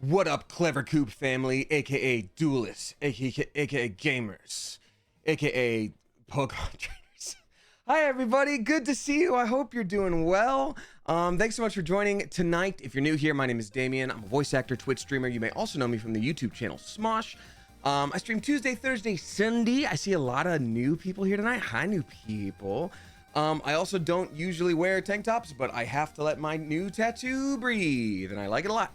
What up, Clever Coop family, aka Duelists, aka Gamers, aka Pokemon Trainers. Hi, everybody. Good to see you. I hope you're doing well. Thanks so much for joining tonight. If you're new here, my name is Damien. I'm a voice actor, Twitch streamer. You may also know me from the YouTube channel Smosh. I stream Tuesday, Thursday, Sunday. I see a lot of new people here tonight. Hi, new people. I also don't usually wear tank tops, but I have to let my new tattoo breathe, and I like it a lot.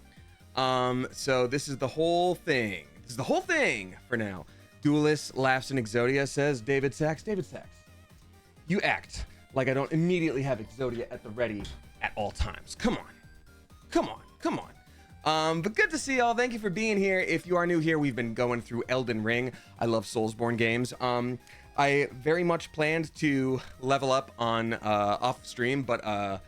So this is the whole thing. This is the whole thing for now. Duelist laughs in Exodia, says David Sachs. David Sachs, you act like I don't immediately have Exodia at the ready at all times. Come on. Come on. Come on. But good to see y'all. Thank you for being here. If you are new here, we've been going through Elden Ring. I love Soulsborne games. I very much planned to level up on off stream, but I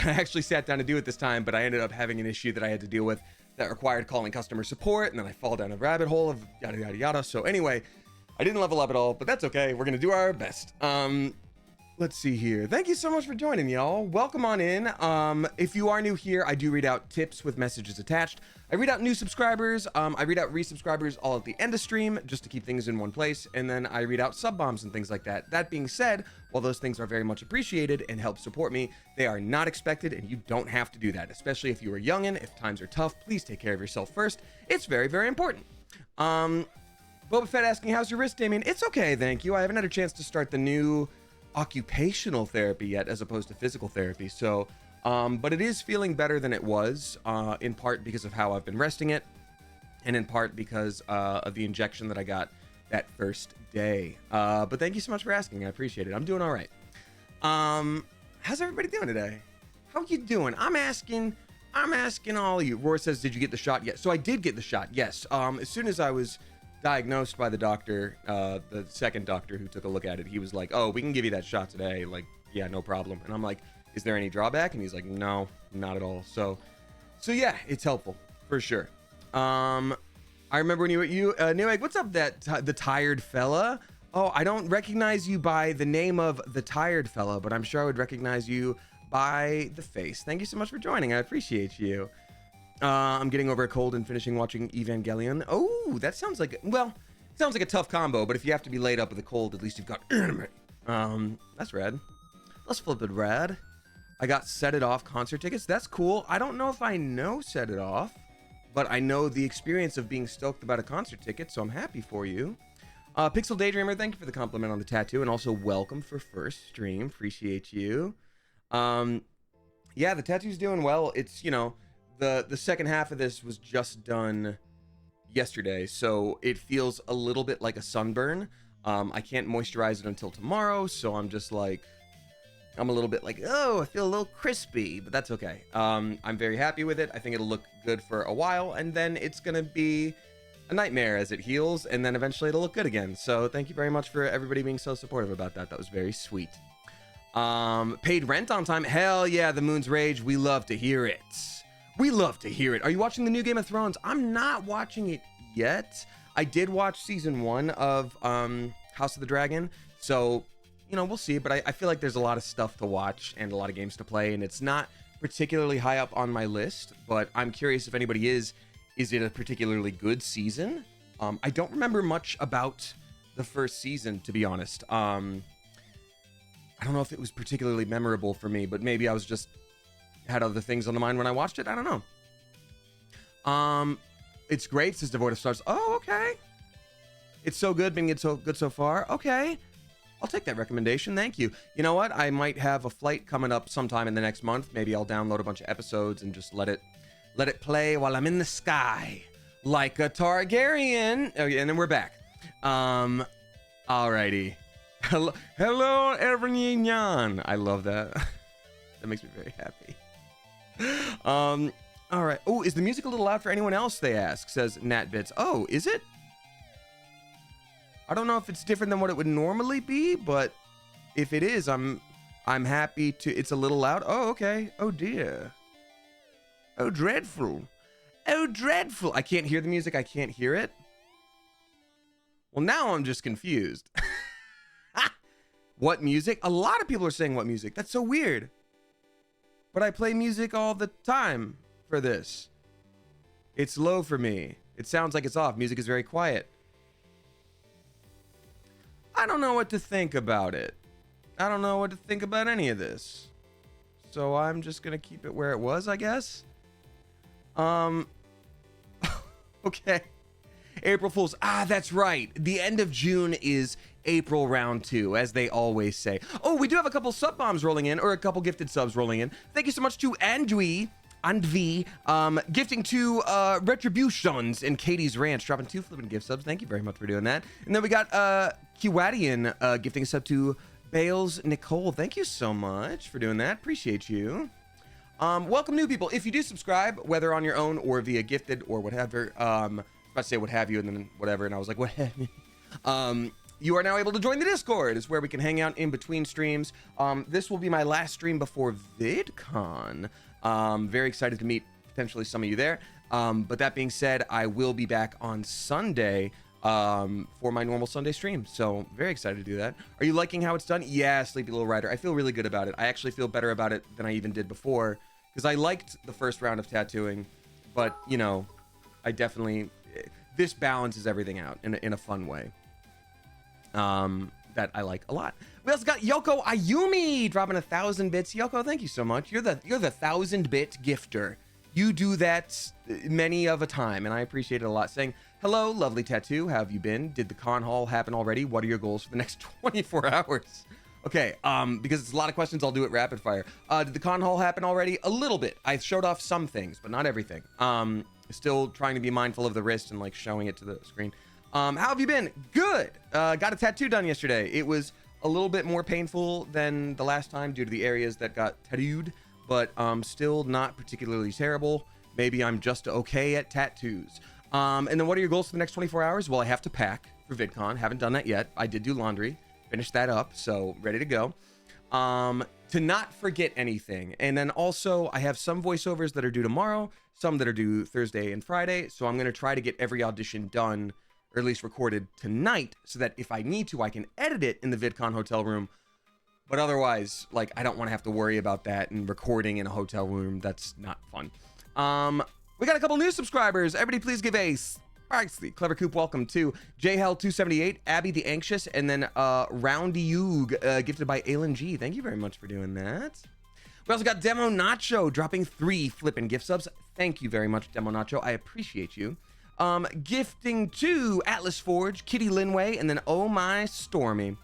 actually sat down to do it this time, but I ended up having an issue that I had to deal with that required calling customer support, and then I fall down a rabbit hole of yada yada yada. So anyway, I didn't level up at all, but that's okay. We're gonna do our best. Let's see here. Thank you so much for joining, y'all. Welcome on in. If you are new here, I do read out tips with messages attached. I read out new subscribers. I read out resubscribers all at the end of stream just to keep things in one place, and then I read out sub bombs and things like that. That being said, while those things are very much appreciated and help support me, they are not expected, and you don't have to do that, especially if you are youngin'. If times are tough, please take care of yourself first. It's very, very important. Boba Fett asking, how's your wrist, Damien? It's okay, thank you. I haven't had a chance to start the new occupational therapy yet, as opposed to physical therapy. So, but it is feeling better than it was, in part because of how I've been resting it, and in part because of the injection that I got that first day. But thank you so much for asking. I appreciate it. I'm doing all right. How's everybody doing today? How you doing? I'm asking all of you. Roar says, did you get the shot yet? So I did get the shot, yes. As soon as I was diagnosed by the doctor, the second doctor who took a look at it, he was like, oh, we can give you that shot today. Like, yeah, no problem. And I'm like, is there any drawback? And he's like, no, not at all. So yeah, it's helpful for sure. I remember when you Newegg, what's up, the tired fella? Oh, I don't recognize you by the name of the tired fella, but I'm sure I would recognize you by the face. Thank you so much for joining. I appreciate you. I'm getting over a cold and finishing watching Evangelion. Oh, that sounds like, well, it sounds like a tough combo, but if you have to be laid up with a cold, at least you've got anime. That's rad. Let's flip it rad. I got Set It Off concert tickets. That's cool. I don't know if I know Set It Off, but I know the experience of being stoked about a concert ticket, so I'm happy for you. Pixel Daydreamer, thank you for the compliment on the tattoo, and also welcome for first stream. Appreciate you. Yeah, the tattoo's doing well. It's, you know, the second half of this was just done yesterday, so it feels a little bit like a sunburn. I can't moisturize it until tomorrow, so I'm just like, I'm a little bit like, oh, I feel a little crispy, but that's okay. I'm very happy with it. I think it'll look good for a while, and then it's gonna be a nightmare as it heals, and then eventually it'll look good again. So thank you very much for everybody being so supportive about that. That was very sweet. Paid rent on time. Hell yeah, the Moon's Rage. We love to hear it. We love to hear it. Are you watching the new Game of Thrones? I'm not watching it yet. I did watch season 1 of House of the Dragon, so you know, we'll see. But I feel like there's a lot of stuff to watch and a lot of games to play, and it's not particularly high up on my list, but I'm curious if anybody is it a particularly good season? I don't remember much about the first season, to be honest. I don't know if it was particularly memorable for me, but maybe I was just had other things on the mind when I watched it. I don't know. It's great, says Devoid of Stars. Oh, okay. It's so good, being so good so far. Okay. I'll take that recommendation. Thank you. You know what? I might have a flight coming up sometime in the next month. Maybe I'll download a bunch of episodes and just let it play while I'm in the sky like a Targaryen. Okay, and then we're back. Alrighty. Hello, everyone. I love that. That makes me very happy. All right. Oh, is the music a little loud for anyone else? They ask, says Natbits. Oh, is it? I don't know if it's different than what it would normally be, but if it is, I'm happy to. It's a little loud. Oh, okay. Oh dear. Oh, dreadful. Oh, dreadful. I can't hear the music. I can't hear it. Well, now I'm just confused. What music? A lot of people are saying what music. That's so weird. But I play music all the time for this. It's low for me. It sounds like it's off. Music is very quiet. I don't know what to think about it. I don't know what to think about any of this. So I'm just gonna keep it where it was, I guess. Okay. April Fools. Ah, that's right. The end of June is April round 2, as they always say. Oh, we do have a couple sub bombs rolling in, or a couple gifted subs rolling in. Thank you so much to Andvi, gifting 2 Retributions in Katie's Ranch, dropping 2 flipping gift subs. Thank you very much for doing that. And then we got Kiwadian gifting a sub to Bales Nicole. Thank you so much for doing that. Appreciate you. Welcome new people. If you do subscribe, whether on your own or via gifted or whatever, I was about to say what have you and then whatever, and I was like, what have you? You are now able to join the Discord. It's where we can hang out in between streams. This will be my last stream before VidCon. Very excited to meet potentially some of you there. But that being said, I will be back on Sunday for my normal Sunday stream. So very excited to do that. Are you liking how it's done? Yeah, Sleepy Little Rider. I feel really good about it. I actually feel better about it than I even did before, because I liked the first round of tattooing, but you know, I definitely, this balances everything out in a fun way. That I like a lot. We also got Yoko Ayumi dropping 1,000 bits. Yoko, thank you so much. You're the 1,000-bit gifter. You do that many of a time, and I appreciate it a lot. Saying, hello, lovely tattoo. How have you been? Did the con haul happen already? What are your goals for the next 24 hours? Okay, because it's a lot of questions, I'll do it rapid fire. Did the con haul happen already? A little bit. I showed off some things, but not everything. Still trying to be mindful of the wrist and like showing it to the screen. How have you been? Good. Got a tattoo done yesterday. It was a little bit more painful than the last time due to the areas that got tattooed, but still not particularly terrible. Maybe I'm just okay at tattoos. And then what are your goals for the next 24 hours? Well, I have to pack for VidCon. Haven't done that yet. I did do laundry, finished that up, so ready to go. To not forget anything. And then also I have some voiceovers that are due tomorrow, some that are due Thursday and Friday. So I'm going to try to get every audition done, or at least recorded tonight, so that if I need to, I can edit it in the VidCon hotel room. But otherwise, like, I don't want to have to worry about that and recording in a hotel room. That's not fun. We got a couple new subscribers. Everybody please give a spicy Clever Coop welcome to JHell278, Abby the Anxious, and then Roundy Yoog, gifted by Alan G. Thank you very much for doing that. We also got Demo Nacho dropping 3 flippin' gift subs. Thank you very much, Demo Nacho. I appreciate you. Gifting to Atlas Forge, Kitty Linway, and then Oh My Stormy.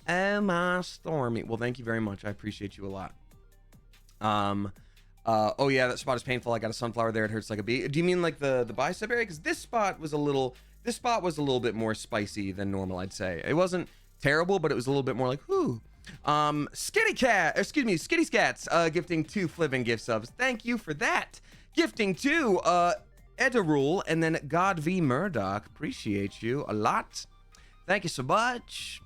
Oh My Stormy. Well, thank you very much. I appreciate you a lot. Oh yeah, that spot is painful. I got a sunflower there. It hurts like a bee. Do you mean like the bicep area? Because this spot was a little bit more spicy than normal, I'd say. It wasn't terrible, but it was a little bit more like, whoo. Skitty Scats, gifting 2 flipping gift subs. Thank you for that. Gifting to, Edarul, and then God V Murdoch. Appreciate you a lot. Thank you so much.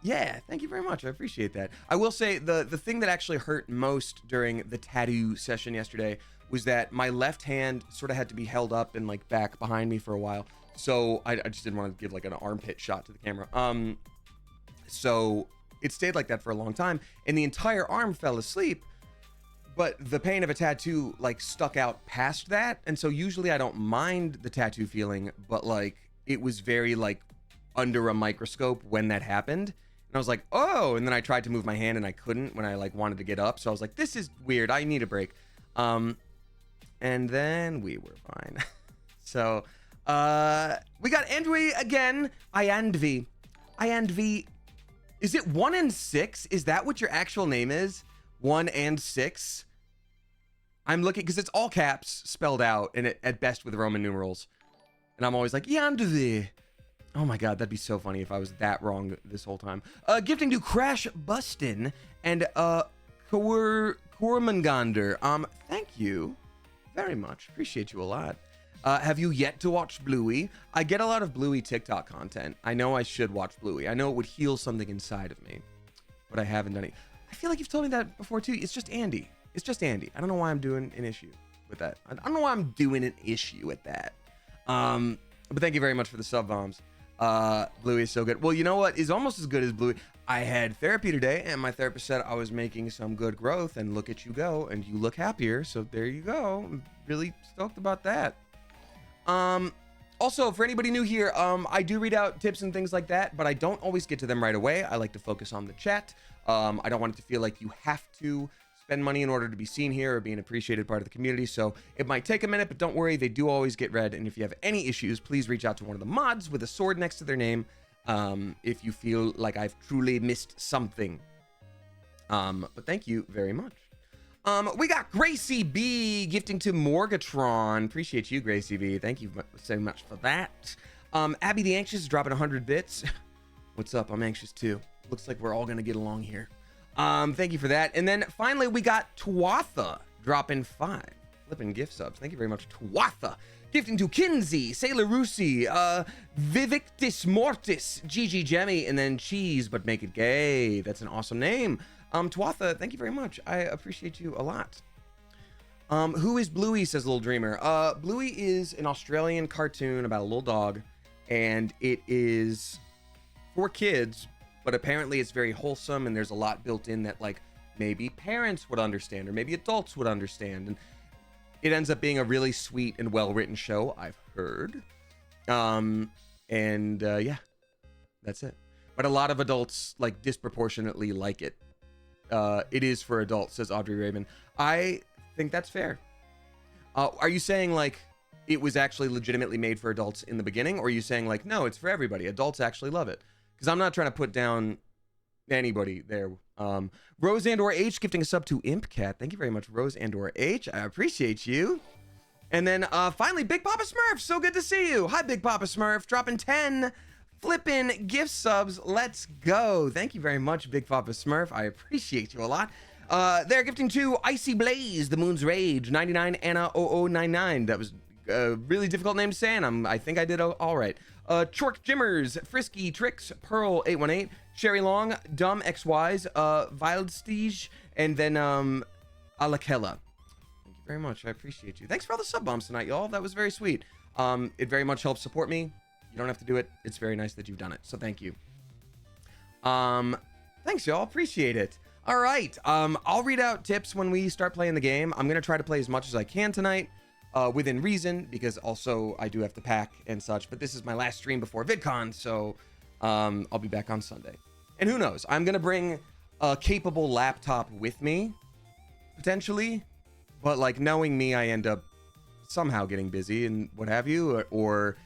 Yeah, thank you very much. I appreciate that. I will say the thing that actually hurt most during the tattoo session yesterday was that my left hand sort of had to be held up and like back behind me for a while. So I just didn't want to give like an armpit shot to the camera. So it stayed like that for a long time, and the entire arm fell asleep. But the pain of a tattoo like stuck out past that, and so usually I don't mind the tattoo feeling, but like it was very like under a microscope when that happened. And I was like, oh, and then I tried to move my hand and I couldn't when I like wanted to get up. So I was like, this is weird. I need a break. And then we were fine. So we got Andvi again. Iandvi. Is it 1 and 6? Is that what your actual name is? 1 and 6? I'm looking because it's all caps spelled out and at best with Roman numerals. And I'm always like, Yandvi. Oh my god, that'd be so funny if I was that wrong this whole time. Gifting to Crash Bustin and Kormangander. Thank you very much. Appreciate you a lot. Have you yet to watch Bluey? I get a lot of Bluey TikTok content. I know I should watch Bluey. I know it would heal something inside of me, but I haven't done it. I feel like you've told me that before too. It's just Andy. It's just Andy. I don't know why I'm doing an issue with that. I don't know why I'm doing an issue with that. But thank you very much for the sub bombs. Bluey is so good. Well, you know what is almost as good as Bluey? I had therapy today, and my therapist said I was making some good growth, and look at you go, and you look happier. So there you go. I'm really stoked about that. Also, for anybody new here, I do read out tips and things like that, but I don't always get to them right away. I like to focus on the chat. I don't want it to feel like you have to spend money in order to be seen here or be an appreciated part of the community. So it might take a minute, but don't worry, they do always get read. And if you have any issues, please reach out to one of the mods with a sword next to their name. If you feel like I've truly missed something. But thank you very much. We got Gracie B gifting to Morgatron. Appreciate you, Gracie B. Thank you so much for that. Abby the Anxious dropping 100 bits. What's up? I'm anxious too. Looks like we're all gonna get along here. Thank you for that. And then finally we got Twatha dropping 5 flipping gift subs. Thank you very much, Twatha. Gifting to Kinsey, Sailor Rusi, Vivictus Mortis, Gigi Jemmy, and then Cheese But Make It Gay. That's an awesome name. Twatha, thank you very much. I appreciate you a lot. Who is Bluey, says Little Dreamer. Bluey is an Australian cartoon about a little dog, and it is for kids, but apparently it's very wholesome, and there's a lot built in that, like, maybe parents would understand, or maybe adults would understand, and it ends up being a really sweet and well-written show, I've heard. Yeah, that's it. But a lot of adults, like, disproportionately like it. It is for adults, says Audrey Raven. I think that's fair. Are you saying, like, it was actually legitimately made for adults in the beginning? Or are you saying, like, no, it's for everybody. Adults actually love it. Because I'm not trying to put down anybody there. Rose Andor H gifting a sub to Impcat. Thank you very much, Rose Andor H. I appreciate you. And then finally, Big Papa Smurf. So good to see you. Hi, Big Papa Smurf. Dropping 10 flippin' gift subs. Let's go. Thank you very much, Big Papa Smurf. I appreciate you a lot. They're gifting to Icy Blaze, The Moon's Rage, 99 Anna 0099. That was a really difficult name to say, and I think I did all right. Chork Jimmers, Frisky Tricks, Pearl 818, Sherry Long, Dumb XYs, Wildsteege, and then Alakella. Thank you very much. I appreciate you. Thanks for all the sub bombs tonight, y'all. That was very sweet. It very much helps support me. You don't have to do it. It's very nice that you've done it. So thank you. Thanks, y'all. Appreciate it. All right. I'll read out tips when we start playing the game. I'm going to try to play as much as I can tonight, within reason, because also I do have to pack and such. But this is my last stream before VidCon, so I'll be back on Sunday. And who knows? I'm going to bring a capable laptop with me, potentially. But, like, knowing me, I end up somehow getting busy and what have you, or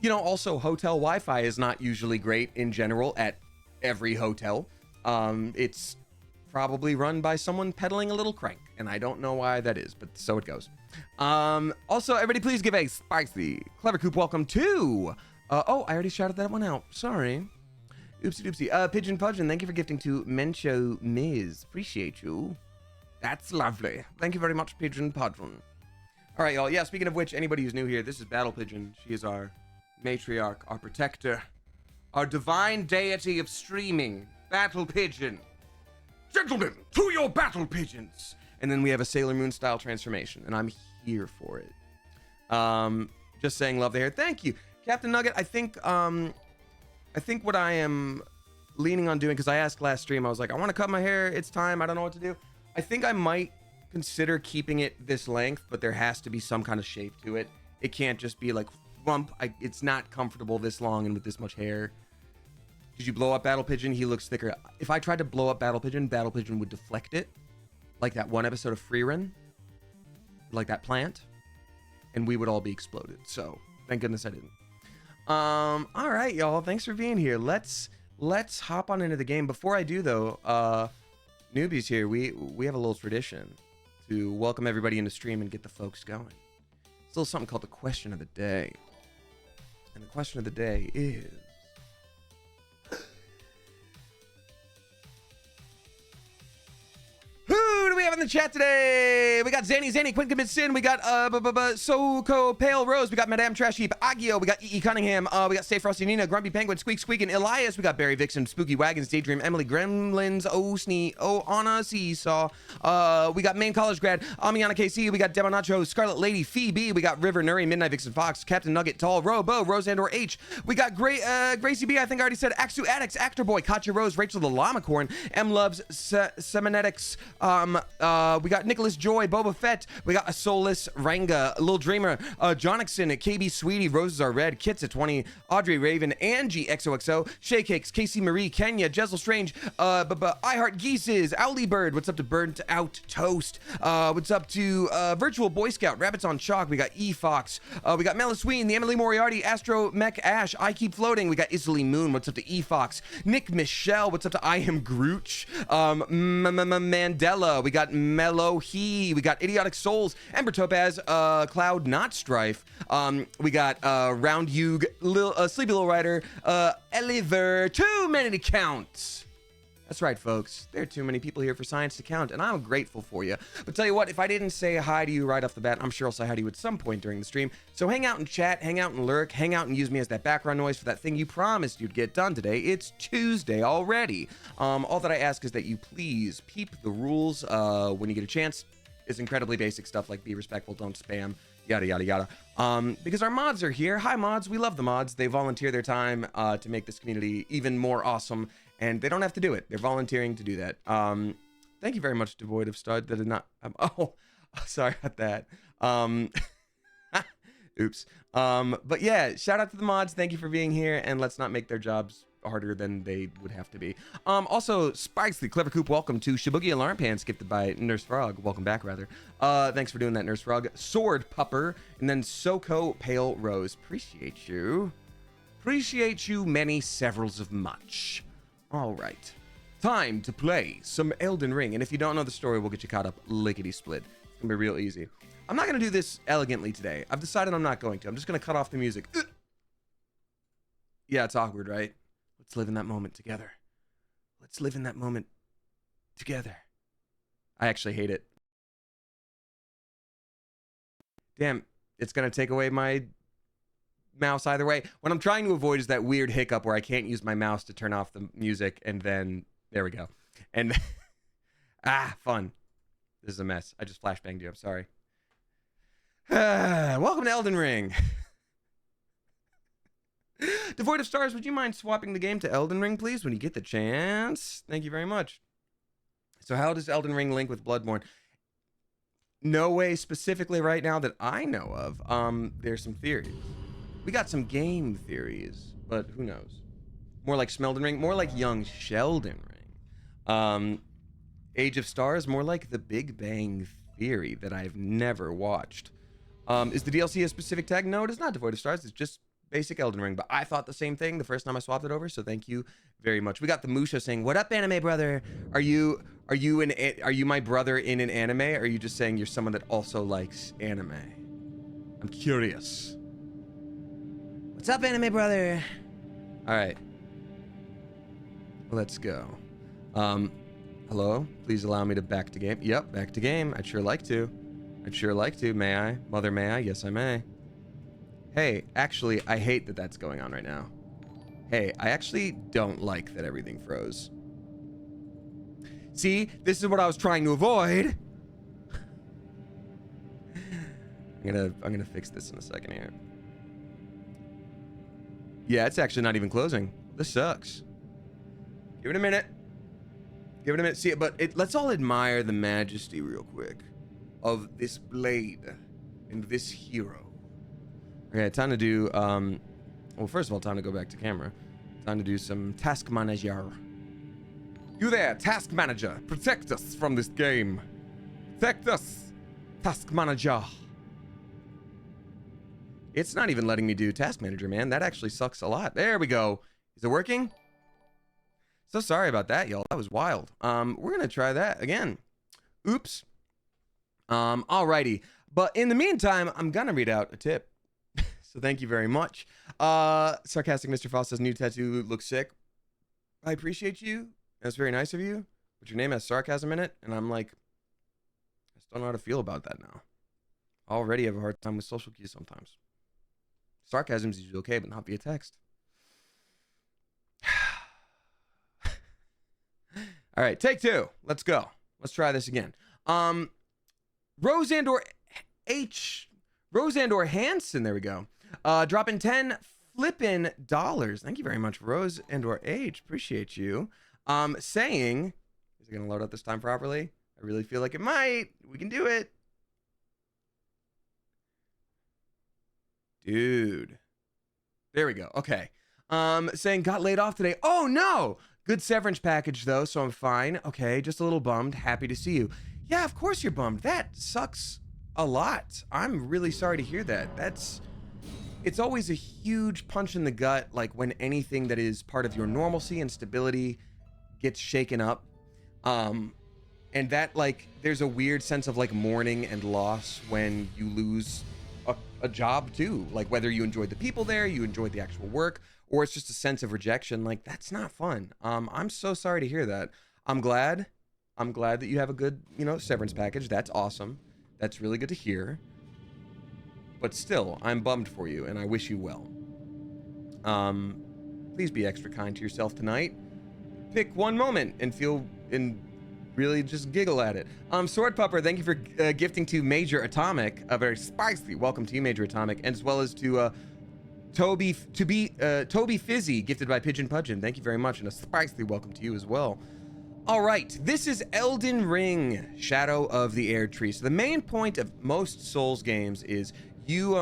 you know, also hotel Wi-Fi is not usually great in general at every hotel. It's probably run by someone peddling a little crank, and I don't know why that is, but so it goes. Also, everybody please give a spicy Clever Coop welcome to oh, I already shouted that one out, sorry. Oopsie doopsie. Pigeon Pudgeon, thank you for gifting to Mencho Miz. Appreciate you. That's lovely. Thank you very much, Pigeon Pudgeon. All right, y'all. Yeah, speaking of which, anybody who's new here, this is Battle Pigeon. She is our matriarch, our protector, our divine deity of streaming, Battle Pigeon. Gentlemen, to your battle pigeons. And then we have a Sailor Moon style transformation, and I'm here for it. Just saying, love the hair. Thank you, Captain Nugget. I think what I am leaning on doing, because I asked last stream, I was like, I want to cut my hair. It's time. I don't know what to do. I think I might consider keeping it this length, but there has to be some kind of shape to it. It can't just be like rump. It's not comfortable this long and with this much hair. Did you blow up Battle Pigeon? He looks thicker. If I tried to blow up Battle Pigeon would deflect it, like that one episode of Freerun, like that plant, and we would all be exploded. So thank goodness I didn't. All right, y'all. Thanks for being here. Let's hop on into the game. Before I do, though, newbies here, we have a little tradition to welcome everybody into stream and get the folks going. It's a little something called the question of the day, and the question of the day is, who do we have in the chat today. We got Zanny, Quinn Commit Sin. We got Soko Pale Rose. We got Madame Trash Heap, Agio. We got E. Cunningham. We got Stay Frosty Nina, Grumpy Penguin, Squeak, and Elias. We got Barry Vixen, Spooky Wagons, Daydream, Emily, Gremlins, Anna, Seesaw. We got Main College Grad, Amiana KC. We got Demo Nacho, Scarlet Lady, Phoebe. We got River, Nuri, Midnight Vixen Fox, Captain Nugget, Tall, Robo, Rosandor H. We got Gracie B. I think I already said Axu Addicts, Actor Boy, Katya Rose, Rachel the Llamacorn, M Loves, Semanetics. We got Nicholas Joy, Boba Fett. We got a Soulless, Ranga, Lil Dreamer, Jonixon, KB Sweetie, Roses Are Red, Kits at 20, Audrey Raven, Angie XOXO, Shay Cakes, Casey Marie, Kenya, Jezel Strange, I Heart Geeses, Owly Bird. What's up to Burnt Out Toast? What's up to Virtual Boy Scout, Rabbits on Chalk? We got E Fox. We got Melisween, the Emily Moriarty, Astro Mech Ash, I Keep Floating. We got Isley Moon. What's up to E Fox? Nick Michelle. What's up to I Am Grooch? Mandela. We got Mellow He. We got Idiotic Souls. Ember Topaz. Cloud Not Strife. We got Round Yug. Sleepy Little Rider. Eliver. Too many to count. That's right, folks. There are too many people here for science to count, and I'm grateful for you. But tell you what, if I didn't say hi to you right off the bat, I'm sure I'll say hi to you at some point during the stream. So hang out and chat, hang out and lurk, hang out and use me as that background noise for that thing you promised you'd get done today. It's Tuesday already. All that I ask is that you please peep the rules when you get a chance. It's incredibly basic stuff like be respectful, don't spam, yada, yada, yada. Because our mods are here. Hi, mods. We love the mods. They volunteer their time to make this community even more awesome. And they don't have to do it. They're volunteering to do that. Thank you very much, Devoid of Stud. That did not... sorry about that. Oops. But yeah, shout out to the mods. Thank you for being here. And let's not make their jobs harder than they would have to be. Also, Spikes, the Clever Coop, welcome to Shibuki Alarm Pants, gifted by Nurse Frog. Welcome back, rather. Thanks for doing that, Nurse Frog. Sword Pupper. And then Soko Pale Rose. Appreciate you. Appreciate you many severals of much. All right, time to play some Elden Ring. And if you don't know the story, we'll get you caught up lickety-split. It's gonna be real easy. I'm not gonna do this elegantly today. I've decided I'm not going to. I'm just gonna cut off the music. Yeah, it's awkward, right? Let's live in that moment together. Let's live in that moment together. I actually hate it. Damn, it's gonna take away my mouse either way. What I'm trying to avoid is that weird hiccup where I can't use my mouse to turn off the music, and then there we go. And fun. This is a mess. I just flashbanged you. I'm sorry. Welcome to Elden Ring. Devoid of Stars, would you mind swapping the game to Elden Ring, please, when you get the chance? Thank you very much. So how does Elden Ring link with Bloodborne? No way specifically right now that I know of. There's some theories. We got some game theories, but who knows? More like Smelden Ring, more like young Sheldon Ring. Age of Stars, more like the Big Bang Theory that I've never watched. Is the DLC a specific tag? No, it is not Devoid of Stars. It's just basic Elden Ring, but I thought the same thing the first time I swapped it over, so thank you very much. We got the Musha saying, "What up, anime brother? Are you my brother in an anime, or are you just saying you're someone that also likes anime? I'm curious." What's up, anime brother? All right. Let's go. Hello? Please allow me to back to game. Yep, back to game. I'd sure like to. I'd sure like to. May I? Mother, may I? Yes, I may. Hey, actually, I hate that that's going on right now. Hey, I actually don't like that everything froze. See? This is what I was trying to avoid. I'm gonna fix this in a second here. Yeah, it's actually not even closing. This sucks. Give it a minute. Give it a minute. See it, but let's all admire the majesty real quick of this blade and this hero. Okay, time to do, well, first of all, time to go back to camera. Time to do some task manager. You there, task manager. Protect us from this game. Protect us, task manager. It's not even letting me do task manager, man. That actually sucks a lot. There we go. Is it working? So sorry about that, y'all. That was wild. We're gonna try that again. Oops. Alrighty. But in the meantime, I'm gonna read out a tip. So thank you very much. Sarcastic Mr. Foss says, new tattoo looks sick. I appreciate you. That's very nice of you. But your name has sarcasm in it. And I'm like, don't know how to feel about that now. Already have a hard time with social cues sometimes. Sarcasm's usually okay, but not via text. All right, take 2. Let's go. Let's try this again. Rosandor Hansen, there we go. Dropping 10 flippin' dollars. Thank you very much, Rosandor H. Appreciate you. Saying, is it gonna load up this time properly? I really feel like it might. We can do it. Dude. There we go. Okay. Saying got laid off today. Oh no! Good severance package though, so I'm fine. Okay, just a little bummed. Happy to see you. Yeah, of course you're bummed. That sucks a lot. I'm really sorry to hear that. It's always a huge punch in the gut, like when anything that is part of your normalcy and stability gets shaken up. And that, like, there's a weird sense of like mourning and loss when you lose a job too. Like whether you enjoyed the people there, you enjoyed the actual work, or it's just a sense of rejection. Like that's not fun. I'm so sorry to hear that. I'm glad that you have a good, severance package. That's awesome. That's really good to hear. But still, I'm bummed for you, and I wish you well. Please be extra kind to yourself tonight. Pick one moment and really just giggle at it. Sword Pupper, thank you for gifting to Major Atomic, a very spicy welcome to you, Major Atomic, and as well as to Toby Fizzy, gifted by Pigeon Pudgeon. Thank you very much, and a spicy welcome to you as well. All right, this is Elden Ring, Shadow of the Erdtree. So the main point of most Souls games is you,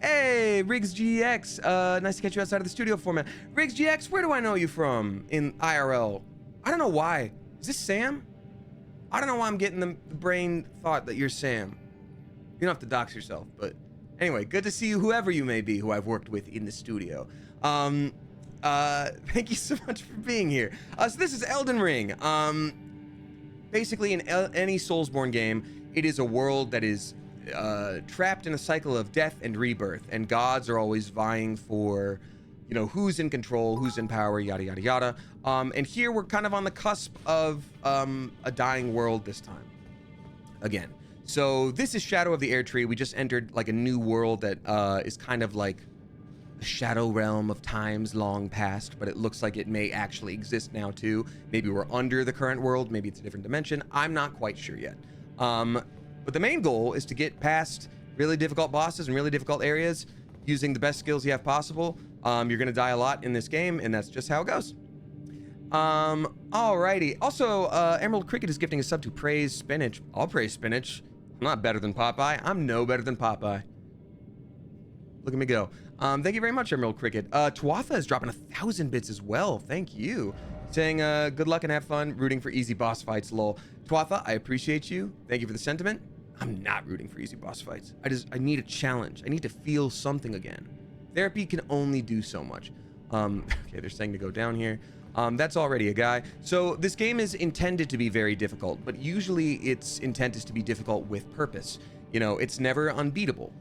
hey, Riggs GX, nice to catch you outside of the studio format. Riggs GX, where do I know you from in IRL? I don't know why. Is this Sam? I don't know why I'm getting the brain thought that you're Sam. You don't have to dox yourself, but anyway, good to see you, whoever you may be, who I've worked with in the studio. Thank you so much for being here. So this is Elden Ring. Basically, in any Soulsborne game, it is a world that is trapped in a cycle of death and rebirth, and gods are always vying for, who's in control, who's in power, yada, yada, yada. And here we're kind of on the cusp of a dying world this time. Again. So this is Shadow of the Erdtree. We just entered like a new world that is kind of like a shadow realm of times long past, but it looks like it may actually exist now too. Maybe we're under the current world, maybe it's a different dimension. I'm not quite sure yet. But the main goal is to get past really difficult bosses and really difficult areas using the best skills you have possible. You're gonna die a lot in this game, and that's just how it goes. Alrighty. Also, Emerald Cricket is gifting a sub to Praise Spinach. I'll praise Spinach. I'm not better than Popeye. I'm no better than Popeye. Look at me go. Thank you very much, Emerald Cricket. Tuatha is dropping 1,000 bits as well. Thank you. Saying, good luck and have fun. Rooting for easy boss fights, lol. Tuatha, I appreciate you. Thank you for the sentiment. I'm not rooting for easy boss fights. I need a challenge. I need to feel something again. Therapy can only do so much. Okay, they're saying to go down here. That's already a guy. So this game is intended to be very difficult, but usually its intent is to be difficult with purpose. It's never unbeatable.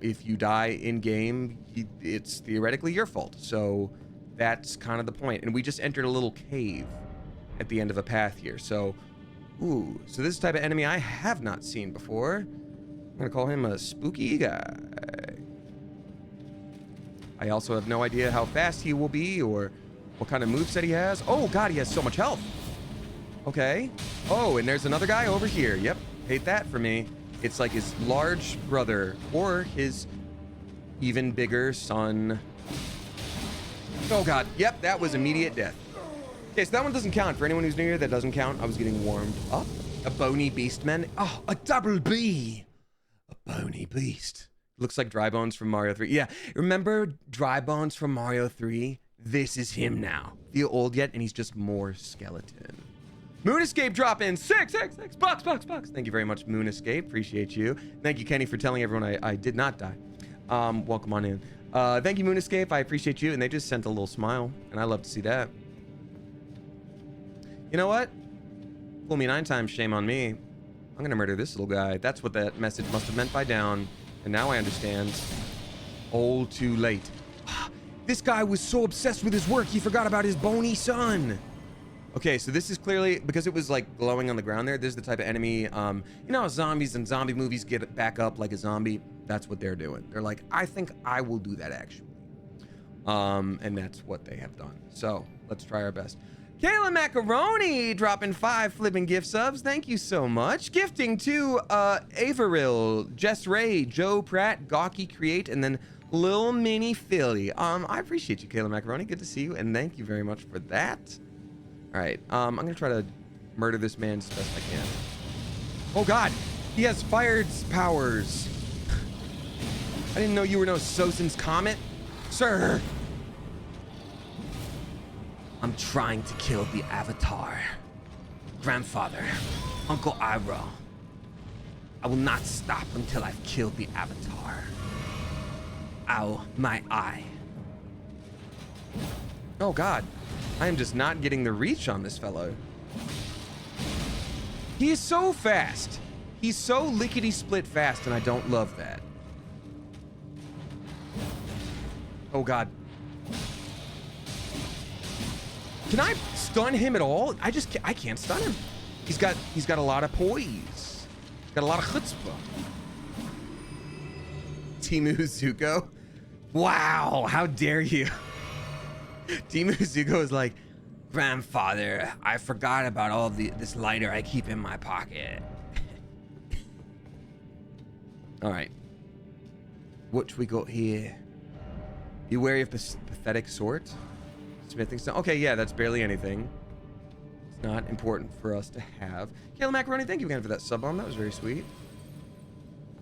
If you die in game, it's theoretically your fault. So that's kind of the point. And we just entered a little cave at the end of a path here. So, so this is the type of enemy I have not seen before. I'm gonna call him a spooky guy. I also have no idea how fast he will be or what kind of moveset he has. Oh God, he has so much health. Okay. Oh, and there's another guy over here. Yep, hate that for me. It's like his large brother or his even bigger son. Oh God, yep, that was immediate death. Okay, so that one doesn't count. For anyone who's new here, that doesn't count. I was getting warmed up. A bony beastman. Oh, a double B. A bony beast. Looks like Dry Bones from Mario 3. Yeah, remember Dry Bones from Mario 3? This is him now. Feel old yet? And he's just more skeleton. Moon Escape drop in. Six. Box. Thank you very much, Moon Escape. Appreciate you. Thank you, Kenny, for telling everyone I did not die. Welcome on in. Thank you, Moon Escape. I appreciate you. And they just sent a little smile. And I love to see that. You know what? Fool me 9 times, shame on me. I'm gonna murder this little guy. That's what that message must have meant by down. And now I understand. All too late. This guy was so obsessed with his work, he forgot about his bony son. Okay, so this is clearly, because it was like glowing on the ground there, this is the type of enemy, you know how zombies and zombie movies get back up like a zombie? That's what they're doing. They're like, I think I will do that actually. And that's what they have done. So let's try our best. Kayla Macaroni dropping 5 flipping gift subs. Thank you so much. Gifting to Averil, Jess Ray, Joe Pratt, Gawky Create, and then Lil Mini Philly. I appreciate you, Kayla Macaroni. Good to see you, and thank you very much for that. All right, I'm gonna try to murder this man as best I can. Oh God, he has fire powers. I didn't know you were no Sosin's Comet, sir. I'm trying to kill the Avatar. Grandfather, Uncle Iroh. I will not stop until I've killed the Avatar. Ow, my eye. Oh God, I am just not getting the reach on this fellow. He is so fast. He's so lickety-split fast, and I don't love that. Oh God. Can I stun him at all? I can't stun him. He's got a lot of poise. He's got a lot of chutzpah. Timu Zuko. Wow, how dare you? Timu Zuko is like, Grandfather, I forgot about all this lighter I keep in my pocket. All right. What we got here? Be wary of pathetic sort. Smithing stone. Okay, yeah, that's barely anything. It's not important for us to have. Kayla Macaroni, thank you again for that sub bomb. That was very sweet.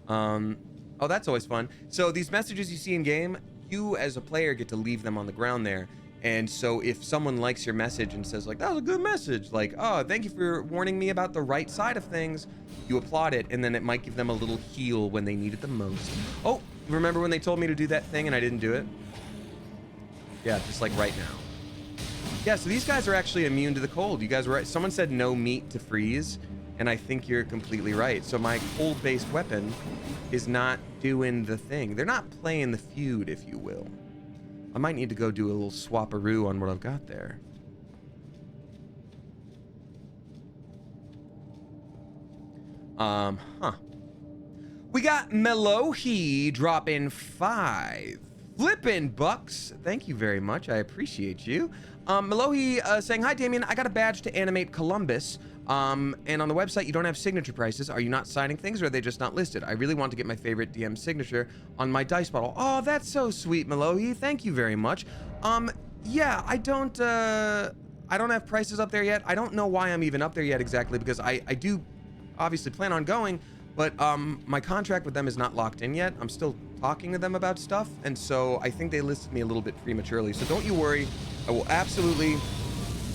Oh, that's always fun. So these messages you see in game, you as a player get to leave them on the ground there. And so if someone likes your message and says like, that was a good message, like, oh, thank you for warning me about the right side of things, you applaud it, and then it might give them a little heal when they need it the most. Oh, remember when they told me to do that thing and I didn't do it? Yeah, just like right now. Yeah, so these guys are actually immune to the cold. You guys were right. Someone said no meat to freeze, and I think you're completely right. So my cold-based weapon is not doing the thing. They're not playing the feud, if you will. I might need to go do a little swapperoo on what I've got there. We got Melohi dropping 5 flippin' bucks. Thank you very much. I appreciate you. Melohi saying, hi, Damien. I got a badge to animate Columbus. And on the website, you don't have signature prices. Are you not signing things, or are they just not listed? I really want to get my favorite DM signature on my dice bottle. Oh, that's so sweet, Melohi. Thank you very much. Yeah, I don't have prices up there yet. I don't know why I'm even up there yet exactly, because I do obviously plan on going, but my contract with them is not locked in yet. I'm still talking to them about stuff, and so I think they listed me a little bit prematurely. So don't you worry. I will absolutely,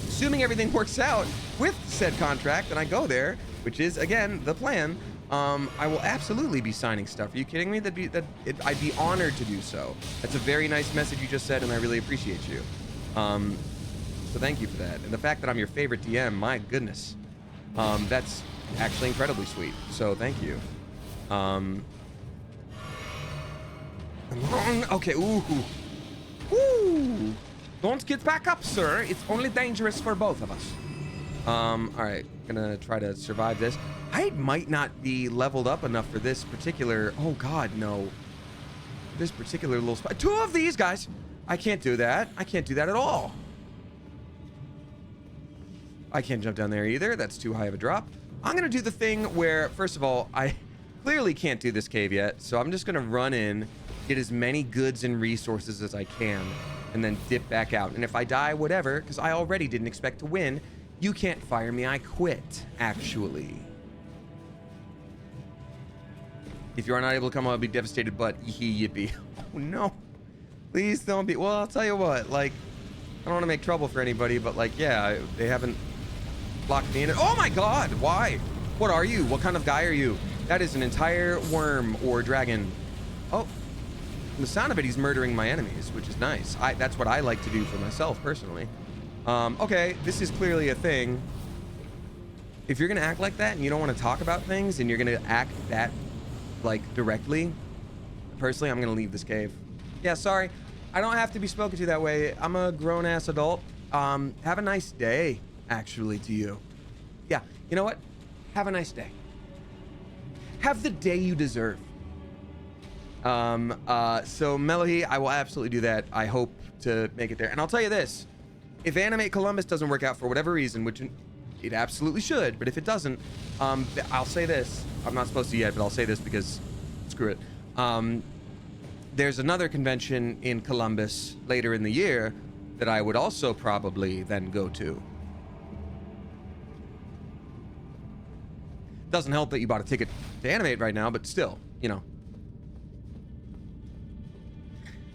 assuming everything works out with said contract and I go there, which is again the plan, I will absolutely be signing stuff. Are you kidding me? I'd be honored to do so. That's a very nice message you just said, and I really appreciate you. So thank you for that. And the fact that I'm your favorite DM, my goodness, that's actually incredibly sweet. So thank you. Okay, ooh. Woo! Don't get back up, sir. It's only dangerous for both of us. All right, gonna try to survive this. I might not be leveled up enough for this particular, oh God, no. This particular little spot. 2 of these guys. I can't do that. I can't do that at all. I can't jump down there either. That's too high of a drop. I'm gonna do the thing where, first of all, I clearly can't do this cave yet, so I'm just gonna run in, get as many goods and resources as I can, and then dip back out. And if I die, whatever, because I already didn't expect to win. You can't fire me. I quit, actually. If you are not able to come, I'll be devastated, but yippee. Oh, no. Please don't be. Well, I'll tell you what. Like, I don't want to make trouble for anybody, but, like, yeah, they haven't locked me in. Oh, my God. Why? What are you? What kind of guy are you? That is an entire worm or dragon. Oh, from the sound of it, he's murdering my enemies, which is nice. That's what I like to do for myself, personally. Okay, this is clearly a thing. If you're gonna act like that and you don't want to talk about things and you're gonna act that, like, directly, personally, I'm gonna leave this cave. Yeah, sorry. I don't have to be spoken to that way. I'm a grown-ass adult. Have a nice day. actually, to you. Yeah, you know what? Have a nice day. Have the day you deserve. So Melohy, I will absolutely do that. I hope to make it there. And I'll tell you this, if Animate Columbus doesn't work out for whatever reason, which it absolutely should, but if it doesn't, I'll say this. I'm not supposed to yet, but I'll say this because screw it. There's another convention in Columbus later in the year that I would also probably then go to. Doesn't help that you bought a ticket to Animate right now, but still, you know.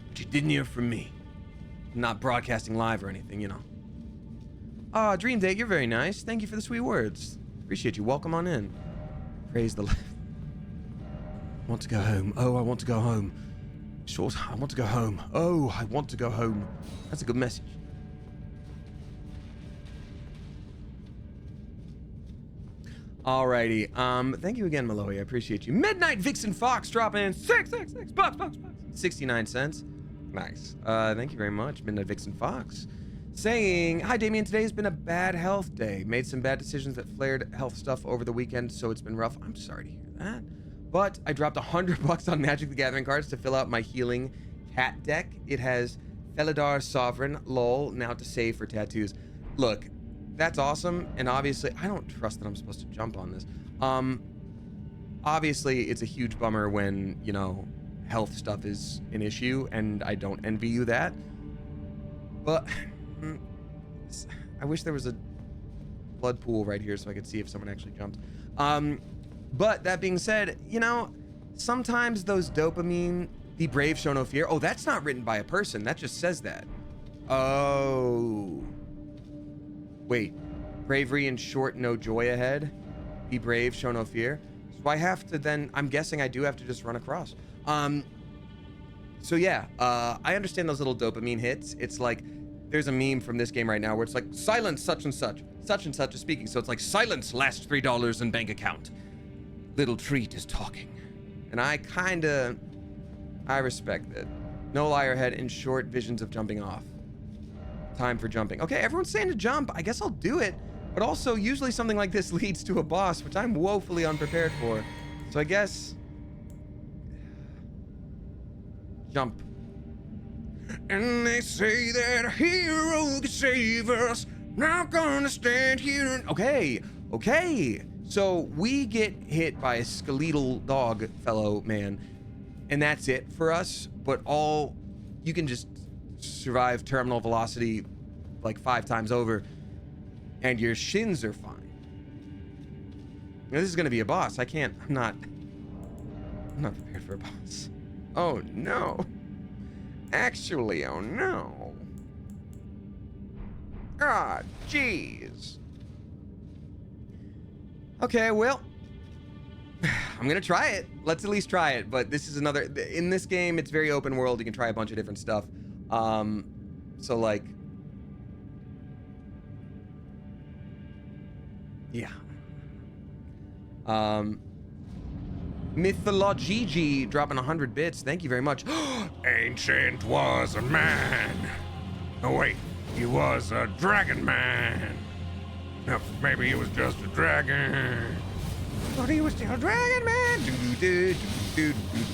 But you didn't hear from me. I'm not broadcasting live or anything, you know. Ah, Dream Date, you're very nice. Thank you for the sweet words. Appreciate you. Welcome on in. Praise the Lord. I want to go home. Oh, I want to go home. Short, I want to go home. Oh, I want to go home. That's a good message. Alrighty. Thank you again, Melohy. I appreciate you. Midnight Vixen Fox dropping in 666 bucks. 69 cents. Nice. Thank you very much, Midnight Vixen Fox. Saying, hi Damien, today has been a bad health day. Made some bad decisions that flared health stuff over the weekend, so it's been rough. I'm sorry to hear that. But I dropped $100 on Magic the Gathering cards to fill out my healing cat deck. It has Felidar Sovereign, lol, now to save for tattoos. Look, that's awesome, and obviously, I don't trust that I'm supposed to jump on this. Obviously, it's a huge bummer when, you know, health stuff is an issue, and I don't envy you that. But I wish there was a blood pool right here so I could see if someone actually jumped. But that being said, you know, sometimes those dopamine, be brave, show no fear. Oh, that's not written by a person. That just says that. Oh. Wait. Bravery in short, no joy ahead. Be brave, show no fear. So I have to then, I'm guessing I do have to just run across. So yeah, I understand those little dopamine hits. It's like, there's a meme from this game right now where it's like, silence such and such is speaking. So it's like, silence last $3 in bank account. Little treat is talking. And I respect that. No liar head in short visions of jumping off. Time for jumping. Okay, everyone's saying to jump. I guess I'll do it. But also, usually something like this leads to a boss, which I'm woefully unprepared for. So I guess... jump. And they say that a hero can save us. Not gonna stand here. Okay. So we get hit by a skeletal dog fellow man, and that's it for us. But you can just survive terminal velocity like 5 times over, and your shins are fine. Now, this is gonna be a boss. I'm not prepared for a boss. Oh no. Actually, oh no. Ah, jeez. Okay, well, I'm gonna try it. Let's at least try it. But this is another, in this game, it's very open world. You can try a bunch of different stuff. So like, yeah. Mythology dropping 100 bits. Thank you very much. Ancient was a man. Oh wait, he was a dragon man. No, maybe he was just a dragon. But he was still a dragon man.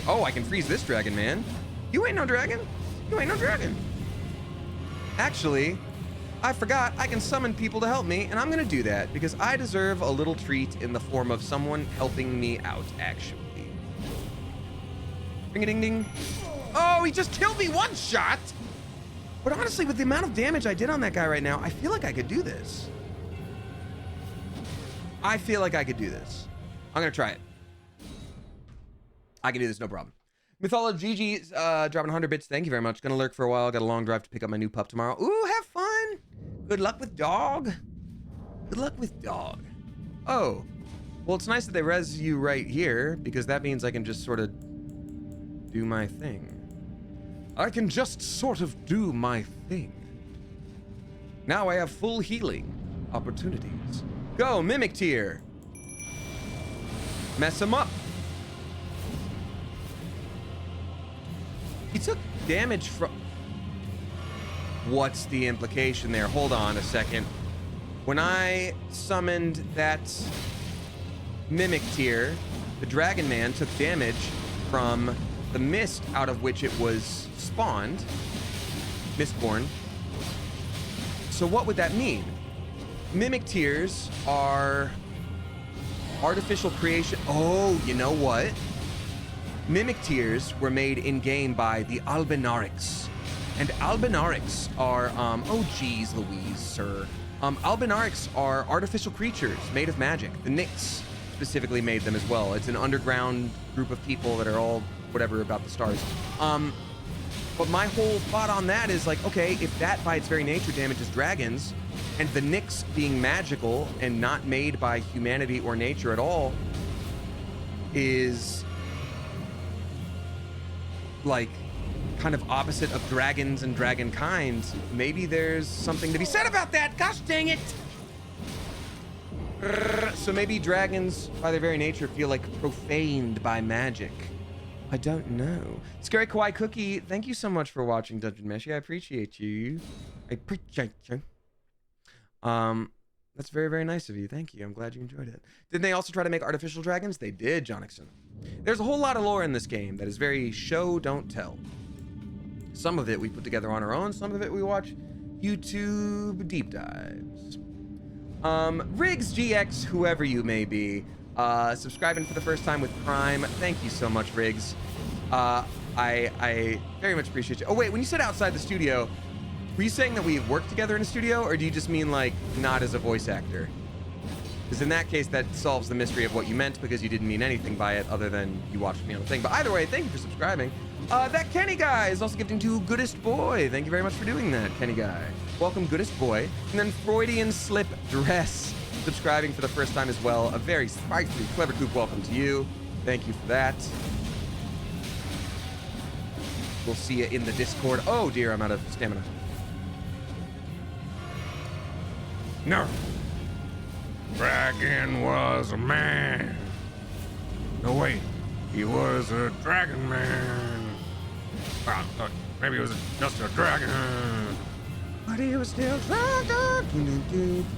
Oh, I can freeze this dragon man. You ain't no dragon. You ain't no dragon. Actually, I forgot I can summon people to help me, and I'm gonna do that because I deserve a little treat in the form of someone helping me out, actually. Ring-a-ding-ding. Oh, he just killed me one shot! But honestly, with the amount of damage I did on that guy right now, I feel like I could do this. I'm gonna try it. I can do this, no problem. Mythology dropping 100 bits. Thank you very much. Gonna lurk for a while. Got a long drive to pick up my new pup tomorrow. Ooh, have fun. Good luck with dog. Oh, well, it's nice that they res you right here because that means I can just sort of do my thing. Now I have full healing opportunities. Go, Mimic Tier. Mess him up. He took damage from... What's the implication there? Hold on a second. When I summoned that Mimic tier, the Dragon Man took damage from the mist out of which it was spawned, Mistborn. So what would that mean? Mimic tiers are artificial creation. Oh, you know what? Mimic tiers were made in-game by the Albinarics. And Albinarics are, oh geez Louise, sir. Albinarics are artificial creatures made of magic. The Nyx specifically made them as well. It's an underground group of people that are all whatever about the stars. But my whole thought on that is like, okay, if that by its very nature damages dragons, and the Nyx being magical and not made by humanity or nature at all, is like kind of opposite of dragons and dragonkind, maybe there's something to be said about that. Gosh dang it. So maybe dragons by their very nature feel like profaned by magic. I don't know. Scary Kawaii Cookie, thank you so much for watching Dungeon Meshi. I appreciate you. I appreciate you. That's very, very nice of you. Thank you. I'm glad you enjoyed it. Didn't they also try to make artificial dragons? They did, Jonixon. There's a whole lot of lore in this game that is very show, don't tell. Some of it we put together on our own. Some of it we watch YouTube deep dives. Riggs GX, whoever you may be, subscribing for the first time with Prime. Thank you so much, Riggs. I very much appreciate you. Oh, wait, when you said outside the studio, were you saying that we worked together in a studio, or do you just mean, like, not as a voice actor? Because in that case, that solves the mystery of what you meant, because you didn't mean anything by it other than you watched me on the thing. But either way, thank you for subscribing. That Kenny guy is also gifting to Goodest Boy. Thank you very much for doing that, Kenny guy. Welcome, Goodest Boy. And then Freudian Slip Dress, subscribing for the first time as well. A very spicy, clever coop welcome to you. Thank you for that. We'll see you in the Discord. Oh dear, I'm out of stamina. No. Dragon was a man. No, wait. He was a dragon man. Maybe it was just a dragon. But he was still dragon.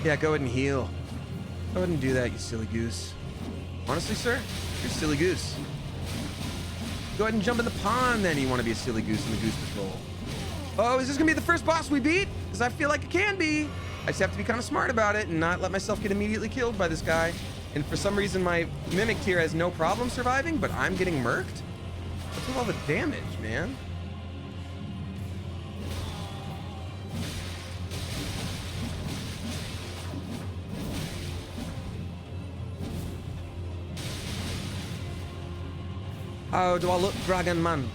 Yeah, go ahead and heal. Go ahead and do that, you silly goose. Honestly, sir, you're a silly goose. Go ahead and jump in the pond then. You want to be a silly goose in the Goose Patrol. Oh, is this gonna be the first boss we beat? Because I feel like it can be. I just have to be kind of smart about it and not let myself get immediately killed by this guy. And for some reason, my Mimic tier has no problem surviving, but I'm getting murked? What's with all the damage, man? How do I look, Dragon Man?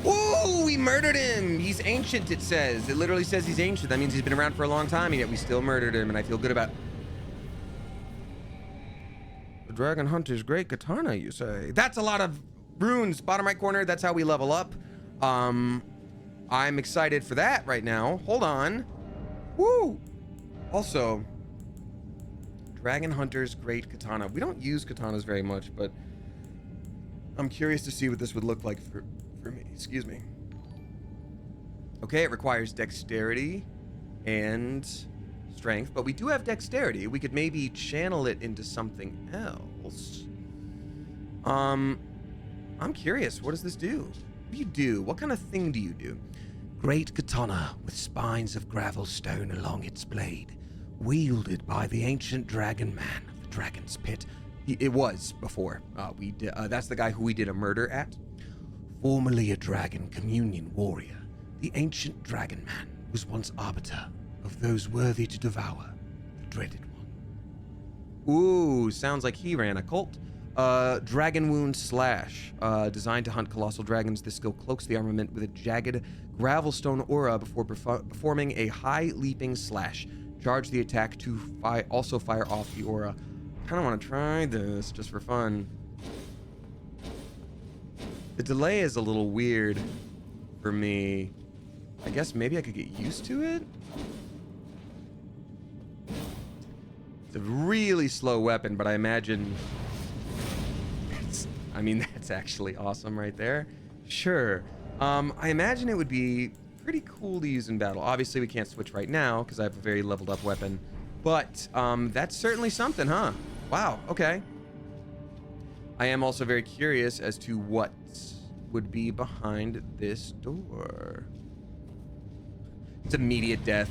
Ooh, we murdered him! He's ancient, it says. It literally says he's ancient. That means he's been around for a long time, and yet we still murdered him, and I feel good about it. The Dragon Hunter's great katana, you say? That's a lot of runes. Bottom right corner, that's how we level up. I'm excited for that right now. Hold on. Woo! Also, Dragon Hunter's great katana. We don't use katanas very much, but I'm curious to see what this would look like for me. Excuse me. Okay, it requires dexterity and strength, but we do have dexterity. We could maybe channel it into something else. I'm curious. What does this do? What do you do? What kind of thing do you do? Great katana with spines of gravel stone along its blade, wielded by the ancient dragon man of the Dragon's Pit. It was before. That's the guy who we did a murder at. Formerly a dragon communion warrior, the ancient dragon man was once arbiter of those worthy to devour the dreaded one. Ooh, sounds like he ran a cult. Dragon Wound Slash. Designed to hunt colossal dragons, this skill cloaks the armament with a jagged gravelstone aura before performing a high leaping slash. Charge the attack to also fire off the aura. I kind of want to try this just for fun. The delay is a little weird for me. I guess maybe I could get used to it. It's a really slow weapon, but I imagine that's actually awesome right there. Sure. I imagine it would be pretty cool to use in battle. Obviously, we can't switch right now because I have a very leveled up weapon. But that's certainly something, huh? Wow, okay. I am also very curious as to what would be behind this door. It's immediate death.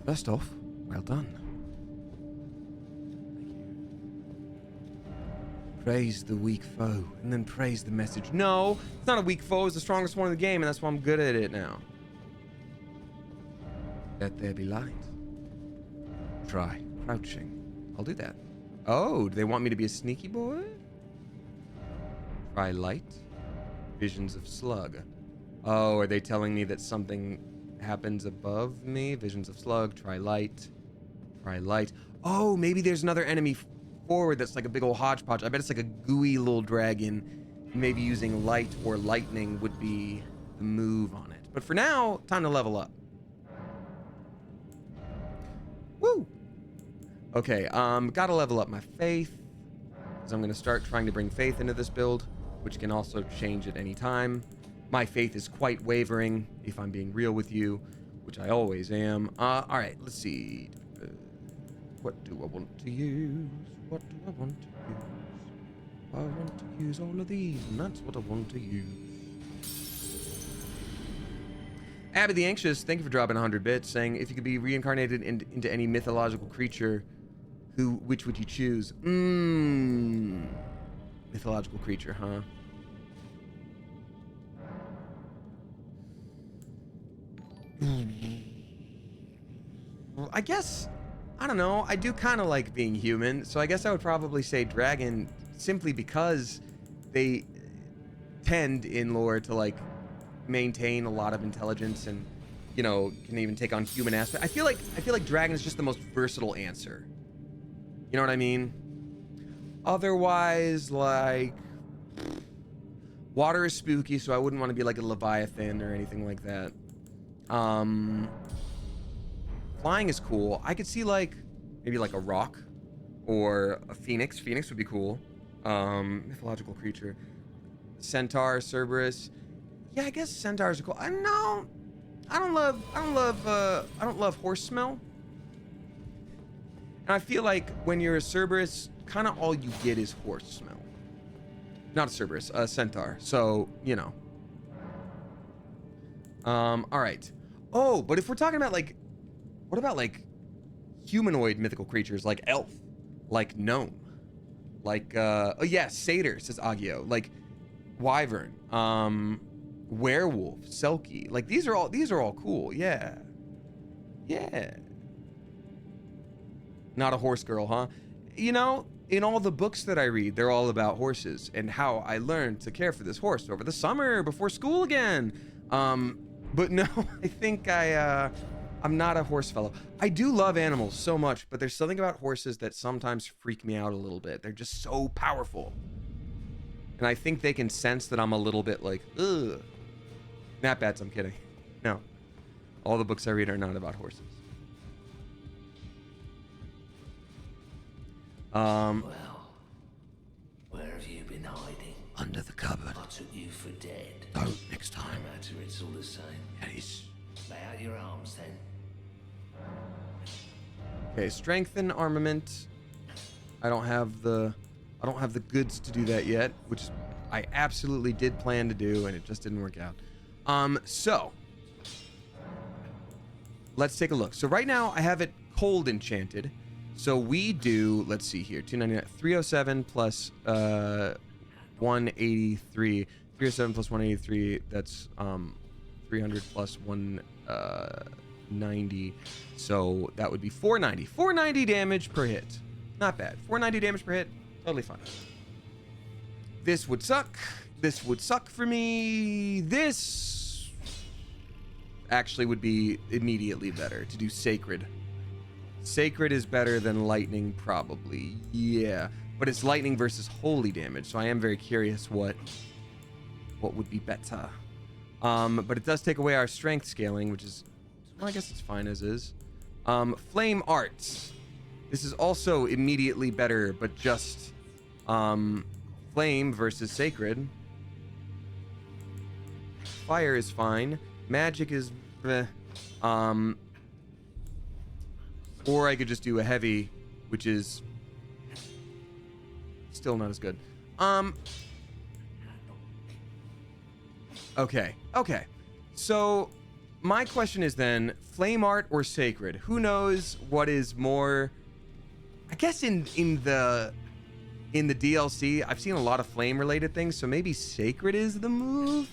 First off, well done. Thank you. Praise the weak foe, and then praise the message. No, it's not a weak foe. It's the strongest one in the game, and that's why I'm good at it now. Let there be light. Try crouching. I'll do that. Oh, do they want me to be a sneaky boy? Try light. Visions of slug. Oh, are they telling me that something happens above me? Visions of slug. Try light. Try light. Oh, maybe there's another enemy forward that's like a big old hodgepodge. I bet it's like a gooey little dragon. Maybe using light or lightning would be the move on it. But for now, time to level up. Woo! Okay, gotta level up my faith, because I'm gonna start trying to bring faith into this build, which can also change at any time. My faith is quite wavering, if I'm being real with you, which I always am. Alright, let's see. What do I want to use? What do I want to use? I want to use all of these, and that's what I want to use. Abby the Anxious, thank you for dropping 100 bits, saying if you could be reincarnated into any mythological creature, which would you choose? Mythological creature, huh? Well, I guess, I don't know. I do kind of like being human, so I guess I would probably say dragon, simply because they tend in lore to like maintain a lot of intelligence and, you know, can even take on human aspect. I feel like dragon is just the most versatile answer. You know what I mean? Otherwise, like, water is spooky, so I wouldn't want to be like a leviathan or anything like that. Flying is cool. I could see like maybe like a rock or a phoenix. Phoenix would be cool. Mythological creature. Centaur, Cerberus. Yeah, I guess centaurs are cool. I don't love horse smell. And I feel like when you're a Cerberus, kind of all you get is horse smell. Not a Cerberus, a centaur. So, you know. All right. Oh, but if we're talking about like, what about like humanoid mythical creatures like elf, like gnome, like oh yeah, satyr, says Agio, like wyvern, werewolf, selkie. Like these are all cool. Yeah. Yeah. Not a horse girl, huh? You know, in all the books that I read, they're all about horses and how I learned to care for this horse over the summer before school again. But no, I think I'm not a horse fellow. I do love animals so much, but there's something about horses that sometimes freak me out a little bit. They're just so powerful. And I think they can sense that I'm a little bit like, ugh. Not bad, I'm kidding. No. All the books I read are not about horses. Well, where have you been hiding? Under the cupboard. I took you for dead. Don't next time. No matter, it's all the same. Yes. Lay out your arms then. Okay, strengthen armament. I don't have the goods to do that yet, which I absolutely did plan to do, and it just didn't work out. So let's take a look. So right now I have it cold enchanted. So we do, let's see here, 299, 307 plus 183. 307 plus 183, that's 300 plus 190. So that would be 490. 490 damage per hit. Not bad. 490 damage per hit. Totally fine. This would suck. This would suck for me. This actually would be immediately better to do sacred. Sacred is better than lightning, probably. Yeah, but it's lightning versus holy damage, so I am very curious what would be better. But it does take away our strength scaling, which is, well, I guess it's fine as is. Flame arts. This is also immediately better, but just Flame versus sacred. Fire is fine. Magic is or I could just do a heavy, which is still not as good. Okay. So my question is then, flame art or sacred? Who knows what is more? I guess in the DLC, I've seen a lot of flame related things, so maybe sacred is the move.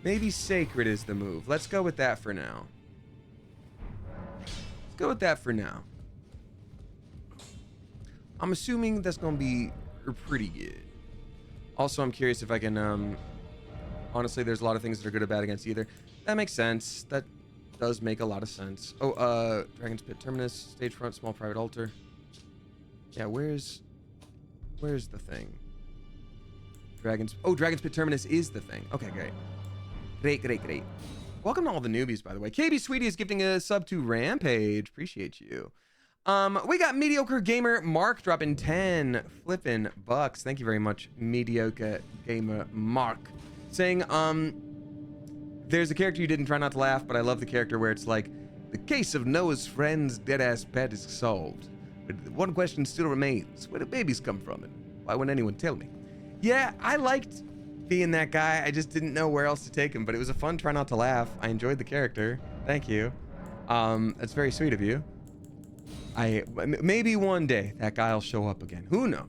Let's go with that for now. I'm assuming that's gonna be pretty good. Also, I'm curious if I can honestly, there's a lot of things that are good or bad against either. That makes sense. That does make a lot of sense. Oh, Dragon's Pit Terminus, stage front, small private altar. Yeah, where's the thing? Dragon's Pit Terminus is the thing. Okay, great. Great. Welcome to all the newbies, by the way. KB Sweetie is gifting a sub to Rampage. Appreciate you. We got Mediocre Gamer Mark dropping 10 flippin' bucks. Thank you very much, Mediocre Gamer Mark. Saying, there's a character you didn't try not to laugh, but I love the character where it's like, the case of Noah's friend's dead-ass pet is solved. But one question still remains. Where do babies come from? And why wouldn't anyone tell me? Yeah, I liked being that guy. I just didn't know where else to take him, but it was a fun try not to laugh. I enjoyed the character. Thank you. That's very sweet of you. Maybe one day that guy will show up again. Who knows?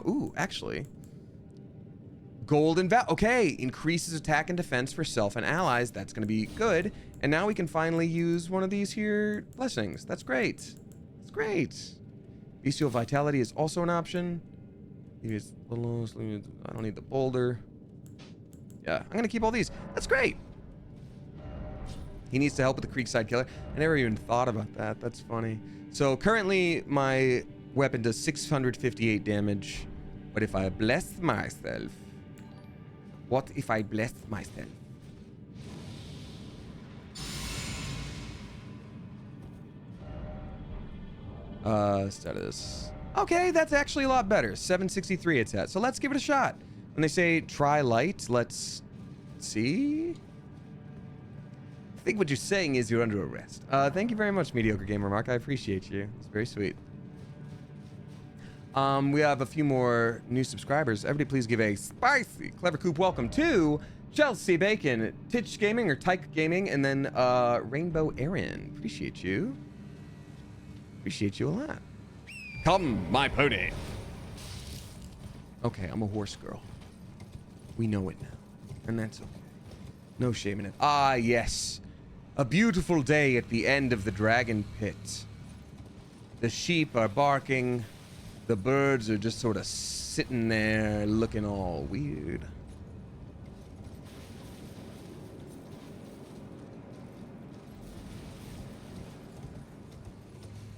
Ooh, actually. Golden Vow. Okay, increases attack and defense for self and allies. That's going to be good. And now we can finally use one of these here blessings. That's great. Bestial Vitality is also an option. I don't need the boulder. Yeah, I'm going to keep all these. That's great. He needs to help with the Creekside Killer. I never even thought about that. That's funny. So currently my weapon does 658 damage. But if I bless myself... What if I bless myself? Status. Okay, that's actually a lot better. 763 it's at. So let's give it a shot. When they say try light, let's see. I think what you're saying is you're under arrest. Thank you very much, Mediocre Gamer Mark. I appreciate you. It's very sweet. We have a few more new subscribers. Everybody please give a spicy Clever Coop welcome to Chelsea Bacon, Titch Gaming or Tyke Gaming, and then Rainbow Aaron. Appreciate you. Appreciate you a lot. Come, my pony. Okay, I'm a horse girl. We know it now. And that's okay. No shame in it. Ah, yes. A beautiful day at the end of the dragon pit. The sheep are barking. The birds are just sort of sitting there looking all weird.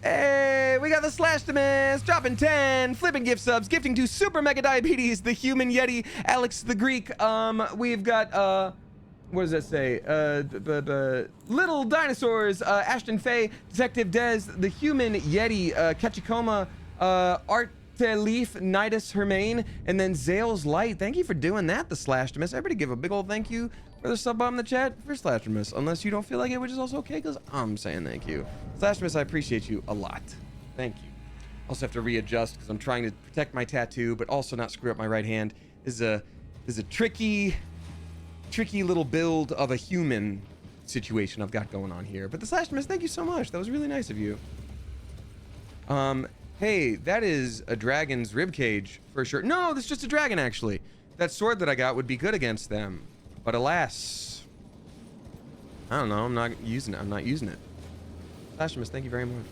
Hey, we got the Slashtimus dropping 10, flipping gift subs, gifting to Super Mega Diabetes, the Human Yeti, Alex the Greek. We've got what does that say? Little Dinosaurs, Ashton Faye, Detective Dez, the Human Yeti, Ketchikoma, Art Leaf, Nidus Hermaine, and then Zale's Light. Thank you for doing that, the Slashtimus. Everybody give a big old thank you for the sub bomb in the chat for Slashtimus, unless you don't feel like it, which is also okay, because I'm saying thank you. Slashtimus, I appreciate you a lot. Thank you. Also have to readjust because I'm trying to protect my tattoo, but also not screw up my right hand. This is a tricky little build of a human situation I've got going on here. But the Slashtimus, thank you so much. That was really nice of you. Hey, that is a dragon's ribcage for sure. No, that's just a dragon, actually. That sword that I got would be good against them. But alas, I don't know. I'm not using it. Slashtimus, thank you very much.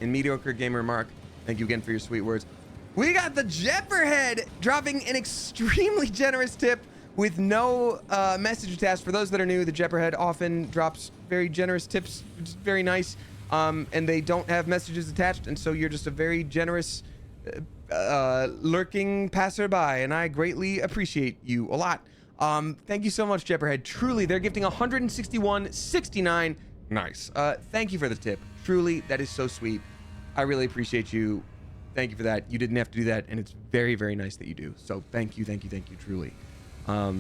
And Mediocre Gamer Mark, thank you again for your sweet words. We got the Jepperhead dropping an extremely generous tip with no message attached. For those that are new, the Jepperhead often drops very generous tips, which is very nice. And they don't have messages attached, and so you're just a very generous lurking passerby, and I greatly appreciate you a lot. Thank you so much, Jepperhead. Truly, they're gifting 161.69. Nice. Thank you for the tip. Truly, that is so sweet. I really appreciate you. thank you for that. You didn't have to do that, and it's very, very nice that you do. So thank you, truly. I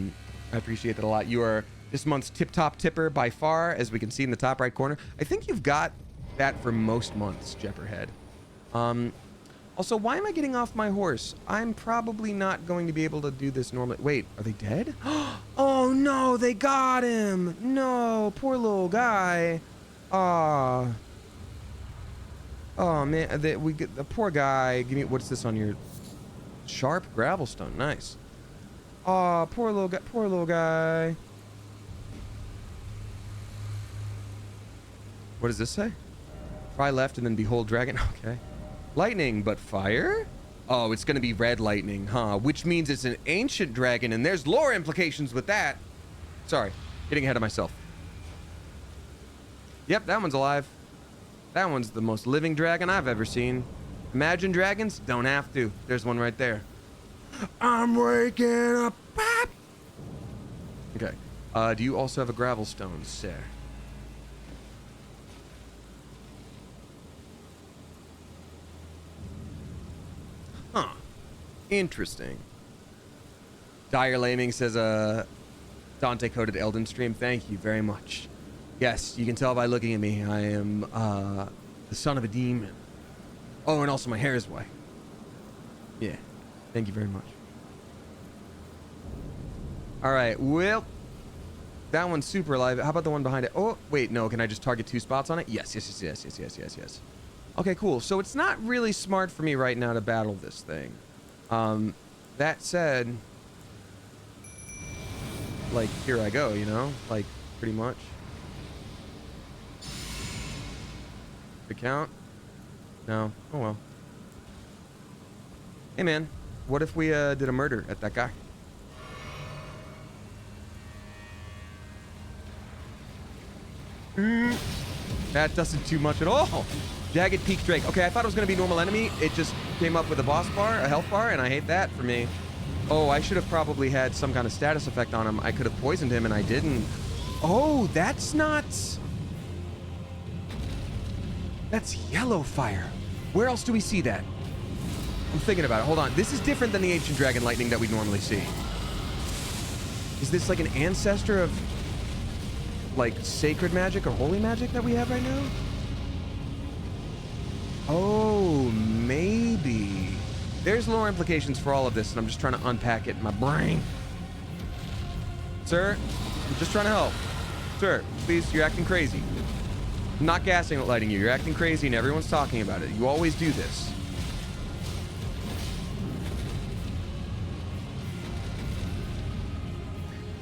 appreciate that a lot. You are this month's tip-top tipper by far, as we can see in the top right corner. I think you've got that for most months, Jepperhead. Also, why am I getting off my horse? I'm probably not going to be able to do this normally. Wait, are they dead? Oh no, they got him. No, poor little guy. Aw. Oh man, we get the poor guy. Give me, what's this on your sharp gravelstone? Nice. Aw, poor little guy. Poor little guy. What does this say? Try left and then behold dragon. Okay. Lightning, but fire? Oh, it's gonna be red lightning, huh? Which means it's an ancient dragon, and there's lore implications with that. Sorry, getting ahead of myself. Yep, that one's alive. That one's the most living dragon I've ever seen. Imagine dragons? Don't have to. There's one right there. I'm waking up. Okay. Do you also have a gravelstone, sir? Huh. Interesting. Dire Laming says, Dante coded Elden stream. Thank you very much. Yes, you can tell by looking at me. I am, the son of a demon. Oh, and also my hair is white. Yeah. Thank you very much. Alright, well, that one's super alive. How about the one behind it? Oh, wait, no. Can I just target 2 spots on it? Yes. Okay, cool. So it's not really smart for me right now to battle this thing. That said, like, here I go, you know? Like, pretty much. The count? No. Oh, well. Hey, man. What if we, did a murder at that guy? That doesn't do much at all. Jagged Peak Drake. Okay, I thought it was going to be normal enemy. It just came up with a boss bar, a health bar, and I hate that for me. Oh, I should have probably had some kind of status effect on him. I could have poisoned him, and I didn't. Oh, that's not... That's yellow fire. Where else do we see that? I'm thinking about it. Hold on. This is different than the ancient dragon lightning that we normally see. Is this like an ancestor of... like sacred magic or holy magic that we have right now? Oh, maybe. There's lore implications for all of this, and I'm just trying to unpack it in my brain. Sir, I'm just trying to help. Sir, please, you're acting crazy. I'm not gassing lighting you. You're acting crazy, and everyone's talking about it. You always do this.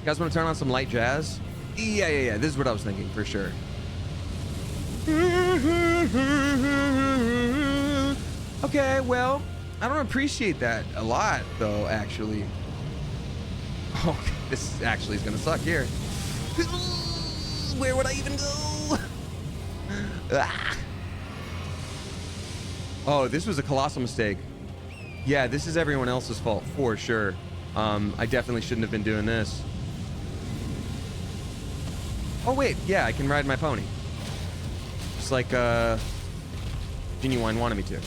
You guys want to turn on some light jazz? Yeah. This is what I was thinking, for sure. Okay, well, I don't appreciate that a lot, though, actually. Oh, this actually is gonna suck here. Where would I even go? Oh, this was a colossal mistake. Yeah, this is everyone else's fault, for sure. I definitely shouldn't have been doing this. Oh, wait, yeah, I can ride my pony. Just like, Genuine wanted me to.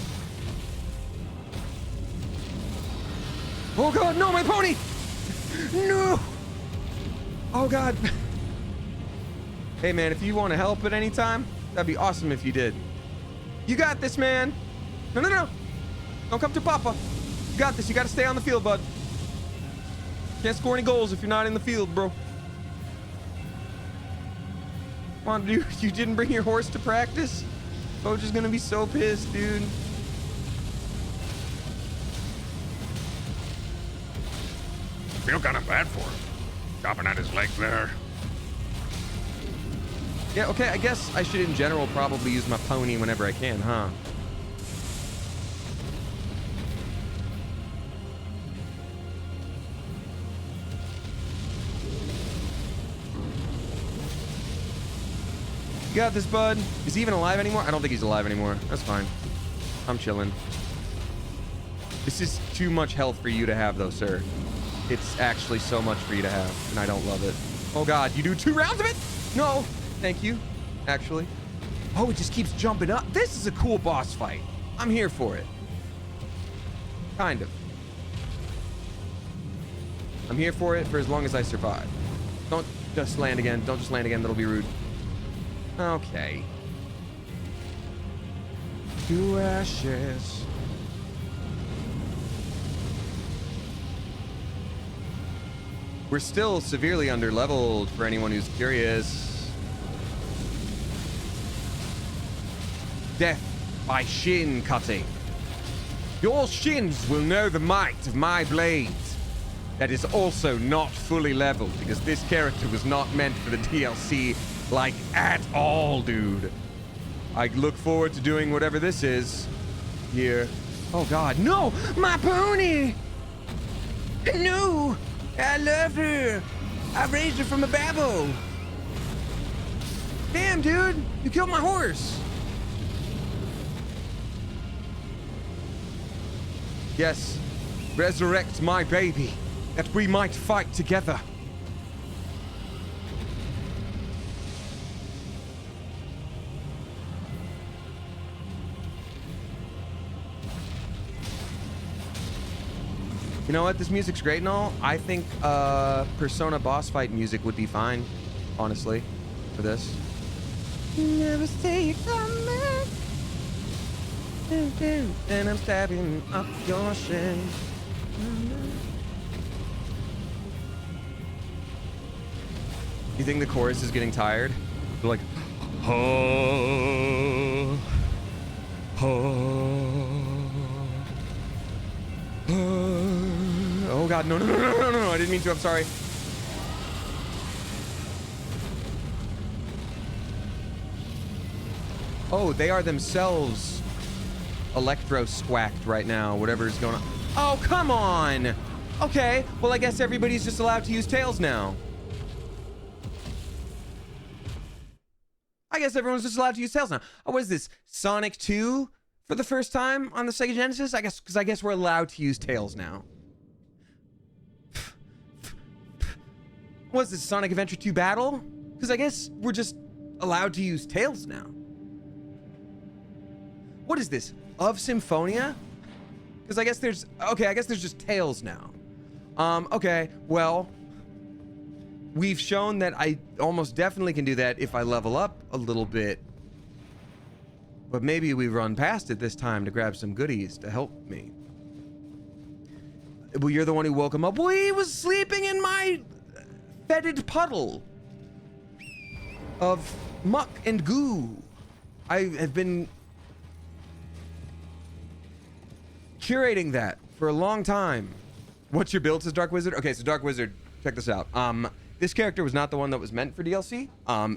Oh, God, no, my pony! No! Oh, God. Hey, man, if you want to help at any time, that'd be awesome if you did. You got this, man. No. Don't come to Papa. You got this. You got to stay on the field, bud. Can't score any goals if you're not in the field, bro. Come on, dude. You didn't bring your horse to practice? Coach is going to be so pissed, dude. I feel kind of bad for him. Chopping at his leg there. Yeah, okay, I guess I should in general probably use my pony whenever I can, huh? You got this, bud. Is he even alive anymore? I don't think he's alive anymore. That's fine. I'm chilling. This is too much health for you to have, though, sir. It's actually so much for you to have, and I don't love it. Oh, God, you do 2 rounds of it? No. Thank you, actually. Oh, it just keeps jumping up. This is a cool boss fight. I'm here for it. Kind of. I'm here for it for as long as I survive. Don't just land again. Don't just land again. That'll be rude. Okay. To ashes. We're still severely underleveled for anyone who's curious. Death by shin cutting. Your shins will know the might of my blades. That is also not fully leveled because this character was not meant for the DLC, like, at all, dude. I look forward to doing whatever this is here. Oh God, no! My pony! No! I love her! I raised her from a babble! Damn, dude! You killed my horse! Yes, resurrect my baby, that we might fight together. You know what? This music's great and all. I think Persona boss fight music would be fine, honestly, for this. Never say you're coming. And I'm stabbing up your shin. You think the chorus is getting tired? They're like, oh, oh God, no, I didn't mean to, I'm sorry. Oh, they are themselves electro squacked right now, whatever's going on. Oh, come on. Okay, well, I guess everybody's just allowed to use tails now. I guess everyone's just allowed to use tails now. Oh, what is this? Sonic 2 for the first time on the Sega Genesis? I guess, because I guess we're allowed to use tails now. What's this, Sonic Adventure 2 Battle? Because I guess we're just allowed to use tails now. What is this? Of Symphonia? Because I guess there's... Okay, I guess there's just tails now. Okay, well... We've shown that I almost definitely can do that if I level up a little bit. But maybe we run past it this time to grab some goodies to help me. Well, you're the one who woke him up. Well, he was sleeping in my fetid puddle of muck and goo. I have been curating that for a long time. What's your build, says Dark Wizard? Okay, so Dark Wizard, check this out. This character was not the one that was meant for DLC.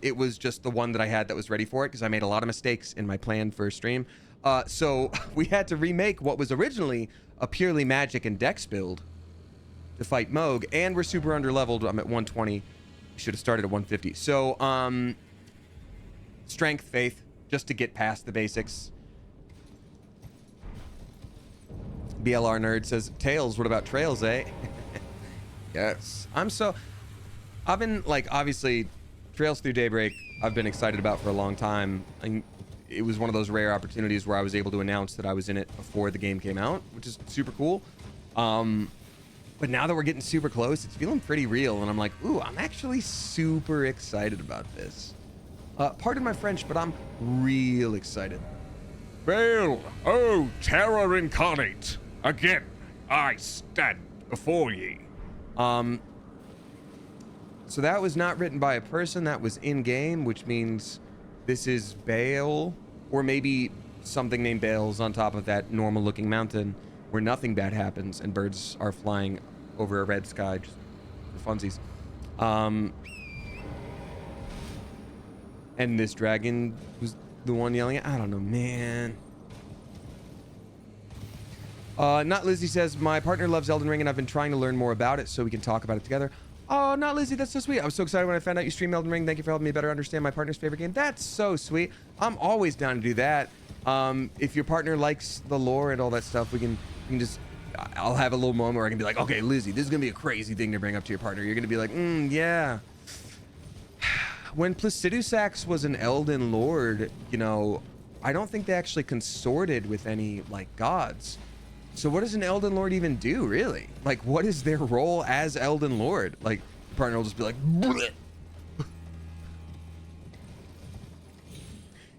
It was just the one that I had that was ready for it because I made a lot of mistakes in my plan for stream. So we had to remake what was originally a purely magic and dex build to fight Moog, and we're super underleveled. I'm at 120. Should have started at 150. So strength, faith, just to get past the basics. BLR nerd says, Tails, what about trails, eh? Yes. I've been, like, obviously, Trails Through Daybreak, I've been excited about for a long time. And it was one of those rare opportunities where I was able to announce that I was in it before the game came out, which is super cool. But now that we're getting super close, it's feeling pretty real. And I'm like, ooh, I'm actually super excited about this. Pardon my French, but I'm real excited. Bail, oh, terror incarnate. Again, I stand before ye. So that was not written by a person, that was in-game, which means this is Bale, or maybe something named Bale's on top of that normal-looking mountain where nothing bad happens and birds are flying over a red sky, just for funsies. And this dragon was the one yelling at, I don't know, man. Not Lizzie says, my partner loves Elden Ring and I've been trying to learn more about it so we can talk about it together. Oh, Not Lizzie, that's so sweet. I was so excited when I found out you stream Elden Ring. Thank you for helping me better understand my partner's favorite game. That's so sweet. I'm always down to do that. If your partner likes the lore and all that stuff, we can just, I'll have a little moment where I can be like, okay, Lizzie, this is gonna be a crazy thing to bring up to your partner. You're gonna be like, yeah. When Placidusax was an Elden Lord, you know, I don't think they actually consorted with any, like, gods. So what does an Elden Lord even do, really? Like, what is their role as Elden Lord? Like, your partner will just be like, bleh.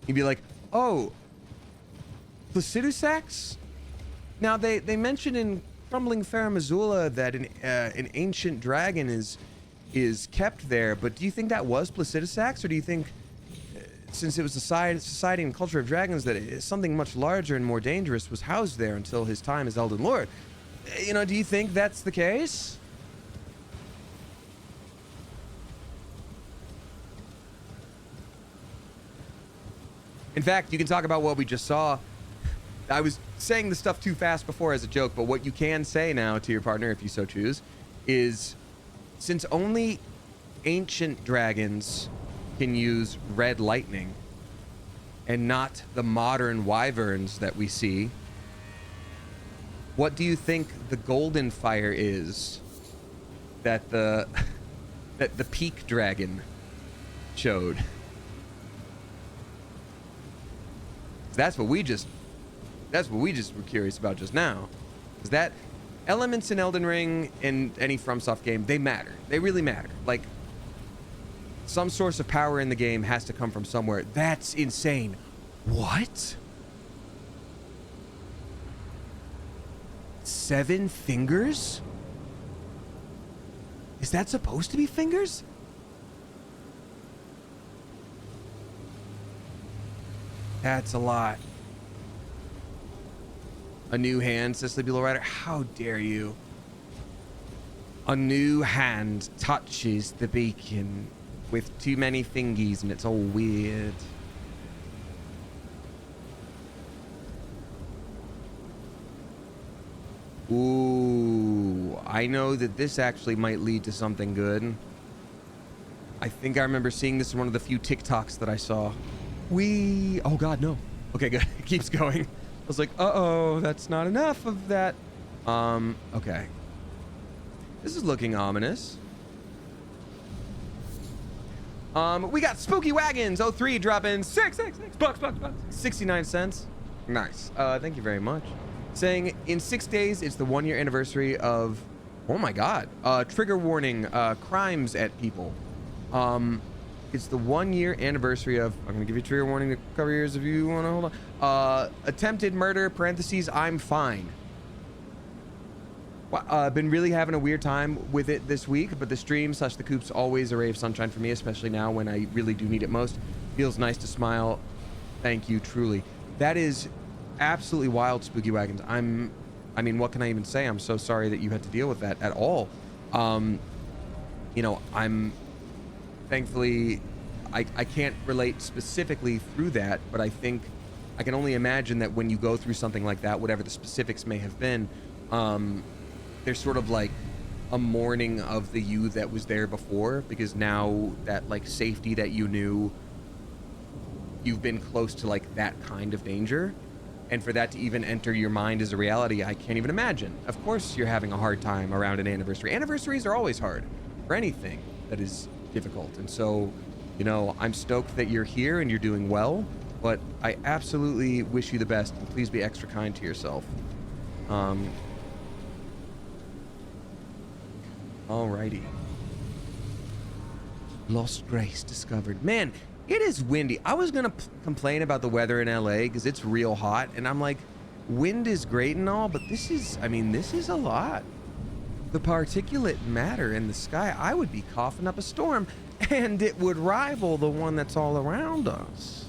He'd be like, oh, Placidusax? Now, they mentioned in Crumbling Fair Missoula that an ancient dragon is kept there, but do you think that was Placidusax, or do you think, since it was the society and culture of dragons, that something much larger and more dangerous was housed there until his time as Elden Lord? You know, do you think that's the case? In fact, you can talk about what we just saw. I was saying the stuff too fast before as a joke, but what you can say now to your partner, if you so choose, is since only ancient dragons can use red lightning and not the modern wyverns that we see, what do you think the golden fire is that the peak dragon showed? That's what we just were curious about just now. Is that elements in Elden Ring and any FromSoft game, they matter. They really matter. Like, some source of power in the game has to come from somewhere. That's insane. What? 7 fingers? Is that supposed to be fingers? That's a lot. A new hand, says Sleepy Low Rider. How dare you? A new hand touches the beacon with too many fingies and it's all weird. Ooh, I know that this actually might lead to something good. I think I remember seeing this in one of the few TikToks that I saw. Oh God, no. Okay, good. It keeps going. I was like, uh-oh, that's not enough of that. Okay. This is looking ominous. We got Spooky Wagons 03 dropping six bucks. 69 cents. Nice. Thank you very much. Saying in 6 days, it's the 1-year anniversary of, oh my God, trigger warning, crimes at people. It's the 1-year anniversary of, I'm gonna give you a trigger warning to cover your ears if you wanna hold on. Attempted murder, parentheses, I'm fine. Been really having a weird time with it this week, but the stream / the coop's always a ray of sunshine for me, especially now when I really do need it most. Feels nice to smile. Thank you, truly. That is absolutely wild, Spooky Wagons. I mean, what can I even say? I'm so sorry that you had to deal with that at all. You know, thankfully, I can't relate specifically through that, but I think I can only imagine that when you go through something like that, whatever the specifics may have been, there's sort of like a mourning of the you that was there before, because now that like safety that you knew, you've been close to like that kind of danger. And for that to even enter your mind as a reality, I can't even imagine. Of course you're having a hard time around an anniversary. Anniversaries are always hard for anything that is difficult. And so, you know, I'm stoked that you're here and you're doing well, but I absolutely wish you the best, and please be extra kind to yourself. Alrighty. Lost Grace discovered. Man, it is windy. I was gonna complain about the weather in LA because it's real hot, and I'm like, wind is great and all, but this is, I mean, this is a lot. The particulate matter in the sky, I would be coughing up a storm, and it would rival the one that's all around us.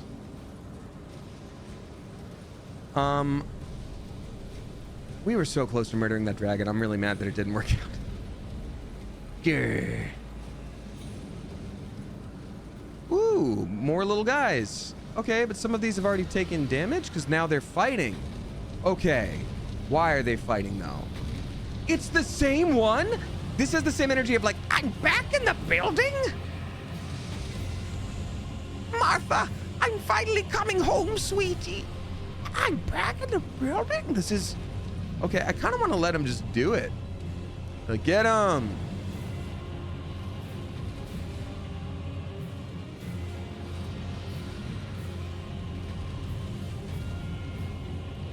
We were so close to murdering that dragon. I'm really mad that it didn't work out. Grr. Ooh, more little guys. Okay, but some of these have already taken damage because now they're fighting. Okay, why are they fighting though? It's the same one? This has the same energy of like, I'm back in the building? Martha, I'm finally coming home, sweetie. I'm back in the building? This is... Okay, I kind of want to let him just do it. Like, get him.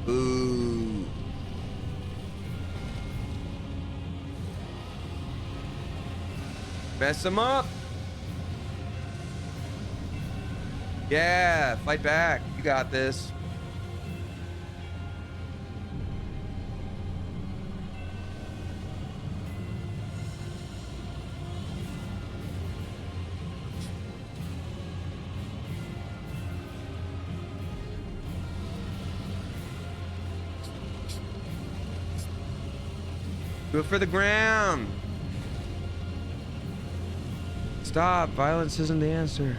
Ooh. Mess him up. Yeah, fight back. You got this. Do it for the ground. Stop. Violence isn't the answer.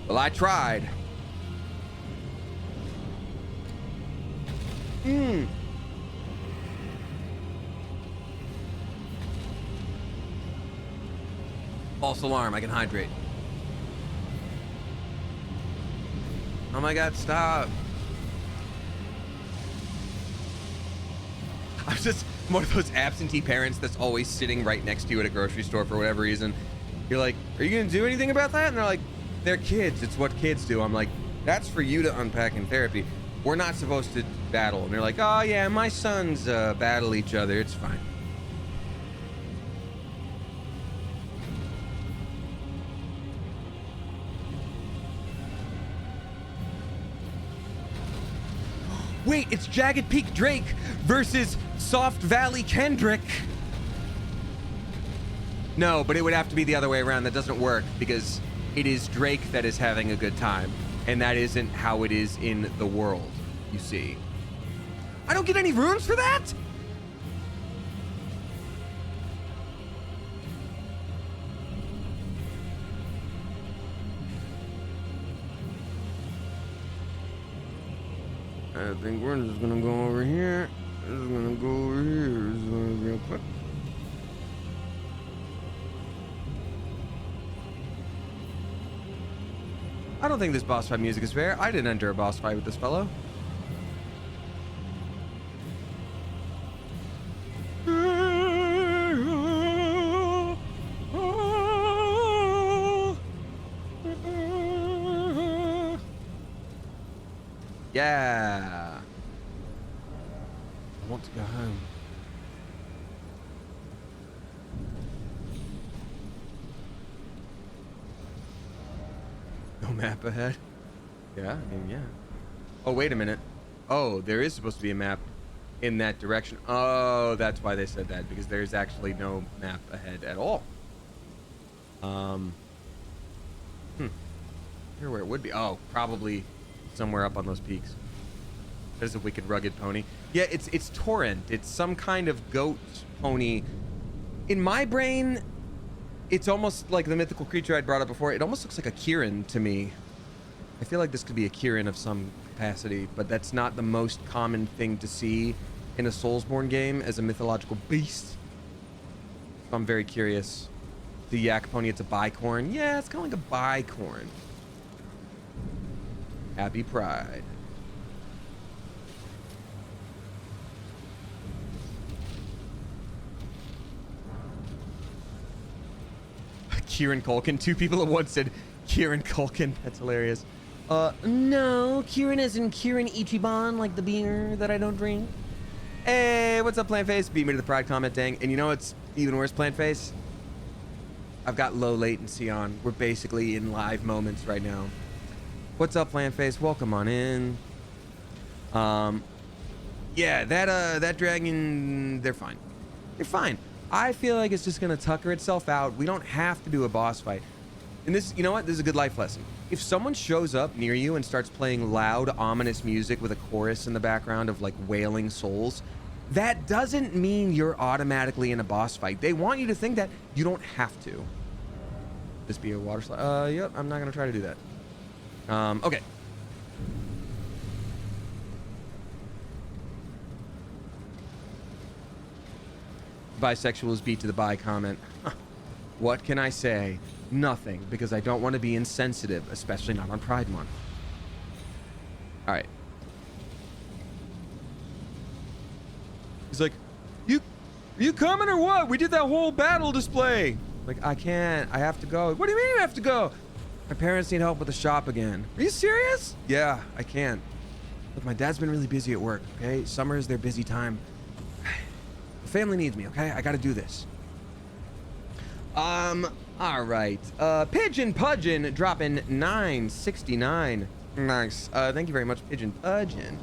Well, I tried. False alarm. I can hydrate. Oh my god, stop. I'm just one of those absentee parents that's always sitting right next to you at a grocery store for whatever reason. You're like, are you gonna do anything about that? And they're like, they're kids. It's what kids do. I'm like, that's for you to unpack in therapy. We're not supposed to battle. And they're like, oh yeah, my sons battle each other. It's fine. Wait, it's Jagged Peak Drake versus Soft Valley Kendrick. No, but it would have to be the other way around. That doesn't work because it is Drake that is having a good time, and that isn't how it is in the world, you see. I don't get any runes for that? I think we're just gonna go over here. This is gonna go over here. This is gonna be real quick. I don't think this boss fight music is fair. I didn't enter a boss fight with this fellow. Yeah. I want to go home. No map ahead? Yeah, I mean, yeah. Oh, wait a minute. Oh, there is supposed to be a map in that direction. Oh, that's why they said that, because there's actually no map ahead at all. Here where it would be. Oh, probably somewhere up on those peaks. There's a wicked rugged pony. Yeah, it's Torrent. It's some kind of goat pony. In my brain, it's almost like the mythical creature I'd brought up before. It almost looks like a Kieran to me. I feel like this could be a Kieran of some capacity, but that's not the most common thing to see in a Soulsborne game as a mythological beast. So I'm very curious. The yak pony, it's a bicorn. Yeah, it's kind of like a bicorn. Happy Pride. Kieran Culkin. Two people at once said Kieran Culkin. That's hilarious. No, Kieran isn't Kieran Ichiban, like the beer that I don't drink. Hey, what's up, Plant Face? Beat me to the Pride comment, dang. And you know what's even worse, Plant Face? I've got low latency on. We're basically in live moments right now. What's up, Plant Face? Welcome on in. Yeah, that dragon, they're fine. They're fine. I feel like it's just gonna tucker itself out. We don't have to do a boss fight. And this, you know what? This is a good life lesson. If someone shows up near you and starts playing loud, ominous music with a chorus in the background of like wailing souls, that doesn't mean you're automatically in a boss fight. They want you to think that. You don't have to. This be a water slide? Yep, I'm not gonna try to do that. Okay. Bisexuals beat to the bi comment. What can I say? Nothing, because I don't want to be insensitive, especially not on Pride Month. All right. He's like, you coming or what? We did that whole battle display. Like, I can't. I have to go. What do you mean you have to go? My parents need help with the shop again. Are you serious? Yeah, I can't. Look, my dad's been really busy at work, okay? Summer is their busy time. The family needs me, okay? I gotta do this. All right. Pigeon Pudgeon dropping 969. Nice. Thank you very much, Pigeon Pudgeon.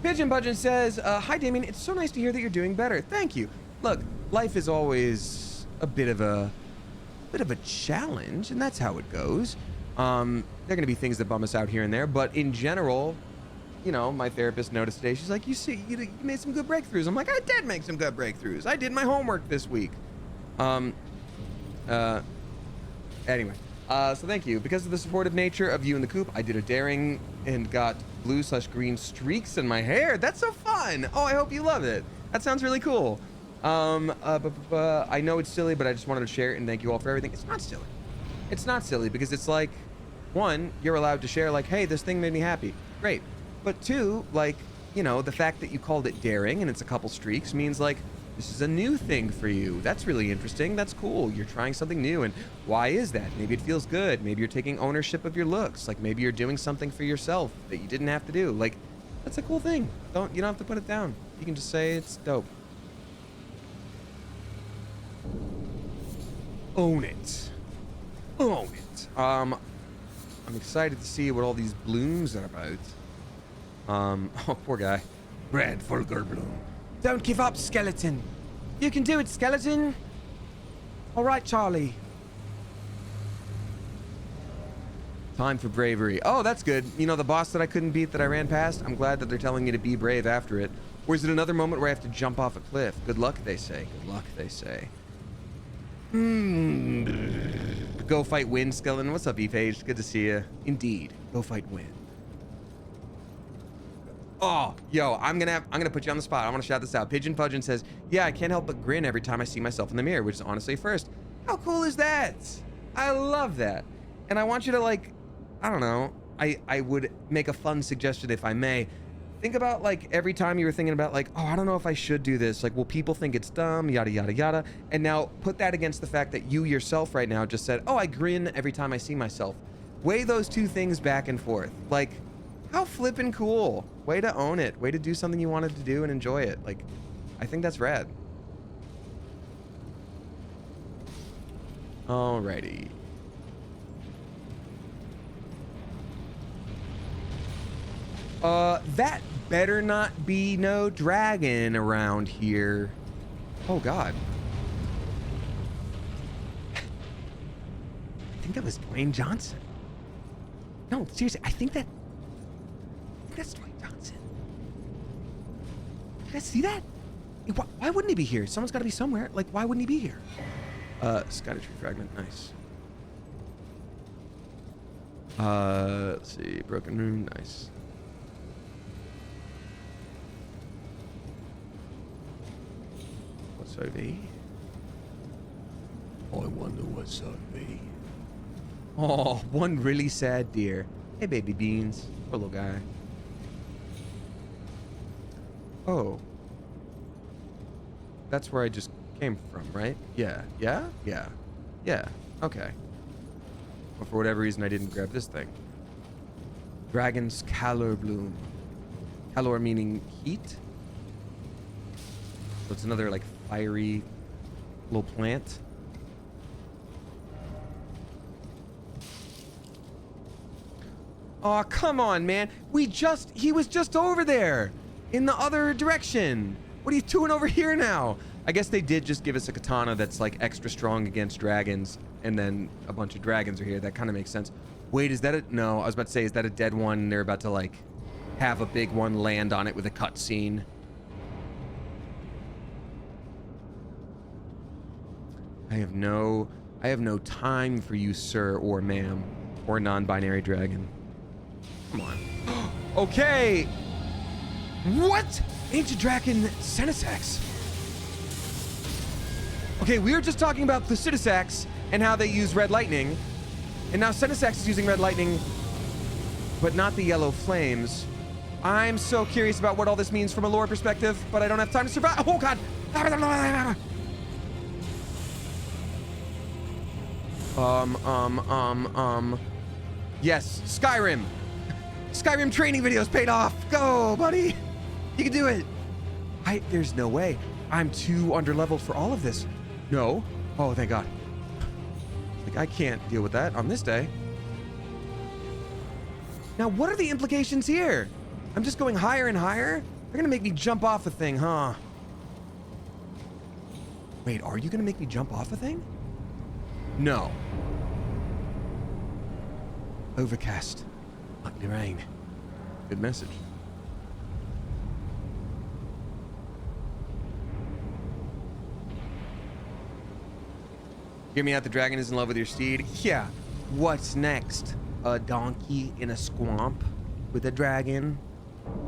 Pigeon Pudgeon says, hi, Damien. It's so nice to hear that you're doing better. Thank you. Look, life is always a bit of a challenge, and that's how it goes. There are going to be things that bum us out here and there, but in general, you know, my therapist noticed today, she's like, you see, you made some good breakthroughs. I'm like, I did make some good breakthroughs. I did my homework this week. Anyway, so thank you. Because of the supportive nature of you in the coop, I did a daring and got blue/green streaks in my hair. That's so fun. Oh, I hope you love it. That sounds really cool. I know it's silly, but I just wanted to share it and thank you all for everything. It's not silly. It's not silly because it's like, one, you're allowed to share like, hey, this thing made me happy. Great. But two, like, you know, the fact that you called it daring and it's a couple streaks means like, this is a new thing for you. That's really interesting. That's cool. You're trying something new. And why is that? Maybe it feels good. Maybe you're taking ownership of your looks. Like maybe you're doing something for yourself that you didn't have to do. Like, that's a cool thing. You don't have to put it down. You can just say it's dope. Own it. Own it. I'm excited to see what all these blooms are about. Oh, poor guy. Red Fulgur Bloom. Don't give up, Skeleton. You can do it, Skeleton. All right, Charlie. Time for bravery. Oh, that's good. You know, the boss that I couldn't beat that I ran past? I'm glad that they're telling me to be brave after it. Or is it another moment where I have to jump off a cliff? Good luck, they say. Good luck, they say. Go fight Wind, Skeleton. What's up, E-Page? Good to see you. Indeed. Go fight Wind. Oh, yo, I'm gonna put you on the spot. I want to shout this out. Pigeon Pudgeon says, yeah, I can't help but grin every time I see myself in the mirror, which is honestly first. How cool is that? I love that. And I want you to, like, I don't know, I would make a fun suggestion if I may. Think about, like, every time you were thinking about, like, oh, I don't know if I should do this. Like, will people think it's dumb? Yada, yada, yada. And now put that against the fact that you yourself right now just said, oh, I grin every time I see myself. Weigh those two things back and forth. Like, how flippin' cool. Way to own it. Way to do something you wanted to do and enjoy it. Like, I think that's rad. Alrighty. That better not be no dragon around here. Oh, God. I think that was Dwayne Johnson. No, seriously, I think that's Dwayne Johnson. You guys see that? Why wouldn't he be here? Someone's got to be somewhere. Like, why wouldn't he be here? Scatter tree fragment. Nice. Let's see. Broken room. Nice. What's OV? I wonder what's on me. Oh, one really sad deer. Hey, baby beans. Poor little guy. Oh. That's where I just came from, right? Yeah. Yeah? Yeah. Yeah. Okay. Well, for whatever reason, I didn't grab this thing. Dragon's Calor Bloom. Calor meaning heat? So it's another, like, fiery little plant. Aw, come on, man. He was just over there in the other direction. What are you doing over here now? I guess they did just give us a katana that's like extra strong against dragons, and then a bunch of dragons are here. That kind of makes sense. Wait, is that a... No, I was about to say, is that a dead one? They're about to, like, have a big one land on it with a cutscene. I have no time for you, sir or ma'am, or non-binary dragon. Come on. Okay. What? Ancient Dragon Cenisax. Okay, we were just talking about the Cenisax and how they use red lightning. And now Cenisax is using red lightning, but not the yellow flames. I'm so curious about what all this means from a lore perspective, but I don't have time to survive. Oh, God. Yes, Skyrim. Skyrim training videos paid off. Go, buddy. You can do it. There's no way. I'm too underleveled for all of this. No. Oh, thank God. I can't deal with that on this day. Now, what are the implications here? I'm just going higher and higher? They're gonna make me jump off a thing, huh? Wait, are you gonna make me jump off a thing? No. Overcast. Likely rain. Good message. Hear me out, the dragon is in love with your steed. Yeah. What's next? A donkey in a swamp with a dragon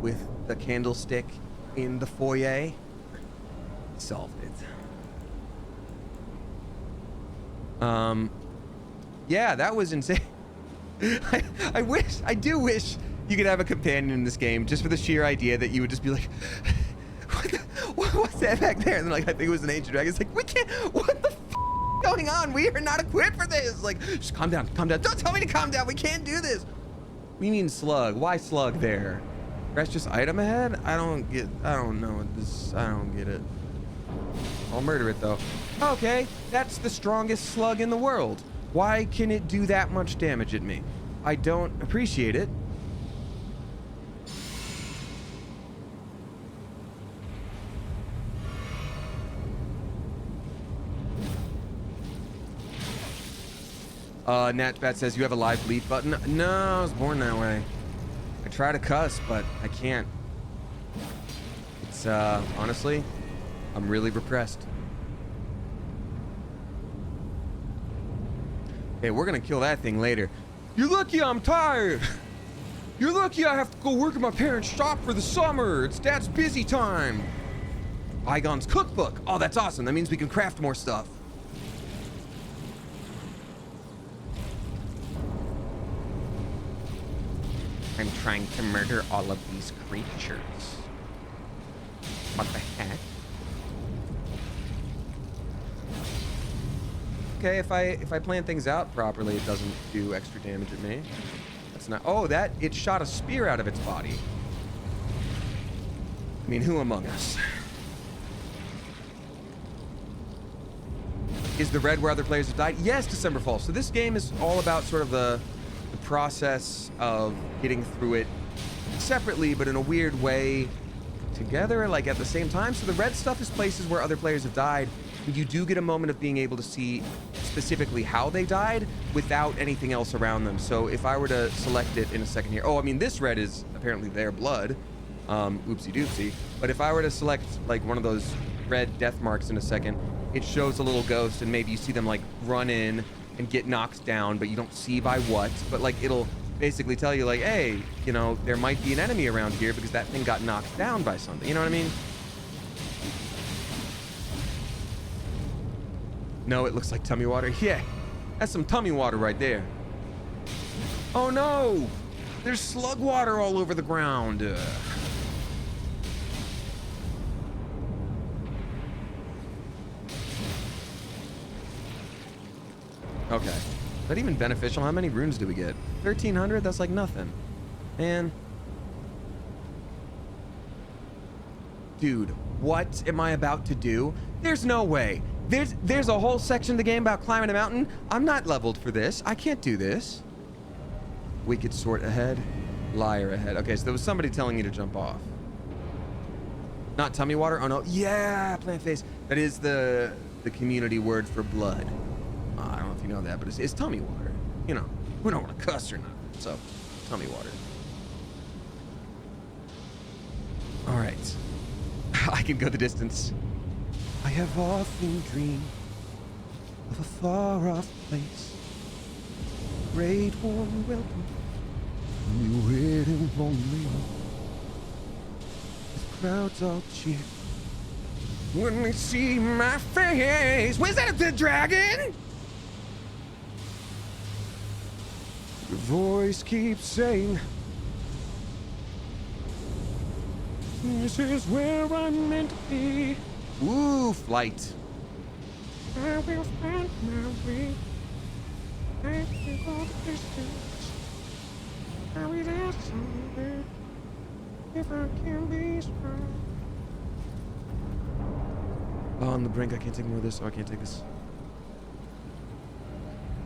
with the candlestick in the foyer? Solved it. Yeah, that was insane. I do wish you could have a companion in this game just for the sheer idea that you would just be like, what's that back there? And then, like, I think it was an ancient dragon. It's like, we can't, what the f going on? We are not equipped for this. Like, just calm down, calm down. Don't tell me to calm down. We can't do this. We mean slug. Why slug there? Precious item ahead? I don't know what this, I don't get it. I'll murder it though. Okay, that's the strongest slug in the world. Why can it do that much damage at me? I don't appreciate it. Natbat says you have a live bleed button. No, I was born that way. I try to cuss, but I can't. It's, honestly, I'm really repressed. Okay, we're gonna kill that thing later. You're lucky I'm tired. You're lucky I have to go work at my parents' shop for the summer. It's Dad's busy time. Bygone's cookbook. Oh, that's awesome. That means we can craft more stuff. I'm trying to murder all of these creatures. What the heck? Okay, if I plan things out properly, it doesn't do extra damage at me. That's not. Oh, that it shot a spear out of its body. I mean, who among us? Is the red where other players have died? Yes, December Fall. So this game is all about sort of the process of getting through it separately, but in a weird way together, like at the same time. So the red stuff is places where other players have died. You do get a moment of being able to see specifically how they died without anything else around them. So if I were to select it in a second here, oh, I mean, this red is apparently their blood, oopsie doopsie. But if I were to select like one of those red death marks in a second, it shows a little ghost, and maybe you see them like run in and get knocked down, but you don't see by what. But like it'll basically tell you like, hey, you know, there might be an enemy around here because that thing got knocked down by something. You know what I mean? No, it looks like tummy water. Yeah, that's some tummy water right there. Oh no! There's slug water all over the ground. Okay. Is that even beneficial? How many runes do we get? 1,300? That's like nothing. Man. Dude, what am I about to do? There's no way. There's a whole section of the game about climbing a mountain. I'm not leveled for this. I can't do this. Wicked sort ahead. Liar ahead. Okay, so there was somebody telling you to jump off. Not tummy water? Oh no. Yeah, plant face. That is the community word for blood. I don't know if you know that, but it's tummy water. You know, we don't want to cuss or nothing. So, tummy water. All right. I can go the distance. I have often dreamed of a far-off place, great warm welcome, you waiting for me, with crowds all cheer when they see my face. Was that the dragon? Your voice keeps saying, this is where I'm meant to be. Ooh, flight. I will find my way. I will go the distance. I will there somewhere. If I can be strong. Oh, on the brink. I can't take more of this. Oh, I can't take this.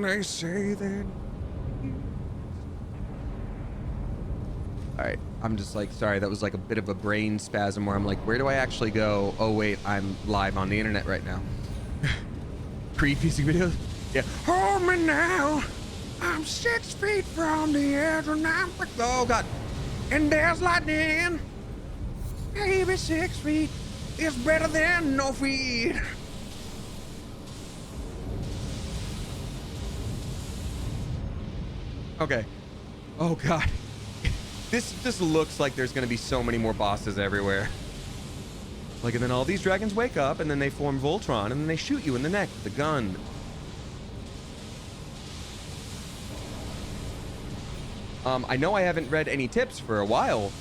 when they say that. All right, I'm just like, sorry, that was like a bit of a brain spasm where I'm like, where do I actually go? Oh wait, I'm live on the internet right now. Pre-PC videos? Yeah. Hold me now. I'm 6 feet from the edge and I'm with. Oh God. And there's lightning. Maybe 6 feet is better than no feet. Okay. Oh God. This just looks like there's gonna be so many more bosses everywhere. Like, and then all these dragons wake up, and then they form Voltron, and then they shoot you in the neck with a gun. I know I haven't read any tips for a while.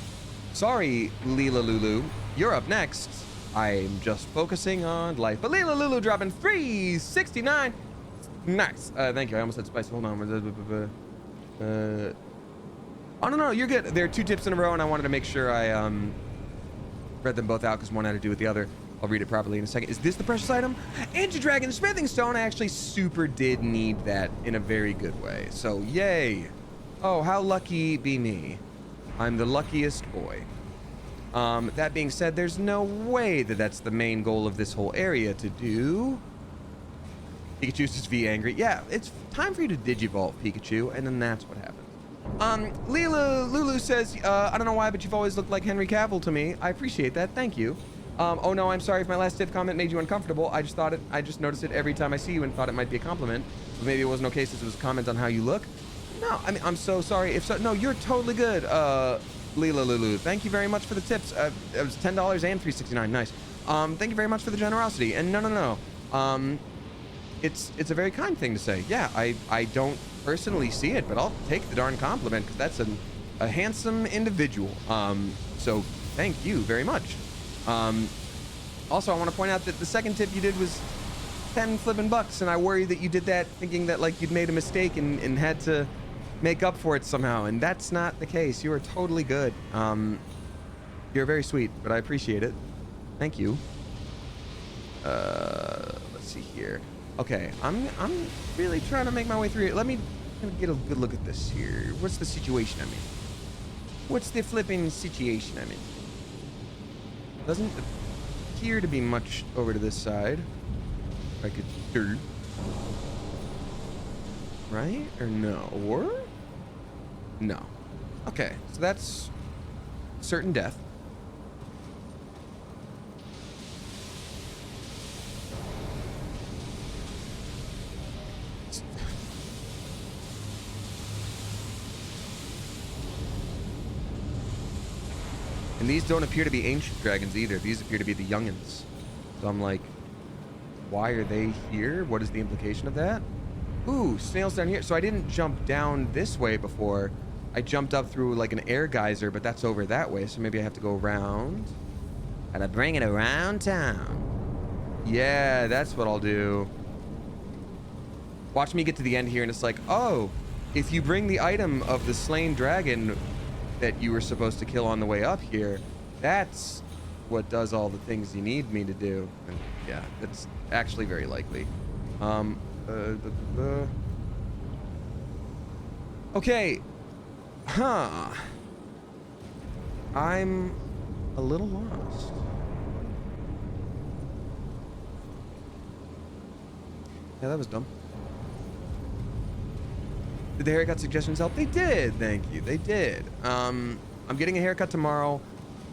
Sorry, Leela Lulu. You're up next. I'm just focusing on life. But Leela Lulu dropping 369. Nice. Thank you. I almost said spice. Hold on. Oh, no, you're good. There are 2 tips in a row, and I wanted to make sure I read them both out because one had to do with the other. I'll read it properly in a second. Is this the precious item? Ancient Dragon Smithing Stone. I actually super did need that in a very good way. So, yay. Oh, how lucky be me. I'm the luckiest boy. That being said, there's no way that that's the main goal of this whole area to do. Pikachu's just V angry. Yeah, it's time for you to Digivolve, Pikachu, and then that's what happens. Leela Lulu says, I don't know why, but you've always looked like Henry Cavill to me. I appreciate that. Thank you. Oh no, I'm sorry if my last tip comment made you uncomfortable. I just notice it every time I see you and thought it might be a compliment. But maybe it wasn't okay since it was a comment on how you look. No, I mean, I'm so sorry. If so, no, you're totally good, Leela Lulu. Thank you very much for the tips. It was $10 and $3.69. Nice. Thank you very much for the generosity. And no. It's a very kind thing to say. Yeah, I don't personally see it, but I'll take the darn compliment because that's a handsome individual. So thank you very much. Also, I want to point out that the second tip you did was 10 flippin' bucks, and I worry that you did that thinking that like you'd made a mistake and had to make up for it somehow, and that's not the case. You are totally good. You're very sweet, but I appreciate it. Thank you. Let's see here. Okay, I'm really trying to make my way through it. Let me get a good look at this here. What's the situation I'm in? What's the flipping situation I'm in? Doesn't appear to be much over to this side. I could do. Right? Or no? Or? No. Okay, so that's certain death. And these don't appear to be ancient dragons either. These appear to be the youngins. So I'm like, why are they here? What is the implication of that? Ooh, snails down here. So I didn't jump down this way before. I jumped up through like an air geyser, but that's over that way. So maybe I have to go around. Gotta bring it around town. Yeah, that's what I'll do. Watch me get to the end here and it's like, oh, if you bring the item of the slain dragon that you were supposed to kill on the way up here, that's what does all the things you need me to do. And yeah, that's actually very likely. Okay. Huh. I'm a little lost. Yeah, that was dumb. Did the haircut suggestions help? They did, thank you. They did. I'm getting a haircut tomorrow.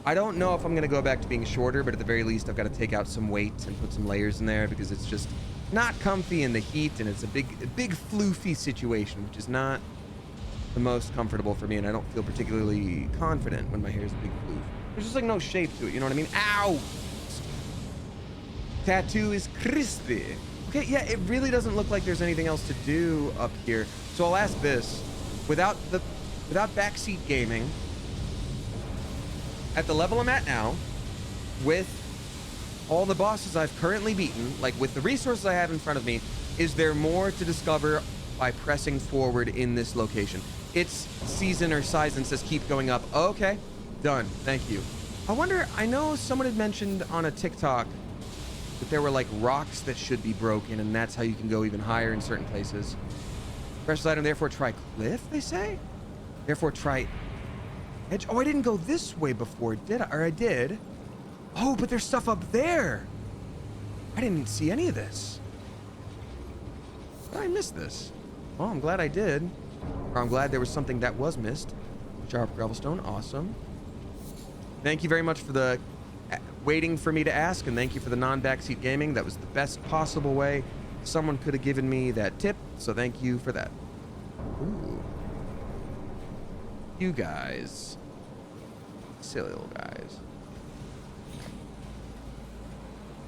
I don't know if I'm gonna go back to being shorter, but at the very least, I've got to take out some weight and put some layers in there because it's just not comfy in the heat, and it's a big floofy situation, which is not the most comfortable for me, and I don't feel particularly confident when my hair is a big floof. There's just like no shape to it, you know what I mean? Ow! Tattoo is crispy. Okay, yeah, it really doesn't look like there's anything else to do up here. So I'll ask this: without backseat gaming, at the level I'm at now, with all the bosses I've currently beaten, like with the resources I have in front of me, is there more to discover by pressing forward in this location? Its season or size and says keep going up. Okay, done. Thank you. I wonder, I know someone had mentioned on a TikTok that there were like rocks that should be broken, and that's how you can go even higher in certain places. Precious item, therefore try cliff, they say? Therefore try edge. Oh, I didn't go this way before, did I? Or I did. Oh, but there's stuff up there. I didn't see any of this. I missed this. Well, I'm glad I did. Or I'm glad there was something that was missed. Sharp gravelstone, awesome. Thank you very much for the waiting for me to ask, and thank you for the non-backseat gaming. That was the best possible way someone could have given me that tip, so thank you for that. Ooh. You guys. Silly little guys.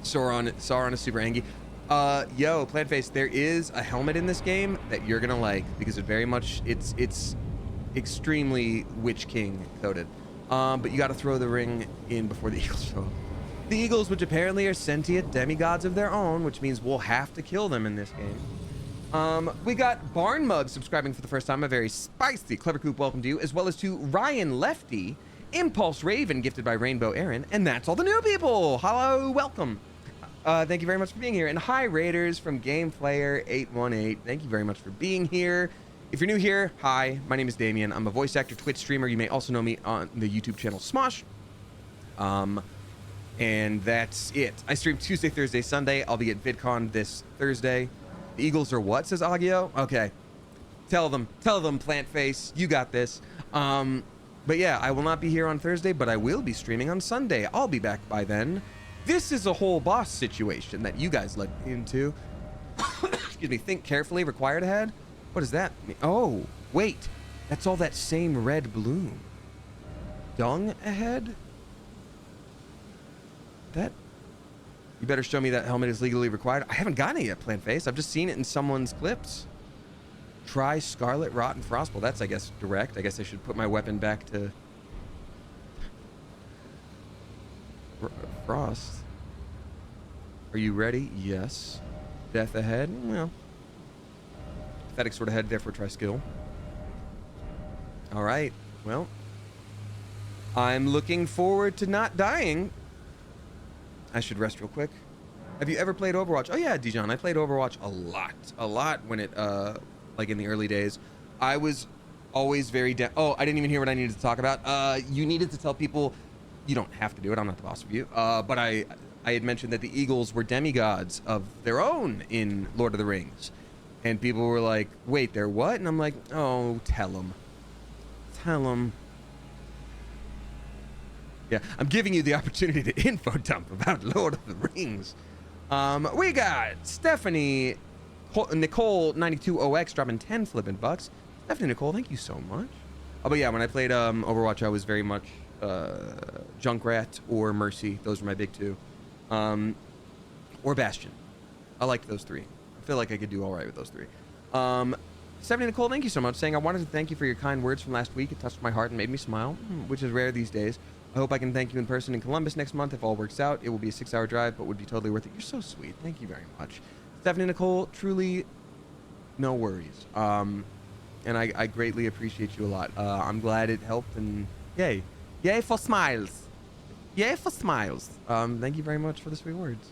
Sauron is super angry. Yo, Plantface, there is a helmet in this game that you're gonna like because it very much it's extremely Witch King coded. But you got to throw the ring in before the eagles show up. The eagles, which apparently are sentient demigods of their own, which means we'll have to kill them in this game. We got Barn Mug subscribing for the first time. A very spicy Clever Coop welcome to you, as well as to Ryan Lefty, Impulse Raven, gifted by Rainbow Aaron, and that's all the new people. Hello, welcome. Thank you very much for being here. And hi, Raiders from GamePlayer818. Thank you very much for being here. If you're new here, hi, my name is Damien. I'm a voice actor, Twitch streamer. You may also know me on the YouTube channel Smosh. And that's it. I stream Tuesday, Thursday, Sunday. I'll be at VidCon this Thursday. The Eagles are what, says Agio? Okay. Tell them, Plantface. You got this. But yeah, I will not be here on Thursday, but I will be streaming on Sunday. I'll be back by then. This is a whole boss situation that you guys led me into. Excuse me. Think carefully. Required ahead. What does that mean? Oh, wait. That's all that same red bloom. Dung ahead? That... You better show me that helmet is legally required. I haven't gotten it yet, Plantface. I've just seen it in someone's clips. Try Scarlet Rot and Frostbolt. That's, I guess, direct. I guess I should put my weapon back to... Frost. Are you ready? Yes. Death ahead? Well... Pathetic sort of head, therefore try skill. Alright, well. I'm looking forward to not dying. I should rest real quick. Have you ever played Overwatch? Oh yeah, Dijon, I played Overwatch a lot when it, like in the early days. I was always very oh, I didn't even hear what I needed to talk about. You needed to tell people, you don't have to do it, I'm not the boss of you, but I had mentioned that the Eagles were demigods of their own in Lord of the Rings. And people were like, wait, they're what? And I'm like, oh, tell them. Tell them. Yeah, I'm giving you the opportunity to info dump about Lord of the Rings. We got Stephanie Nicole 92OX dropping 10 flipping bucks. Stephanie Nicole, thank you so much. Oh, but yeah, when I played Overwatch, I was very much Junkrat or Mercy. Those were my big two. Or Bastion. I liked those three. I feel like I could do all right with those three. Stephanie Nicole, thank you so much. Saying, I wanted to thank you for your kind words from last week. It touched my heart and made me smile, which is rare these days. I hope I can thank you in person in Columbus next month if all works out. It will be a 6-hour drive, but would be totally worth it. You're so sweet. Thank you very much. Stephanie Nicole, truly no worries. And I greatly appreciate you a lot. I'm glad it helped, and yay. Yay for smiles. Yay for smiles. Thank you very much for the sweet words.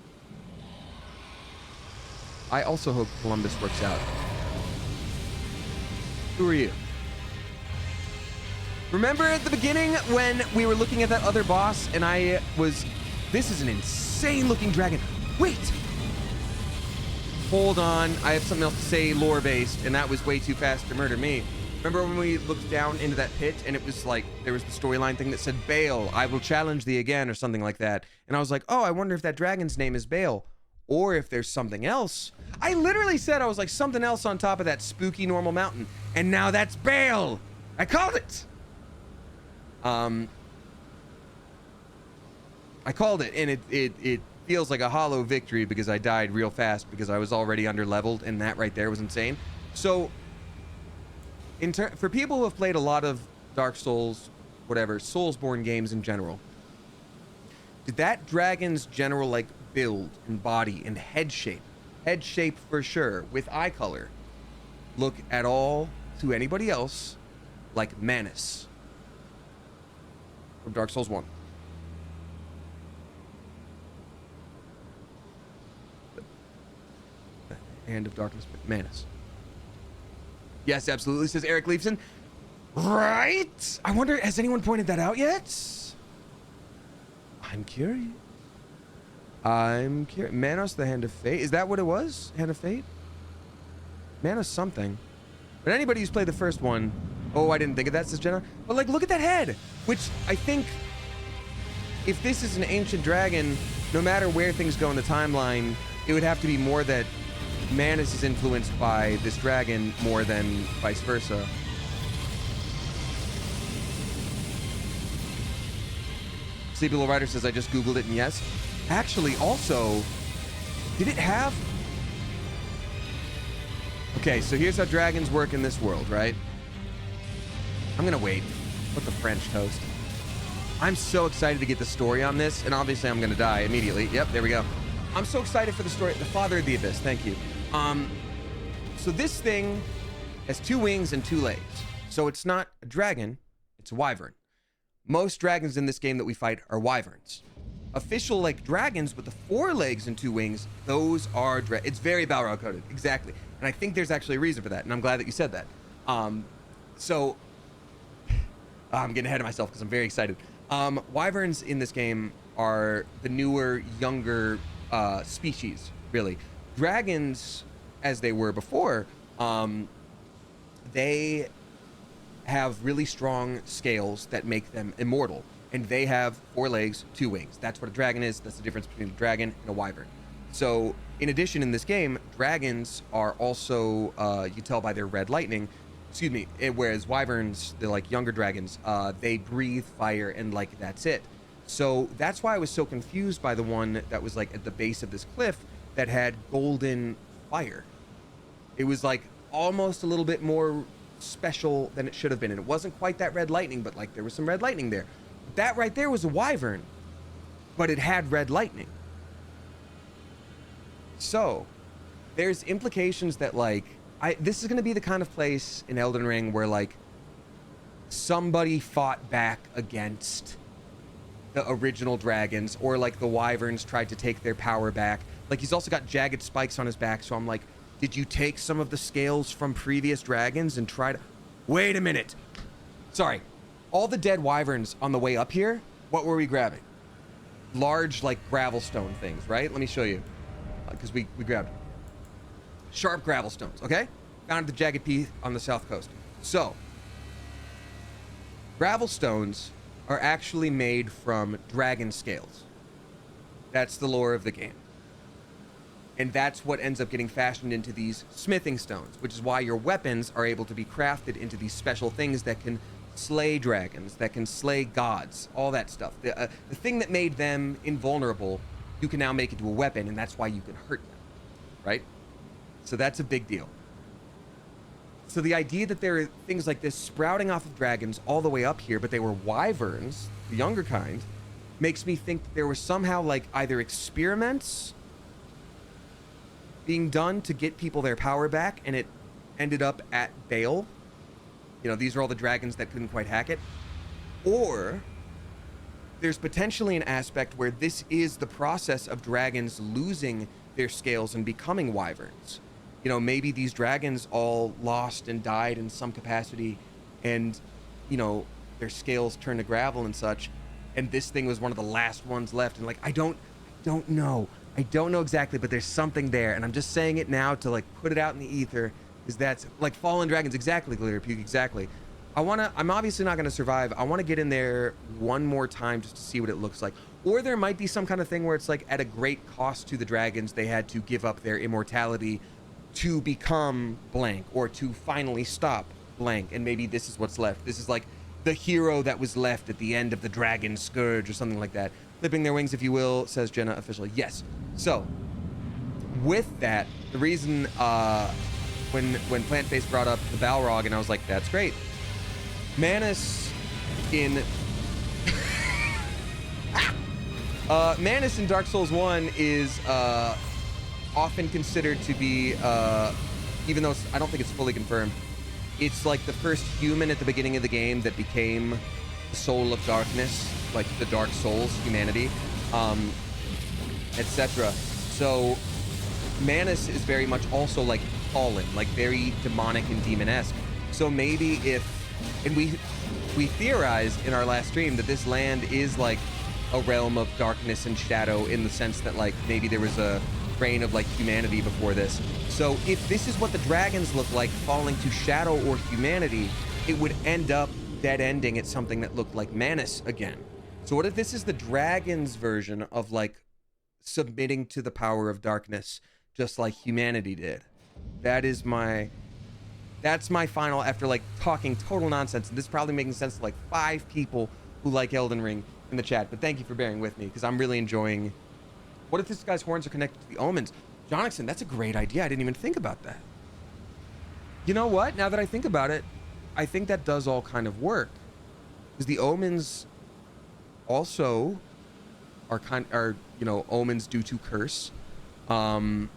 I also hope Columbus works out. Who are you? Remember at the beginning when we were looking at that other boss and I was... This is an insane looking dragon. Wait! Hold on. I have something else to say lore-based, and that was way too fast to murder me. Remember when we looked down into that pit and it was like, there was the storyline thing that said, Baal, I will challenge thee again, or something like that. And I was like, oh, I wonder if that dragon's name is Baal. Or if there's something else. I literally said, I was like, something else on top of that spooky normal mountain. And now that's Baal. I called it. I called it, and it feels like a hollow victory because I died real fast because I was already under-leveled, and that right there was insane. So, for people who have played a lot of Dark Souls, whatever, Soulsborne games in general, did that dragon's general, like, build and body and head shape for sure, with eye color, look at all to anybody else like Manus from Dark Souls 1? The Hand of Darkness, Manus. Yes, absolutely, says Eric Leifson. Right? I wonder, has anyone pointed that out yet? I'm curious. Manos, the Hand of Fate. Is that what it was? Hand of Fate? Manos something. But anybody who's played the first one, oh, I didn't think of that, says Jenna. But like, look at that head, which I think if this is an ancient dragon, no matter where things go in the timeline, it would have to be more that Manus is influenced by this dragon more than vice versa. Sleepy Little Rider says, I just Googled it, and yes. Actually, also, did it have... Okay, so here's how dragons work in this world, right? I'm gonna wait. What the French toast? I'm so excited to get the story on this, and obviously I'm gonna die immediately. Yep, there we go. I'm so excited for the story. The Father of the Abyss, thank you. So this thing has 2 wings and 2 legs. So it's not a dragon, it's a wyvern. Most dragons in this game that we fight are wyverns. Official like dragons with the 4 legs and 2 wings, those are it's very Balrog coded, exactly. And I think there's actually a reason for that, and I'm glad that you said that. So I'm getting ahead of myself because I'm very excited. Wyverns in this game are the newer, younger species, really. Dragons, as they were before, they have really strong scales that make them immortal, and they have 4 legs, 2 wings. That's what a dragon is. That's the difference between a dragon and a wyvern. So in addition, in this game, dragons are also you tell by their red lightning, excuse me, whereas wyverns, they're like younger dragons, they breathe fire, and like that's it. So that's why I was so confused by the one that was like at the base of this cliff that had golden fire. It was like almost a little bit more special than it should have been, and it wasn't quite that red lightning, but like there was some red lightning there. That right there was a wyvern, but it had red lightning. So there's implications that like this is going to be the kind of place in Elden Ring where like somebody fought back against the original dragons, or like the wyverns tried to take their power back. Like he's also got jagged spikes on his back, so I'm like, did you take some of the scales from previous dragons and try to... Wait a minute. Sorry. All the dead wyverns on the way up here, what were we grabbing? Large, like, gravel stone things, right? Let me show you. Because we grabbed sharp gravel stones, okay? Found the jagged peak on the south coast. So, gravel stones are actually made from dragon scales. That's the lore of the game. And that's what ends up getting fashioned into these smithing stones, which is why your weapons are able to be crafted into these special things that can slay dragons, that can slay gods, all that stuff. The thing that made them invulnerable, you can now make into a weapon, and that's why you can hurt them, right? So that's a big deal. So the idea that there are things like this sprouting off of dragons all the way up here, but they were wyverns, the younger kind, makes me think that there were somehow like either experiments being done to get people their power back, and it ended up at Bale. You know, these are all the dragons that couldn't quite hack it. Or there's potentially an aspect where this is the process of dragons losing their scales and becoming wyverns. You know, maybe these dragons all lost and died in some capacity, and, you know, their scales turned to gravel and such, and this thing was one of the last ones left. And like, I don't know. I don't know exactly, but there's something there, and I'm just saying it now to like put it out in the ether, is that's like fallen dragons. Exactly, Glitter Puke, exactly. I'm obviously not going to survive. I want to get in there one more time just to see what it looks like. Or there might be some kind of thing where it's like at a great cost to the dragons, they had to give up their immortality to become blank, or to finally stop blank, and maybe this is what's left. This is like the hero that was left at the end of the Dragon Scourge or something like that. Clipping their wings, if you will, says Jenna officially. Yes. So, with that, the reason when Plantface brought up the Balrog, and I was like, that's great. Manus in Manus in Dark Souls 1 is often considered to be, even though I don't think it's fully confirmed, it's like the first human at the beginning of the game that became the soul of darkness, like the Dark Souls, humanity, etc. So Manus is very much also like fallen, like very demonic and demon-esque. So maybe if, and we theorized in our last stream that this land is like a realm of darkness and shadow, in the sense that like maybe there was a reign of like humanity before this. So if this is what the dragons look like, falling to shadow or humanity, it would end up dead ending at something that looked like Manus again. So what if this is the dragon's version of like submitting to the power of darkness, just like humanity did? That's my final, after like talking total nonsense. And this is probably making sense to like 5 people who like Elden Ring in the chat, but thank you for bearing with me, because I'm really enjoying. What if this guy's horns are connected to the omens? Jonathan, that's a great idea. I didn't even think about that. You know what? Now that I think about it, I think that does all kind of work, because the omens also are you know, omens due to curse. I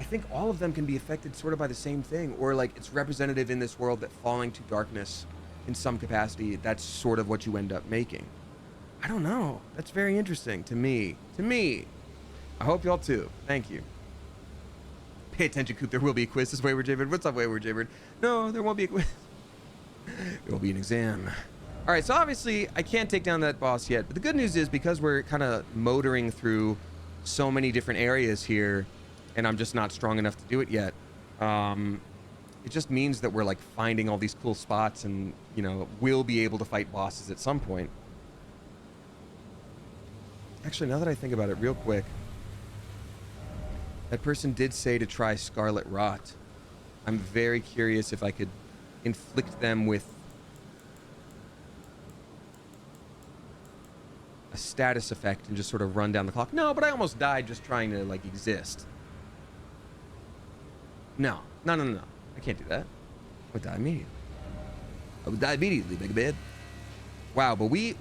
think all of them can be affected sort of by the same thing, or like it's representative in this world that falling to darkness in some capacity, that's sort of what you end up making. I don't know. That's very interesting to me. I hope y'all too. Thank you. Pay attention, Coop. There will be a quiz. This is Wayward Jaybird. What's up, Wayward Jaybird? No, there won't be a quiz. There will be an exam. All right, so obviously I can't take down that boss yet, but the good news is, because we're kind of motoring through so many different areas here, and I'm just not strong enough to do it yet, it just means that we're like finding all these cool spots, and you know, we'll be able to fight bosses at some point. Actually, now that I think about it real quick, that person did say to try Scarlet Rot. I'm very curious if I could inflict them with a status effect and just sort of run down the clock. No, but I almost died just trying to like exist. No. I can't do that. I would die immediately. Big bed. Wow, but we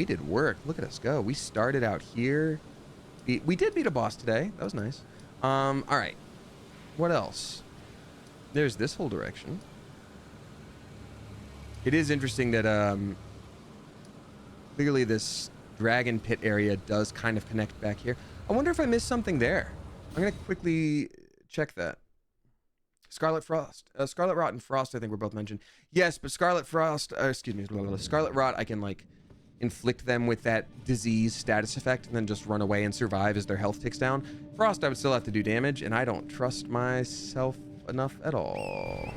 did work. Look at us go. We started out here. We did beat a boss today. That was nice. All right. What else? There's this whole direction. It is interesting that clearly this dragon pit area does kind of connect back here. I wonder if I missed something there. I'm gonna quickly check that. Scarlet Frost, Scarlet Rot and Frost, I think were both mentioned. Yes, but Scarlet Frost, Scarlet Rot, I can like inflict them with that disease status effect and then just run away and survive as their health ticks down. Frost, I would still have to do damage, and I don't trust myself enough at all.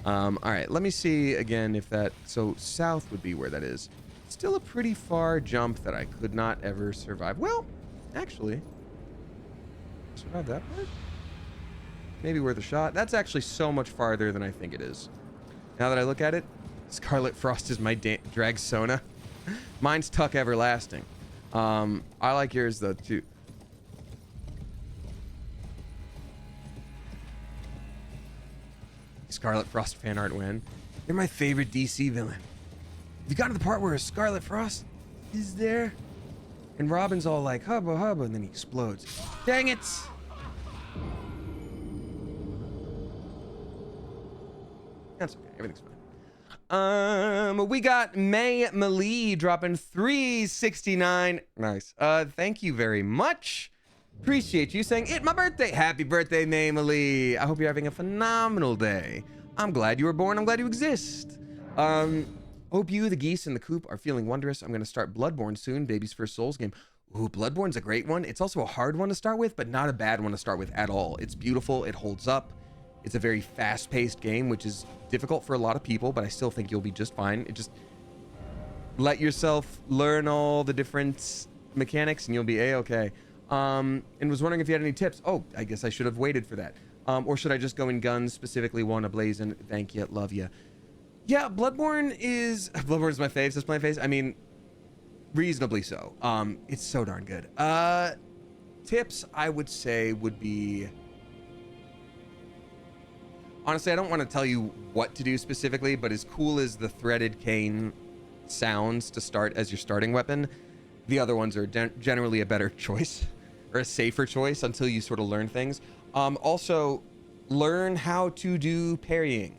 All right, let me see again if that, so south would be where that is. Still a pretty far jump that I could not ever survive. Well, actually, survive that part? Maybe worth a shot. That's actually so much farther than I think it is. Now that I look at it, Scarlet Frost is my Dragsona. Mine's Tuck Everlasting. I like yours though too. Scarlet Frost fan art win. You're my favorite DC villain. You got to the part where Scarlet Frost is there, and Robin's all like hubba hubba, and then he explodes. Dang it! That's okay. Everything's fine. We got May Malee dropping 369. Nice. Thank you very much. Appreciate you saying it my birthday. Happy birthday, May Malee. I hope you're having a phenomenal day. I'm glad you were born. I'm glad you exist. Hope you, the geese, and the coop are feeling wondrous. I'm gonna start Bloodborne soon, baby's first Souls game. Ooh, Bloodborne's a great one. It's also a hard one to start with, but not a bad one to start with at all. It's beautiful. It holds up. It's a very fast-paced game, which is difficult for a lot of people, but I still think you'll be just fine. It just let yourself learn all the different mechanics, and you'll be a-okay. And was wondering if you had any tips. Oh, I guess I should have waited for that. Or should I just go in guns, specifically one ablazing? Thank you, love you. Yeah, Bloodborne is my fave. Says my face. I mean, reasonably so. It's so darn good. Tips I would say would be. Honestly, I don't want to tell you what to do specifically, but as cool as the threaded cane sounds to start as your starting weapon, the other ones are generally a better choice or a safer choice until you sort of learn things. Also, learn how to do parrying.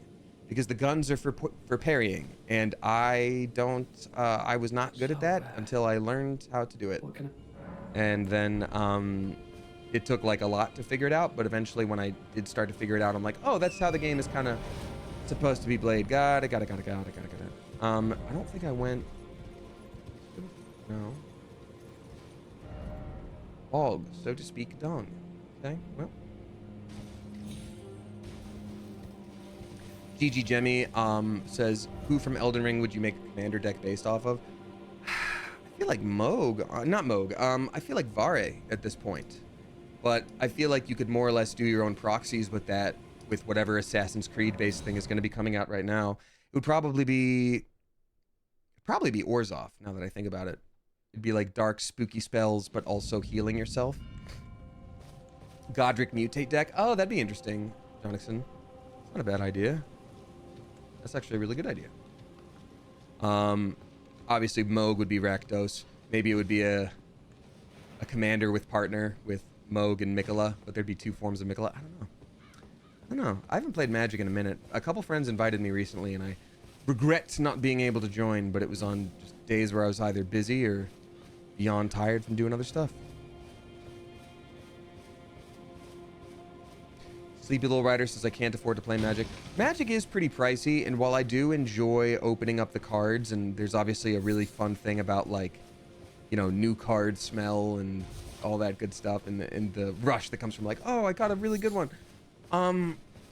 because the guns are for parrying, and I don't. I was not good at that until I learned how to do it. What can And then it took like a lot to figure it out, but eventually when I did start to figure it out, I'm like, oh, that's how the game is kind of supposed to be played. Got it. I don't think I went. No. Bog, so to speak, done. Okay, well. GG Jemmy says, who from Elden Ring would you make a commander deck based off of? I feel like Moog, not Moog. I feel like Vare at this point, but I feel like you could more or less do your own proxies with that, with whatever Assassin's Creed based thing is going to be coming out right now. It would probably be Orzhov. Now that I think about it, it'd be like dark, spooky spells, but also healing yourself. Godric mutate deck. Oh, that'd be interesting, Jonathan. Not a bad idea. That's actually a really good idea. Obviously Moog would be Rakdos. Maybe it would be a commander with partner with Moog and Mikola, but there'd be two forms of Mikola. I don't know. I haven't played Magic in a minute. A couple friends invited me recently, and I regret not being able to join, but it was on just days where I was either busy or beyond tired from doing other stuff. Sleepy Little Rider says I can't afford to play Magic. Magic is pretty pricey, and while I do enjoy opening up the cards, and there's obviously a really fun thing about, like, you know, new card smell and all that good stuff, and the rush that comes from like, oh, I got a really good one.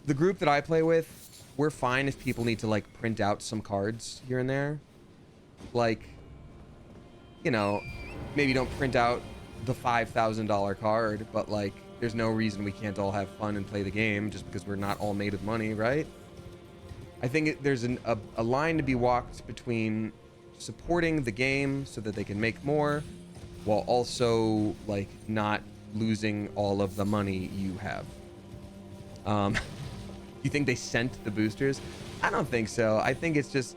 The group that I play with, we're fine if people need to like print out some cards here and there. Like, you know, maybe don't print out the $5,000 card, but like, there's no reason we can't all have fun and play the game just because we're not all made of money, right? I think there's a line to be walked between supporting the game so that they can make more, while also like not losing all of the money you have. You think they sent the boosters? I don't think so. I think it's just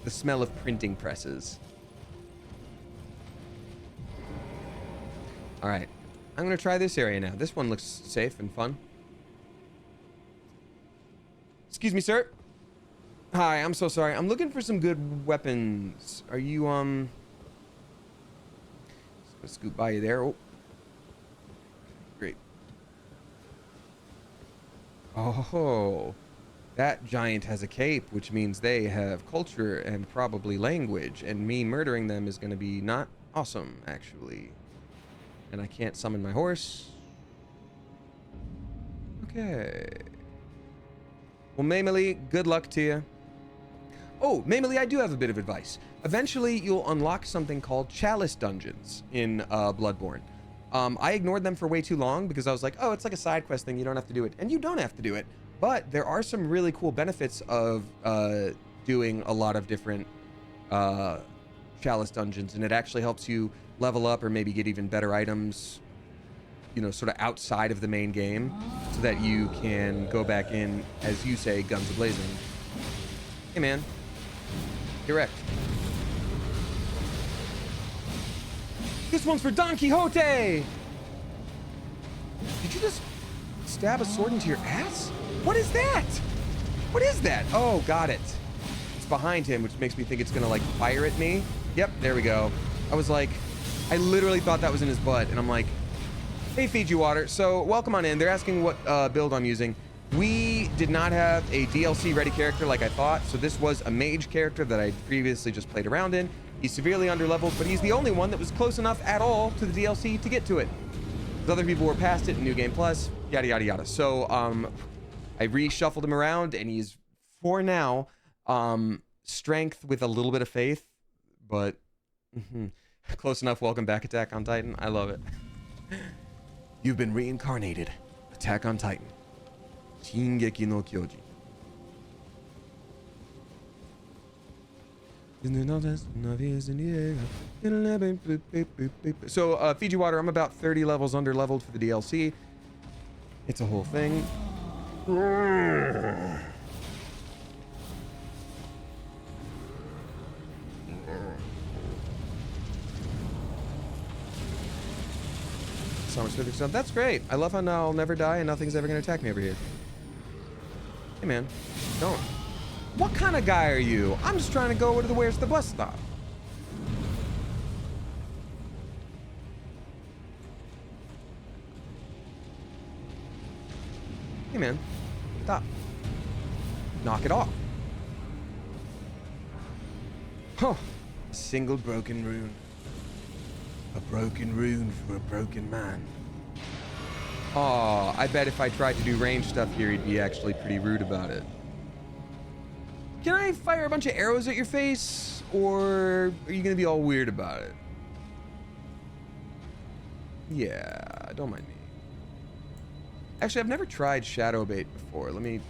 the smell of printing presses. All right. I'm going to try this area now. This one looks safe and fun. Excuse me, sir. Hi, I'm so sorry. I'm looking for some good weapons. Are you, Let's scoot by you there. Oh. Great. Oh. That giant has a cape, which means they have culture and probably language, and me murdering them is going to be not awesome, actually. And I can't summon my horse. Okay. Well, Mamily, good luck to you. Oh, Mamily, I do have a bit of advice. Eventually, you'll unlock something called Chalice Dungeons in Bloodborne. I ignored them for way too long because I was like, oh, it's like a side quest thing. You don't have to do it. And you don't have to do it. But there are some really cool benefits of doing a lot of different Chalice Dungeons. And it actually helps you level up or maybe get even better items, you know, sort of outside of the main game so that you can go back in, as you say, guns a-blazing. Hey, man. Direct. This one's for Don Quixote! Did you just stab a sword into your ass? What is that? What is that? Oh, got it. It's behind him, which makes me think it's gonna, like, fire at me. Yep, there we go. I was like, I literally thought that was in his butt, and I'm like, hey, Fiji Water. So, welcome on in. They're asking what build I'm using. We did not have a DLC ready character like I thought, so this was a mage character that I previously just played around in. He's severely underleveled, but he's the only one that was close enough at all to the DLC to get to it. The other people were past it in New Game Plus, yada, yada, yada. So, I reshuffled him around, and he's, for now, strength with a little bit of faith, but close enough. Welcome back, Attack on Titan. I love it. You've been reincarnated. Attack on Titan. Shingeki no Kyojin. So, Fiji Water, I'm about 30 levels under-leveled for the DLC. It's a whole thing. So much specific stuff. That's great. I love how now I'll never die and nothing's ever going to attack me over here. Hey, man. Don't. What kind of guy are you? I'm just trying to go to the where's the bus stop. Hey man, stop. Knock it off. Huh. A single broken rune. A broken rune for a broken man. Aw, I bet if I tried to do range stuff here, he'd be actually pretty rude about it. Can I fire a bunch of arrows at your face? Or are you gonna be all weird about it? Yeah, don't mind me. Actually, I've never tried shadow bait before. Let me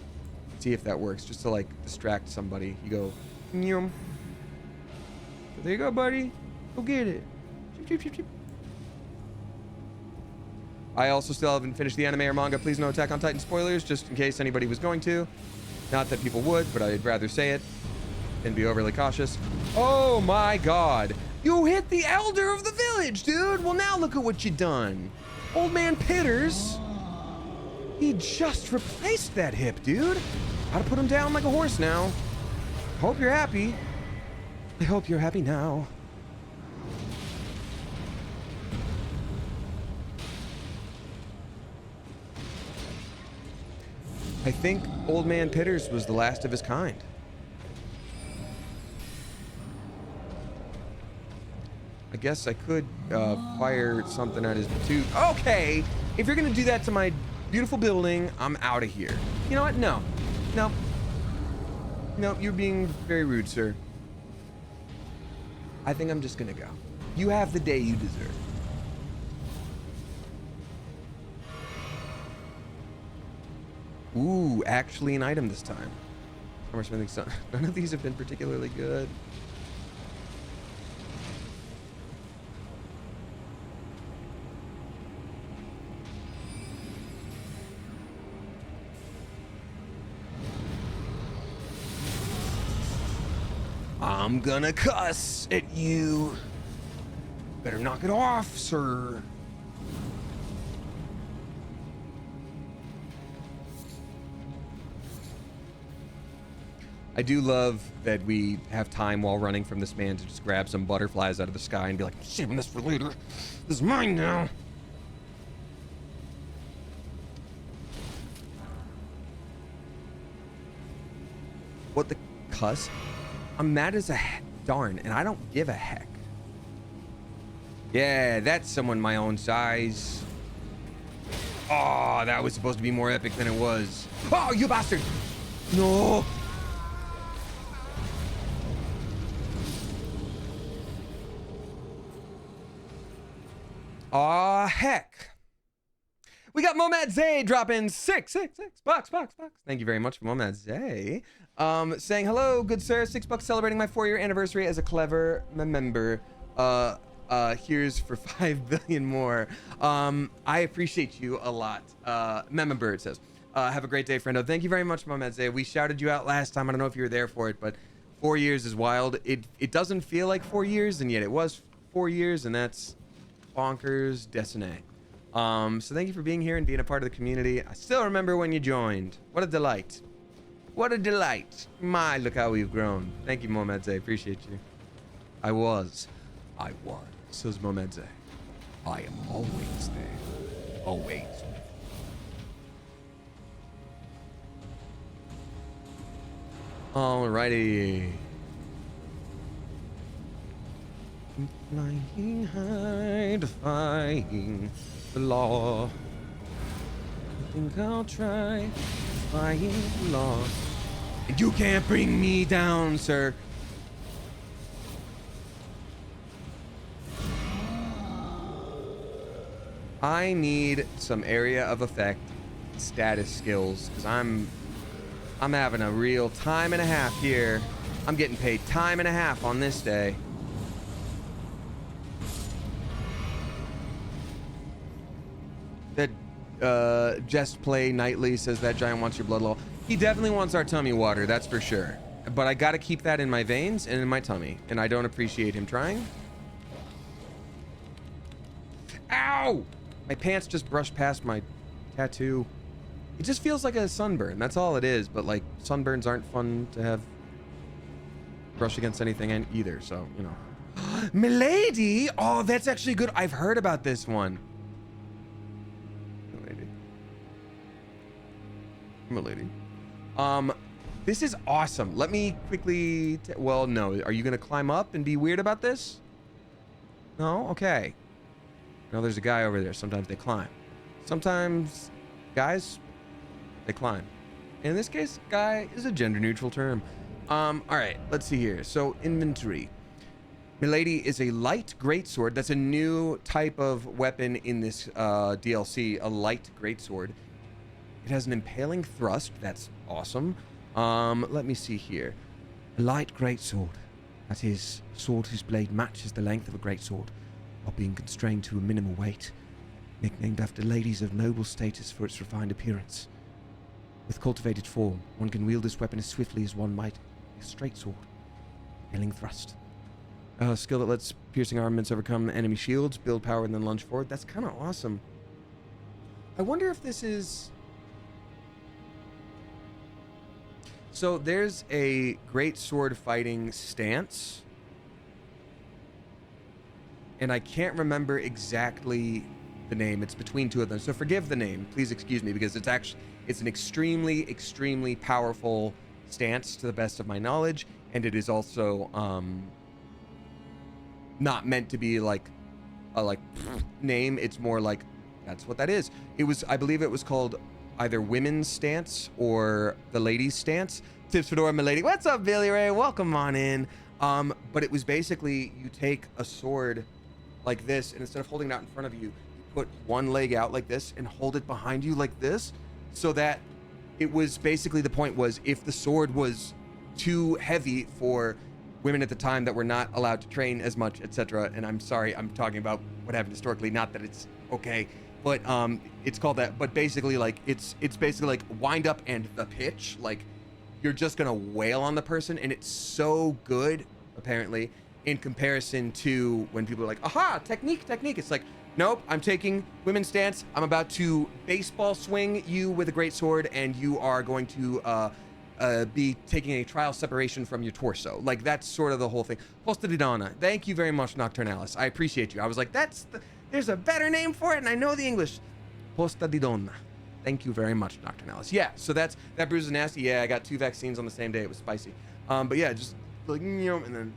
see if that works, just to like distract somebody. You go, Nyum. So there you go, buddy. Go get it. Cheep, cheep, cheep, cheep. I also still haven't finished the anime or manga. Please no Attack on Titan spoilers, just in case anybody was going to. Not that people would, but I'd rather say it and be overly cautious. Oh my god. You hit the elder of the village, dude. Well, now look at what you done. Old man Pitters. He just replaced that hip, dude. Gotta put him down like a horse now. Hope you're happy. I hope you're happy now. I think Old Man Pitters was the last of his kind. I guess I could fire something at his tooth. Okay, if you're gonna do that to my beautiful building, I'm out of here. You know what? No. No. No, you're being very rude, sir. I think I'm just gonna go. You have the day you deserve. Ooh, actually an item this time. None of these have been particularly good. I'm gonna cuss at you. Better knock it off, sir. I do love that we have time while running from this man to just grab some butterflies out of the sky and be like, I'm saving this for later. This is mine now. What the cuss? I'm mad as a darn, and I don't give a heck. Yeah, that's someone my own size. Oh, that was supposed to be more epic than it was. Oh, you bastard! No! Aw, heck. We got Momad Zay dropping six bucks. Thank you very much, Momad Zay. Saying, hello, good sir, $6 celebrating my 4-year anniversary as a clever member. Here's for 5 billion more. I appreciate you a lot. Member, it says. Have a great day, friendo. Thank you very much, Momad Zay. We shouted you out last time. I don't know if you were there for it, but 4 years is wild. It doesn't feel like 4 years, and yet it was 4 years, and that's bonkers dessiné. So thank you for being here and being a part of the community. I still remember when you joined. What a delight. What a delight. My, look how we've grown. Thank you, Momedze. Appreciate you. I was, says Momedze. I am always there. Always. Alrighty. Flying high, defying the law. I think I'll try defying the law. And you can't bring me down, sir. I need some area of effect status skills, because I'm having a real time and a half here. I'm getting paid time and a half on this day. That Just Play Nightly says that giant wants your blood law. He definitely wants our tummy water, that's for sure. But I gotta keep that in my veins and in my tummy, and I don't appreciate him trying. Ow! My pants just brushed past my tattoo. It just feels like a sunburn. That's all it is. But like sunburns aren't fun to have brush against anything and either. So, you know. Milady! Oh, that's actually good. I've heard about this one. Milady. This is awesome. Let me quickly... well, no. Are you going to climb up and be weird about this? No? Okay. No, there's a guy over there. Sometimes they climb. Sometimes, guys, they climb. In this case, guy is a gender-neutral term. All right. Let's see here. So, inventory. Milady is a light greatsword. That's a new type of weapon in this DLC. A light greatsword. It has an impaling thrust. That's awesome. Let me see here. A light greatsword. That is, a sword whose blade matches the length of a greatsword, while being constrained to a minimal weight. Nicknamed after ladies of noble status for its refined appearance. With cultivated form, one can wield this weapon as swiftly as one might a straight sword. Impaling thrust. A skill that lets piercing armaments overcome enemy shields, build power, and then lunge forward. That's kind of awesome. I wonder if this is... So there's a great sword fighting stance, and I can't remember exactly the name. It's between two of them, so forgive the name. Please excuse me, because it's an extremely powerful stance to the best of my knowledge, and it is also not meant to be like a name. It's more like that's what that is. It was, I believe it was called either women's stance or the ladies' stance. Tips Fedora, milady. What's up, Billy Ray? Welcome on in. But it was basically you take a sword like this, and instead of holding it out in front of you, you put one leg out like this and hold it behind you like this, so that it was basically the point was if the sword was too heavy for women at the time that were not allowed to train as much, etc. And I'm sorry, I'm talking about what happened historically, not that it's okay. But it's called that. But basically, like it's basically like wind up and the pitch. Like you're just gonna wail on the person, and it's so good apparently in comparison to when people are like, "Aha, technique." It's like, nope, I'm taking women's stance. I'm about to baseball swing you with a great sword, and you are going to be taking a trial separation from your torso. Like that's sort of the whole thing. Posta di Donna. Thank you very much, Nocturnalis. I appreciate you. I was like, there's a better name for it, and I know the English. Posta di Donna. Thank you very much, Nocturnalis. Yeah, so that bruise is nasty. Yeah, I got 2 vaccines on the same day. It was spicy. But yeah, just like, and then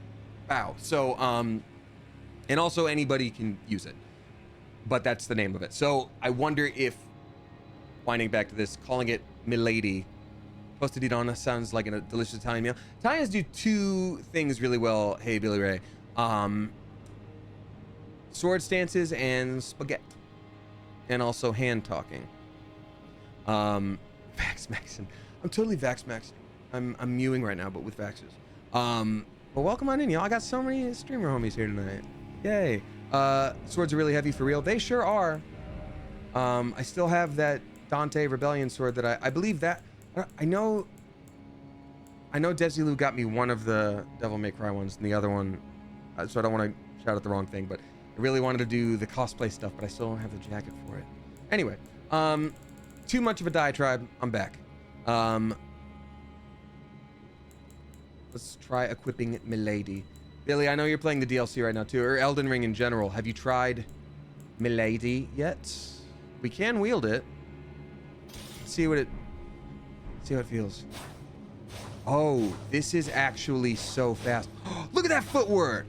bow. So, and also anybody can use it. But that's the name of it. So I wonder if, winding back to this, calling it Milady, Posta di Donna sounds like a delicious Italian meal. Italians do 2 things really well. Hey, Billy Ray. Sword stances and spaghetti, and also hand talking. Vax maxing. I'm totally vax maxing. I'm mewing right now, but with vaxes. But welcome on in, y'all. I got so many streamer homies here tonight. Yay. Swords are really heavy for real. They sure are. I still have that Dante Rebellion sword that I believe that I know Desilu got me one of the Devil May Cry ones, and the other one, so I don't want to shout out the wrong thing, but I really wanted to do the cosplay stuff, but I still don't have the jacket for it. Anyway, too much of a diatribe. I'm back. Let's try equipping Milady. Billy, I know you're playing the DLC right now too, or Elden Ring in general. Have you tried Milady yet? We can wield it. Let's see what it feels. Oh, this is actually so fast. Look at that footwork.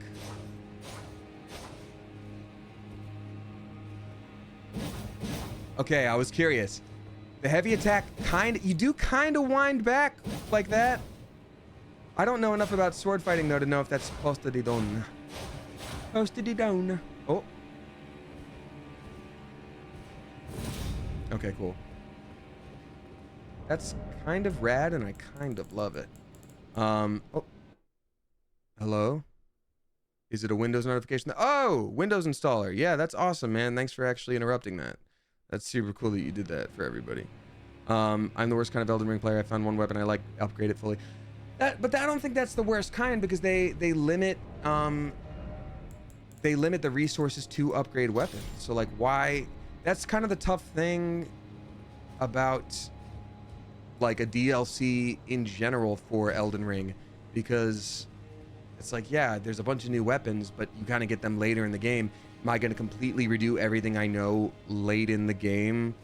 Okay, I was curious. The heavy attack you do kind of wind back like that. I don't know enough about sword fighting though to know if that's Posta di Donna. Posta di Donna. Oh. Okay, cool. That's kind of rad, and I kind of love it. Oh. Hello? Is it a Windows notification? Oh, Windows installer. Yeah, that's awesome, man. Thanks for actually interrupting that. That's super cool that you did that for everybody. I'm the worst kind of Elden Ring player. I found one weapon I like, upgrade it fully. But I don't think that's the worst kind, because they limit the resources to upgrade weapons. So like, why? That's kind of the tough thing about like a DLC in general for Elden Ring, because it's like, yeah, there's a bunch of new weapons, but you kind of get them later in the game. Am I going to completely redo everything I know late in the game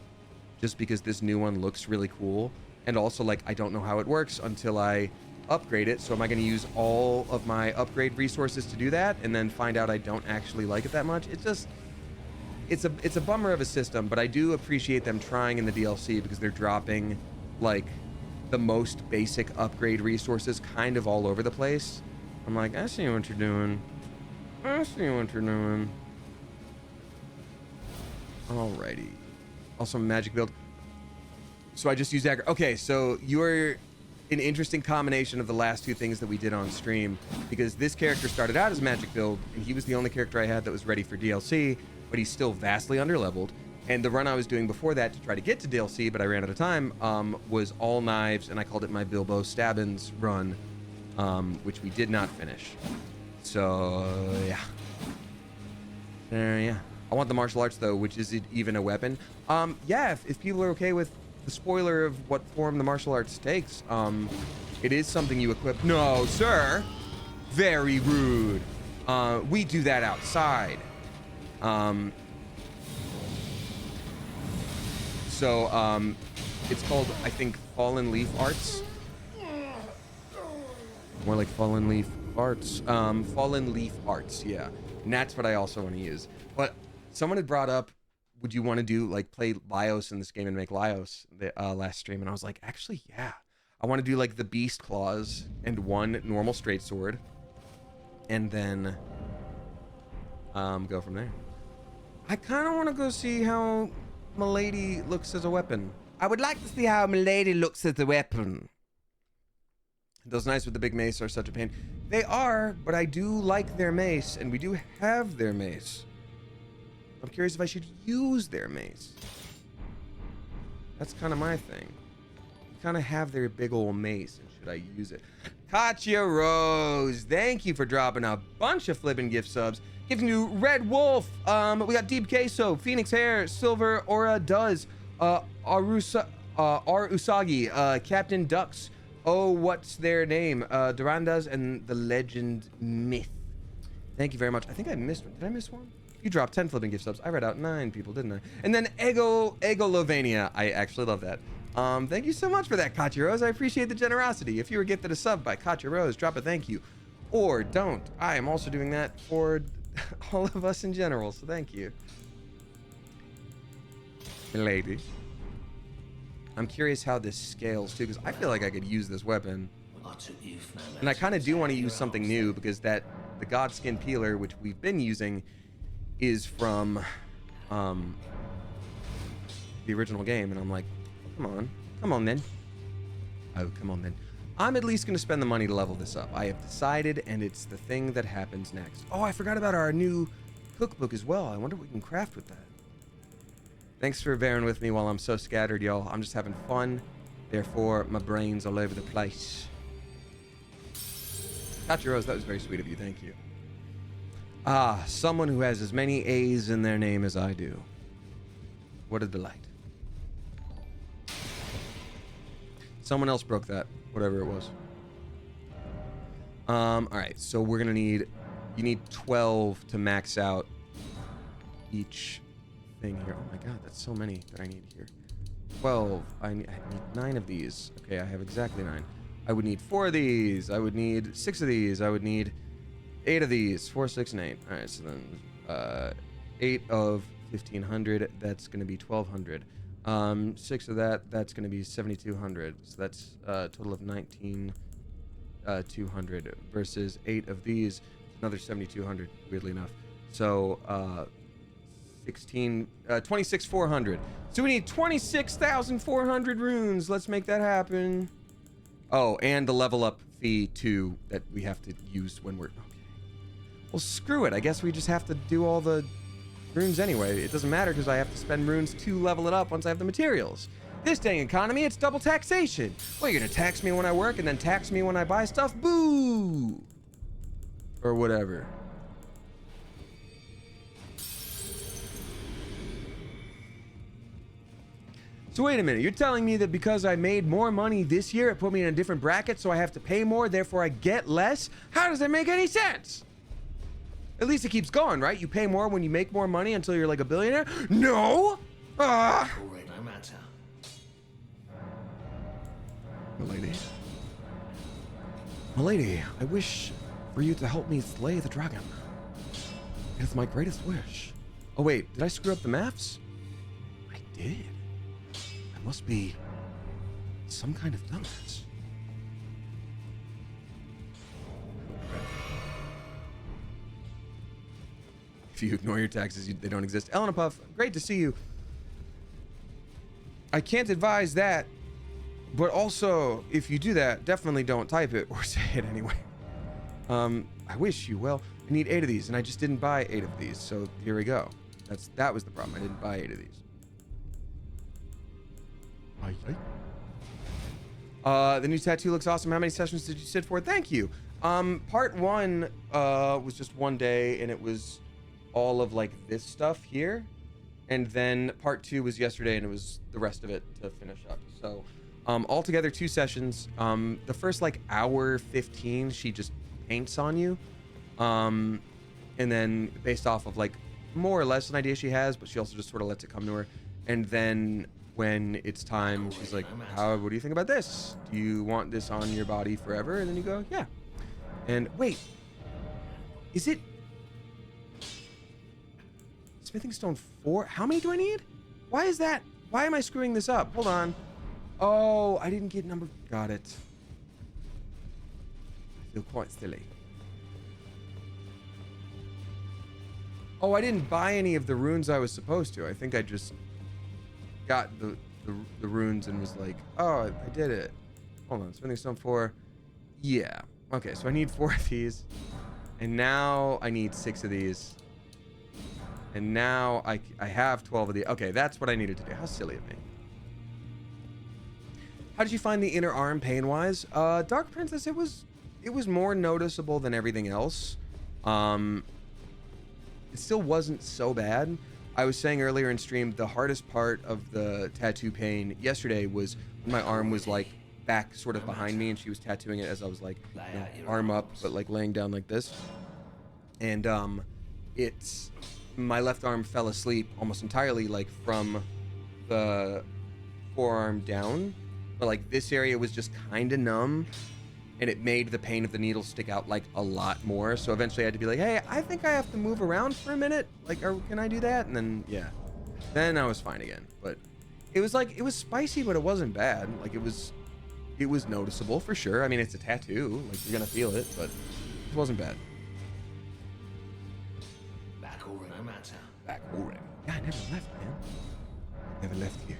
just because this new one looks really cool? And also, like, I don't know how it works until I upgrade it. So am I going to use all of my upgrade resources to do that and then find out I don't actually like it that much? It's just, it's a bummer of a system, but I do appreciate them trying in the DLC because they're dropping like the most basic upgrade resources kind of all over the place. I'm like, I see what you're doing. I see what you're doing. Alrighty. Also magic build. So I just use dagger. Okay, so you're an interesting combination of the last two things that we did on stream, because this character started out as magic build and he was the only character I had that was ready for DLC, but he's still vastly underleveled. And the run I was doing before that to try to get to DLC, but I ran out of time, was all knives, and I called it my Bilbo Stabbins run, which we did not finish. So yeah. Yeah. I want the martial arts though, which is it even a weapon? Yeah, if people are okay with the spoiler of what form the martial arts takes, it is something you equip. No, sir. Very rude. We do that outside. It's called, I think, Fallen Leaf Arts. More like Fallen Leaf Arts. Fallen Leaf Arts, yeah. And that's what I also want to use. But someone had brought up, would you want to do, like, play Laios in this game and make Laios the last stream? And I was like, actually, yeah. I want to do, like, the Beast Claws and one normal straight sword. And then go from there. I kind of want to go see how Milady looks as a weapon. I would like to see how Milady looks as a weapon. Those knights with the big mace are such a pain. They are, but I do like their mace, and we do have their mace. I'm curious if I should use their mace. That's kind of my thing. You kind of have their big old mace, and should I use it? Katya Rose, thank you for dropping a bunch of flippin' gift subs. Giving you Red Wolf, we got Deep Queso, Phoenix Hair, Silver Aura Does, R Usagi, Captain Ducks, oh, what's their name? Durandas and the Legend Myth. Thank you very much. I think I missed one. Did I miss one? You dropped 10 flipping gift subs. I read out 9 people, didn't I? And then Egolovania. I actually love that. Thank you so much for that, Katya Rose. I appreciate the generosity. If you were gifted a sub by Katya Rose, drop a thank you. Or don't. I am also doing that for all of us in general, so thank you. Ladies. I'm curious how this scales too, because I feel like I could use this weapon. And I kind of do want to use something new, because the Godskin Peeler, which we've been using, is from the original game, and I'm like, come on then. Oh, come on then. I'm at least going to spend the money to level this up. I have decided, and it's the thing that happens next. Oh, I forgot about our new cookbook as well. I wonder what we can craft with that. Thanks for bearing with me while I'm so scattered, y'all. I'm just having fun. Therefore, my brain's all over the place. Katya Rose, that was very sweet of you. Thank you. Ah, someone who has as many A's in their name as I do. What a delight. Someone else broke that, whatever it was. All right, so we're gonna need, you need 12 to max out each thing here. Oh my god, that's so many that I need here. 12. I need 9 of these. Okay, I have exactly 9. I would need 4 of these. I would need 6 of these. I would need 8 of these. 4, 6, and 8. All right, so then 8 of 1500. That's going to be 1200. 6 of that. That's going to be 7200. So that's a total of 200 versus 8 of these. Another 7200. Weirdly enough. So 26,400. So we need 26,400 runes. Let's make that happen. Oh, and the level up fee too that we have to use when we're okay. Well, screw it. I guess we just have to do all the runes anyway. It doesn't matter because I have to spend runes to level it up once I have the materials. This dang economy, it's double taxation. Well, you're gonna tax me when I work and then tax me when I buy stuff? Boo! Or whatever. So wait a minute, you're telling me that because I made more money this year, it put me in a different bracket, so I have to pay more, therefore I get less? How does that make any sense? At least it keeps going, right? You pay more when you make more money until you're like a billionaire? No! Ah! Alright, no matter. Milady. Milady, I wish for you to help me slay the dragon. It is my greatest wish. Oh wait, did I screw up the maths? I did. I must be some kind of dumbass. If you ignore your taxes, they don't exist. Elena Puff, great to see you. I can't advise that, but also, if you do that, definitely don't type it or say it anyway. I wish you well. I need 8 of these, and I just didn't buy 8 of these, so here we go. That was the problem. I didn't buy 8 of these. The new tattoo looks awesome. How many sessions did you sit for? Thank you. Part 1 was just 1 day, and it was all of like this stuff here, and then part 2 was yesterday, and it was the rest of it to finish up. So altogether 2 sessions. The first like hour 15 she just paints on you, and then based off of like more or less an idea she has, but she also just sort of lets it come to her. And then when it's time, she's like, what do you think about this? Do you want this on your body forever? And then you go, yeah. And wait, is it Smithing Stone 4? How many do I need? Why is that? Why am I screwing this up? Hold on. Oh, I didn't get number. Got it. I feel quite silly. Oh, I didn't buy any of the runes I was supposed to. I think I just got the runes and was like, oh, I did it. Hold on. Smithing Stone 4. Yeah. Okay, so I need 4 of these. And now I need 6 of these. And now I have 12 of these. Okay, that's what I needed to do. How silly of me. How did you find the inner arm pain-wise? Dark Princess, it was more noticeable than everything else. It still wasn't so bad. I was saying earlier in stream, the hardest part of the tattoo pain yesterday was when my arm was like back sort of behind me and she was tattooing it as I was like, you know, arm up, but like laying down like this. And my left arm fell asleep almost entirely, like from the forearm down, but like this area was just kind of numb, and it made the pain of the needle stick out like a lot more. So eventually I had to be like, hey, I think I have to move around for a minute, like, can I do that? And then then I was fine again. But it was like, it was spicy, but it wasn't bad. Like it was noticeable for sure. I mean, it's a tattoo, like you're gonna feel it, but it wasn't bad. Back already. Yeah, I never left, man. Never left you.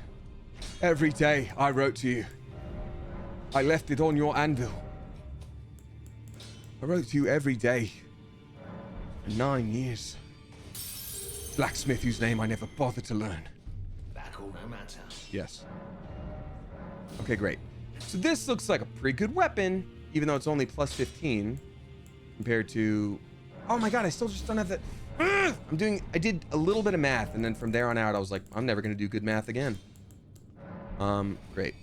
Every day I wrote to you. I left it on your anvil. I wrote to you every day. For 9 years. Blacksmith whose name I never bothered to learn. Yes. Okay, great. So this looks like a pretty good weapon, even though it's only plus 15 compared to... Oh my god, I still just don't have that... I did a little bit of math, and then from there on out, I was like, I'm never going to do good math again. Great.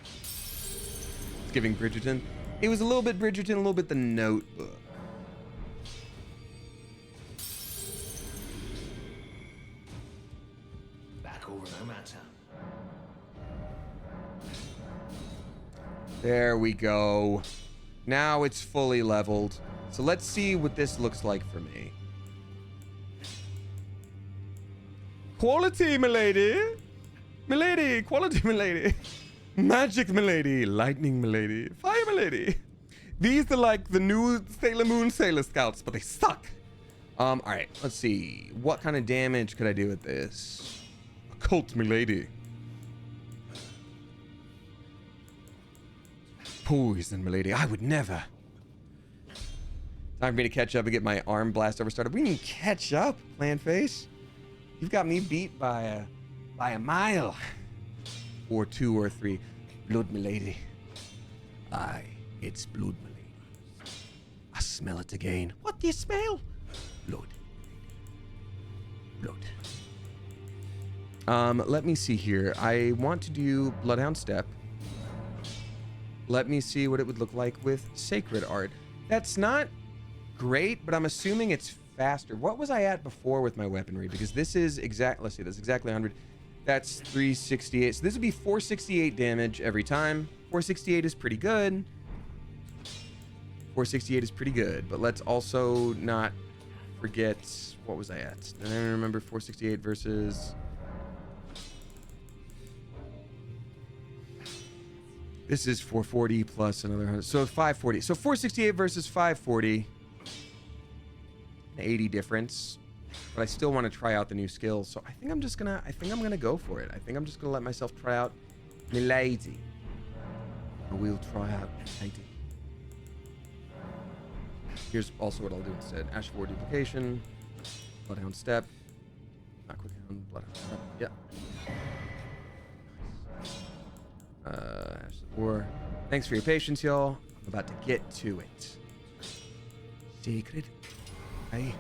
It's giving Bridgerton. It was a little bit Bridgerton, a little bit the Notebook. There we go. Now it's fully leveled. So let's see what this looks like for me. Quality, milady. Milady, quality, milady. Magic, milady. Lightning, milady. Fire, milady. These are like the new Sailor Moon Sailor Scouts, but they suck. All right, let's see. What kind of damage could I do with this? Occult, milady. Poison, milady. I would never. Time for me to catch up and get my arm blast over started. We need to catch up, Plan Face. You've got me beat by a mile. Or 2 or 3. Blood, milady. Aye, it's blood, milady. I smell it again. What do you smell? Blood. Blood. Let me see here. I want to do Bloodhound Step. Let me see what it would look like with Sacred Art. That's not great, but I'm assuming it's faster. What was I at before with my weaponry? Because this is let's see, that's exactly 100. That's 368. So this would be 468 damage every time. 468 is pretty good. 468 is pretty good, but let's also not forget, what was I at? I don't remember 468 versus... This is 440 plus another 100. So 540. So 468 versus 540. An 80 difference. But I still want to try out the new skills. So I think I'm gonna go for it. I think I'm just gonna let myself try out Milady. I will try out Milady. Here's also what I'll do instead. Ash of War duplication. Bloodhound Step. Not Quick Hound. Bloodhound Step. Yeah. Ash of War. Thanks for your patience, y'all. I'm about to get to it. Sacred. Hey.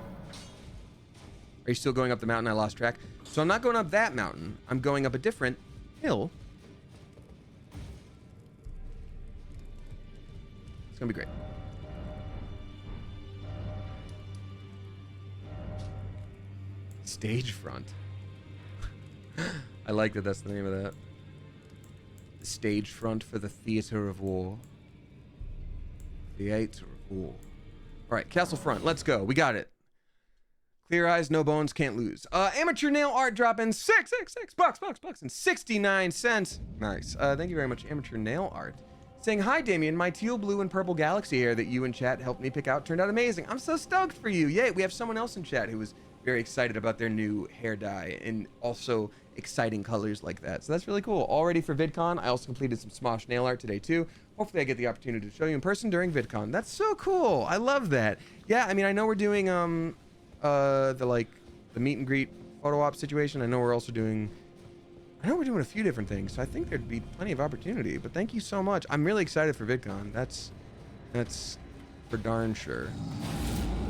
Are you still going up the mountain? I lost track. So I'm not going up that mountain. I'm going up a different hill. It's gonna be great. Stage front. I like that that's the name of that. The stage front for the theater of war. Theater of war. All right, castle front. Let's go. We got it. Clear eyes, no bones, can't lose. Amateur nail art dropping $6 and 69 cents. Nice. Thank you very much, amateur nail art. Saying, hi, Damien. My teal, blue, and purple galaxy hair that you in chat helped me pick out turned out amazing. I'm so stoked for you. Yay, we have someone else in chat who was very excited about their new hair dye and also exciting colors like that. So that's really cool. All ready for VidCon. I also completed some Smosh nail art today too. Hopefully I get the opportunity to show you in person during VidCon. That's so cool. I love that. Yeah, I mean, I know we're doing the meet and greet photo op situation. I know we're doing a few different things. So I think there'd be plenty of opportunity, but thank you so much. I'm really excited for VidCon. That's for darn sure.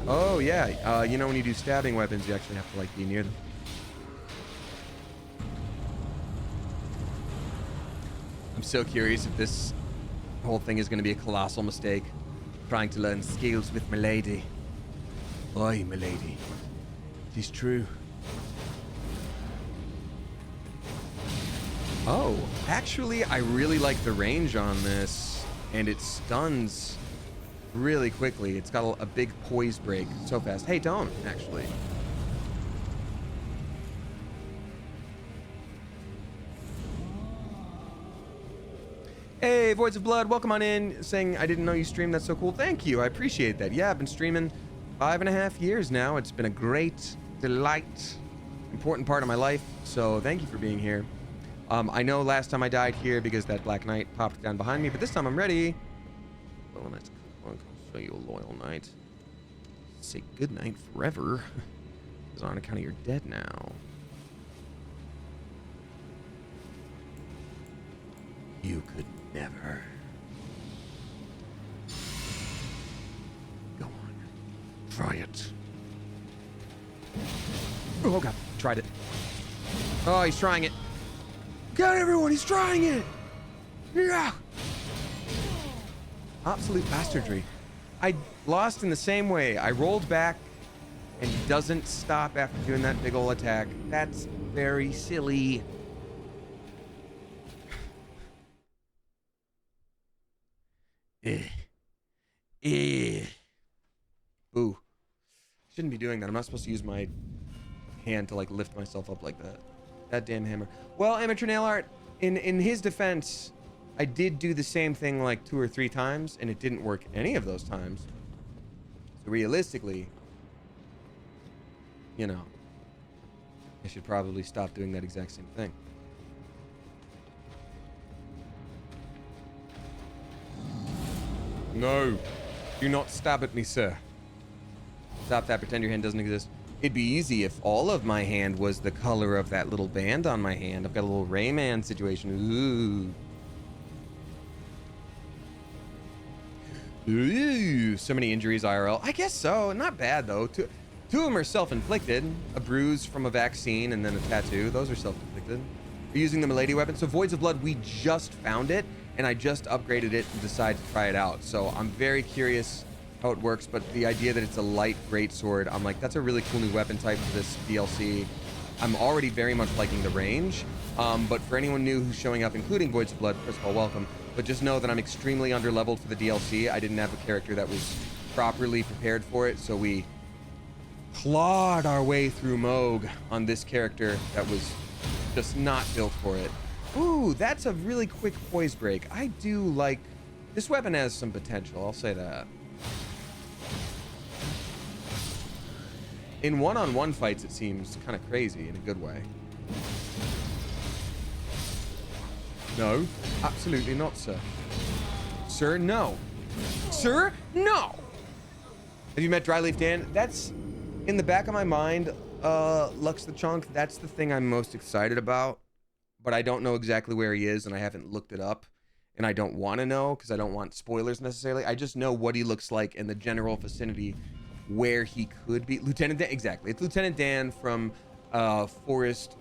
Oh yeah, you know when you do stabbing weapons, you actually have to like be near them. I'm so curious if this whole thing is going to be a colossal mistake. Trying to learn skills with Milady. Aye, Milady. It is true. Oh, actually, I really like the range on this, and it stuns really quickly. It's got a big poise break so fast. Hey, don't, actually. Hey, Voids of Blood, welcome on in. Saying, I didn't know you streamed. That's so cool. Thank you. I appreciate that. Yeah, I've been streaming 5.5 years now. It's been a great delight, important part of my life. So thank you for being here. I know last time I died here because that Black Knight popped down behind me, but this time I'm ready. Well, that's cool. I'll show you a loyal knight. Say good night forever. Because on account of you're dead now. You could never. Go on. Try it. Oh god, tried it. Oh, he's trying it. Got everyone, he's trying it! Yeah! Absolute bastardry. I lost in the same way. I rolled back and he doesn't stop after doing that big ol' attack. That's very silly. Boo. Shouldn't be doing that. I'm not supposed to use my hand to like lift myself up like that. That damn hammer. Well, amateur nail art, in his defense, I did do the same thing like 2 or 3 times, and it didn't work any of those times. So realistically, you know, I should probably stop doing that exact same thing. No, do not stab at me, sir. Stop that, pretend your hand doesn't exist. It'd be easy if all of my hand was the color of that little band on my hand. I've got a little Rayman situation. Ooh. Ooh, so many injuries IRL. I guess so. Not bad, though. 2 of them are self-inflicted. A bruise from a vaccine and then a tattoo. Those are self-inflicted. We're using the Milady weapon. So Voids of Blood, we just found it, and I just upgraded it and decided to try it out. So I'm very curious how it works, but the idea that it's a light greatsword, I'm like, that's a really cool new weapon type for this DLC. I'm already very much liking the range, but for anyone new who's showing up, including Voids of Blood, first of all, welcome. But just know that I'm extremely underleveled for the DLC. I didn't have a character that was properly prepared for it, so we clawed our way through Moog on this character that was just not built for it. Ooh, that's a really quick poise break. I do like... This weapon has some potential, I'll say that. In one-on-one fights, it seems kind of crazy in a good way. No, absolutely not, sir. Sir, no. Sir, no! Have you met Dryleaf Dan? That's in the back of my mind. Lux the Chunk, that's the thing I'm most excited about, but I don't know exactly where he is, and I haven't looked it up, and I don't want to know because I don't want spoilers necessarily. I just know what he looks like in the general vicinity where he could be. Lieutenant Dan, exactly. It's Lieutenant Dan from Forest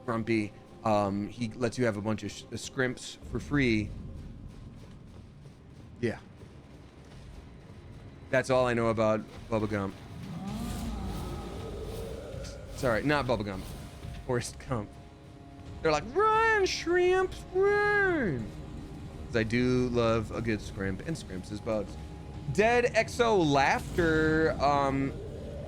Grumpy. He lets you have a bunch of scrimps for free. Yeah. That's all I know about Bubblegum. Sorry, not Bubblegum. Forrest Gump. They're like, run, shrimps, run! Because I do love a good scrimp, and scrimps is bugs. Dead Exo Laughter,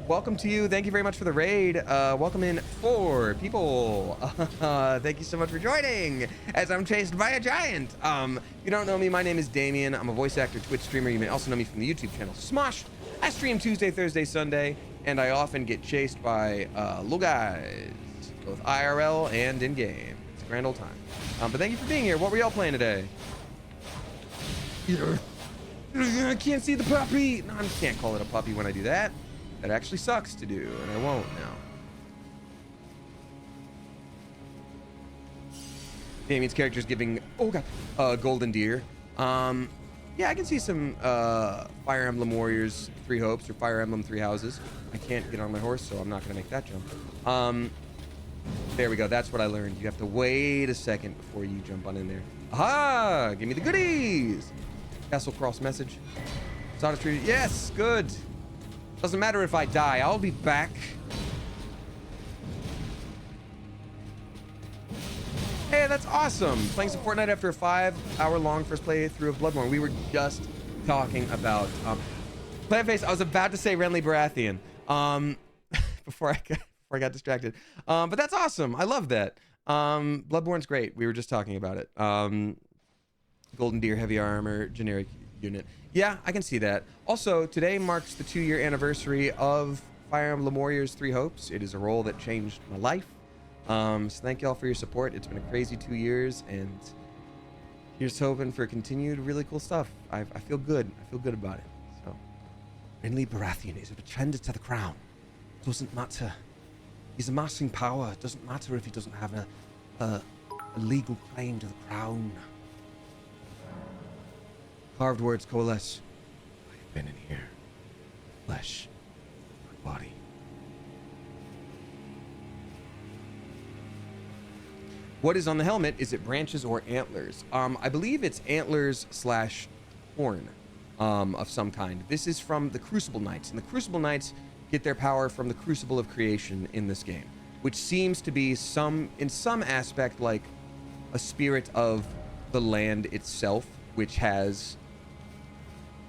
welcome to you. Thank you very much for the raid. Welcome in 4 people. Thank you so much for joining as I'm chased by a giant. If you don't know me, my name is Damien. I'm a voice actor, Twitch streamer. You may also know me from the YouTube channel Smosh. I stream Tuesday, Thursday, Sunday, and I often get chased by little guys, both IRL and in-game. It's a grand old time. But thank you for being here. What were y'all playing today? I can't see the puppy. No, I can't call it a puppy when I do that. That actually sucks to do, and I won't now. Damien's character's giving, oh god, golden deer. Yeah, I can see some Fire Emblem Warriors 3 Hopes or Fire Emblem 3 Houses. I can't get on my horse, so I'm not gonna make that jump. There we go. That's what I learned. You have to wait a second before you jump on in there. Aha! Give me the goodies. Castle Cross message. Soda Tree. Yes, good. Doesn't matter if I die. I'll be back. Hey, that's awesome. Playing some Fortnite after a 5-hour-long first playthrough of Bloodborne. We were just talking about Plantface. I was about to say Renly Baratheon before I got distracted. But that's awesome. I love that. Bloodborne's great. We were just talking about it. Golden Deer, heavy armor, generic unit. Yeah, I can see that. Also, today marks the 2-year anniversary of Fire Emblem Warriors 3 Hopes. It is a role that changed my life. So thank y'all for your support. It's been a crazy 2 years, and here's hoping for continued really cool stuff. I feel good. I feel good about it. So, Renly Baratheon is a pretender to the crown. Doesn't matter. He's amassing power. It doesn't matter if he doesn't have a legal claim to the crown. Carved words coalesce. I have been in here. Flesh. My body. What is on the helmet? Is it branches or antlers? I believe it's antlers / horn of some kind. This is from the Crucible Knights, and the Crucible Knights get their power from the Crucible of Creation in this game, which seems to be in some aspect like a spirit of the land itself, which has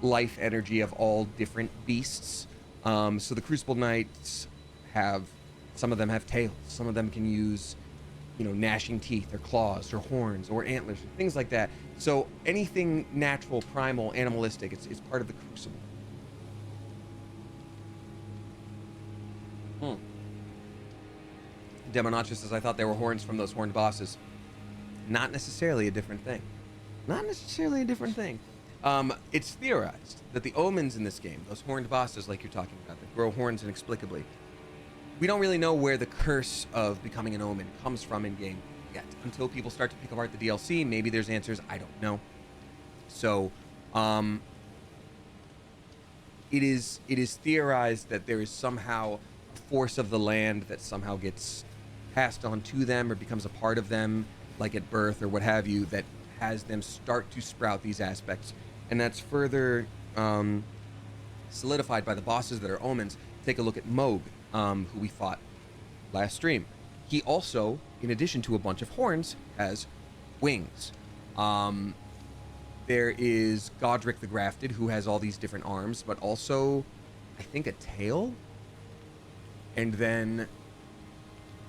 life energy of all different beasts. So the Crucible Knights some of them have tails, some of them can use, gnashing teeth or claws or horns or antlers, things like that. So anything natural, primal, animalistic, it's part of the Crucible. Demonacha says, I thought there were horns from those horned bosses. Not necessarily a different thing. Not necessarily a different thing. It's theorized that the omens in this game, those horned bosses like you're talking about, that grow horns inexplicably, we don't really know where the curse of becoming an omen comes from in game yet. Until people start to pick apart the DLC, maybe there's answers. I don't know. So, it is theorized that there is somehow force of the land that somehow gets passed on to them or becomes a part of them, like at birth or what have you, that has them start to sprout these aspects. And that's further solidified by the bosses that are omens. Take a look at Moog, who we fought last stream. He also, in addition to a bunch of horns, has wings. There is Godric the Grafted, who has all these different arms, but also, I think, a tail. And then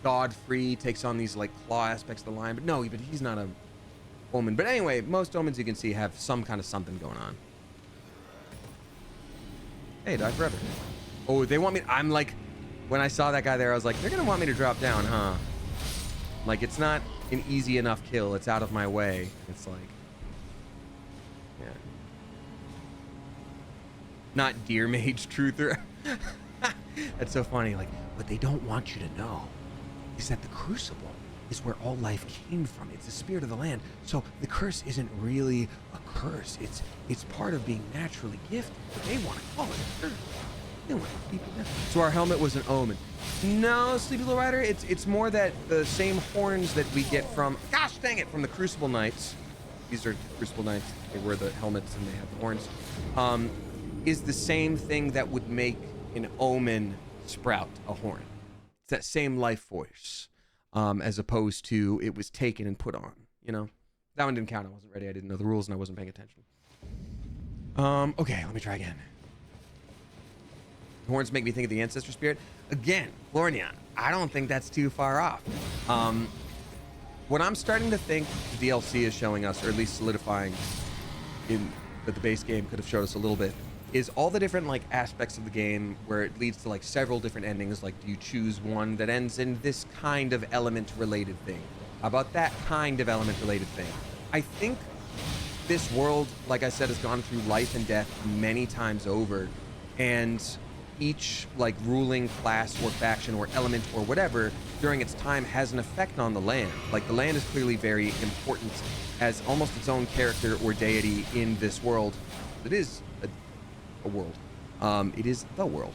Godfrey takes on these like claw aspects of the lion, but he's not a omen. But anyway, most omens you can see have some kind of something going on. Hey, die forever. Oh, they want me. I'm like, when I saw that guy there, I was like, they're gonna want me to drop down, huh? Like, it's not an easy enough kill. It's out of my way. It's like, yeah. Not Deer Mage Truther. That's so funny. Like, what they don't want you to know is that the Crucible is where all life came from. It's the spirit of the land. So the curse isn't really a curse. It's part of being naturally gifted. But they want to call it a curse. They want to keep it down. So our helmet was an omen. No, Sleepy Little Rider, it's more that the same horns that we get from, gosh dang it, from the Crucible Knights. These are Crucible Knights. They wear the helmets and they have the horns. Is the same thing that would make an omen sprout a horn. It's that same life force, as opposed to it was taken and put on, you know? That one didn't count. I wasn't ready. I didn't know the rules and I wasn't paying attention. Okay, let me try again. The horns make me think of the ancestor spirit. Again, Lornian, I don't think that's too far off. What I'm starting to think the DLC is showing us, or at least solidifying in that the base game could have showed us a little bit, is all the different like aspects of the game where it leads to like several different endings. Like, do you choose one that ends in this kind of element related thing? How about that kind of element related thing? I think this world, like I said, has gone through life and death many times over, and each like ruling class or faction or element or whatever during its time has an effect on the land. Like, the land is clearly very important as almost its own character or deity in this world. It is a world. It is the world.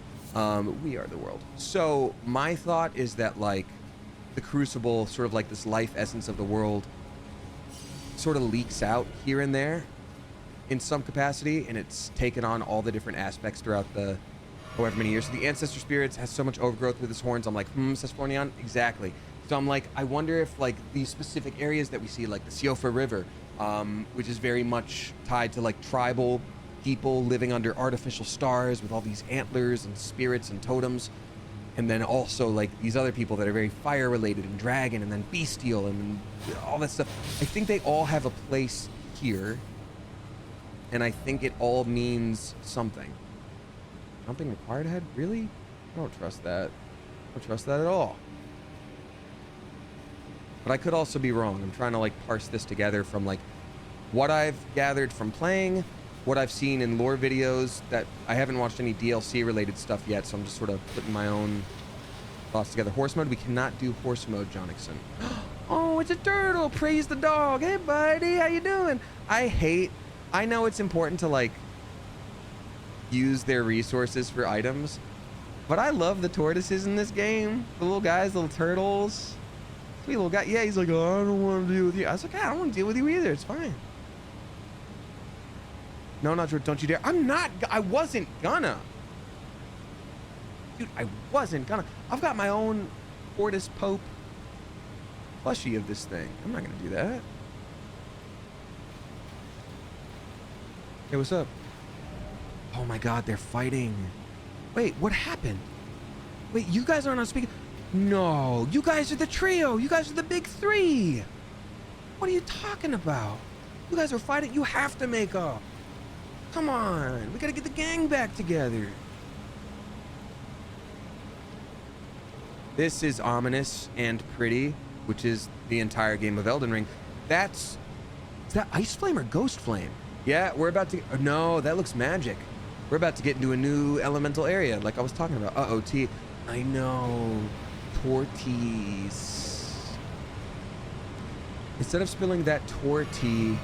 We are the world. So my thought is that like the Crucible, sort of like this life essence of the world, sort of leaks out here and there in some capacity, and it's taken on all the different aspects throughout the however many years. So the ancestor spirits has so much overgrowth with his horns. I'm like, says Florian, exactly. So I'm like, I wonder if like these specific areas that we see, like the Siofa River, which is very much tied to like tribal people living under artificial stars with all these antlers and spirits and totems, and then also like these other people that are very fire related and dragon and then bestial and all that stuff. I think they all have a place here, and I think it all means something. Jumping required ahead? Really? I don't trust that. I don't trust that at all. But I could also be wrong. I'm trying to like parse this together from like what I've gathered from playing, what I've seen in lore videos. That I haven't watched any DLC related stuff yet, so I'm just sort of putting my own thoughts together. Horse mode? We cannot do horse mode, Jonixon. Oh, it's a turtle. Praise the dog. Hey, buddy, how you doing? I know it's important to like use their resources for items, but I love the tortoises in this game. The little guys, little turtles. Sweet little guy. Yeah, he's like, oh, I don't want to deal with you. I was like, I don't want to deal with you either. It's fine. No, not true. Don't you dare. I wasn't gonna. Dude, I wasn't gonna. I've got my own Tortoise Pope plushie of this thing. I'm not gonna do that. Hey, what's up? Oh my God, they're fighting. Wait, what happened? Wait, you guys aren't on speaker. No, you guys are the trio. You guys are the big three. What are you talking about? You guys are fighting. You have to make up. Come on, we gotta get the gang back together. This is ominous and pretty, which is the entire game of Elden Ring. Is that Ice Flame or Ghost Flame? Yeah, we're about to, no, that looks magic. We're about to get into a new elemental area, like I was talking about. Uh-oh, T. I know. Torties. Instead of spilling that torty,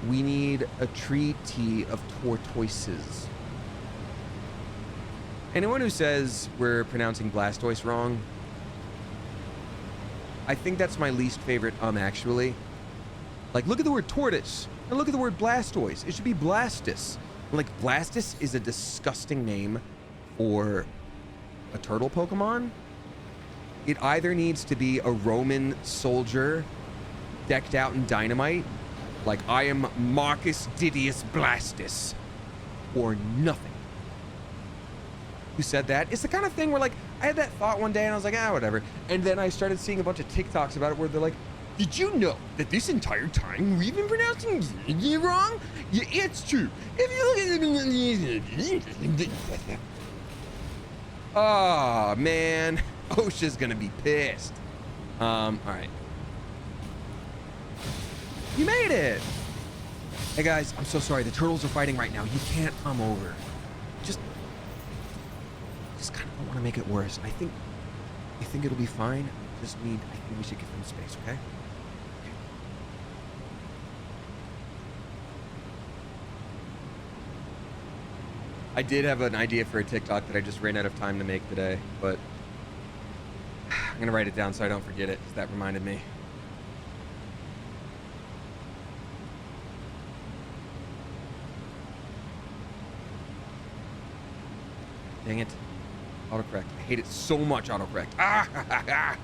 we need a treaty of tortoises. Anyone who says we're pronouncing Blastoise wrong, I think that's my least favorite, actually. Like, look at the word tortoise, and look at the word Blastoise. It should be Blastus. Like, Blastus is a disgusting name for a turtle Pokemon. It either needs to be a Roman soldier decked out in dynamite, like I am Marcus Didius Blastus, or nothing. Who said that? It's the kind of thing where, like, I had that thought one day and I was like, whatever. And then I started seeing a bunch of TikToks about it where they're like, did you know that this entire time we've been pronouncing it wrong? Yeah, it's true. If you look at it. Oh, man. OSHA's gonna be pissed. All right. You made it. Hey, guys, I'm so sorry. The turtles are fighting right now. You can't come over. Just kind of don't want to make it worse. I think it'll be fine. I think we should give them space, okay? I did have an idea for a TikTok that I just ran out of time to make today, but I'm gonna write it down so I don't forget it, because that reminded me. Dang it. Autocorrect. I hate it so much, autocorrect. Ah, ha, ha, ha.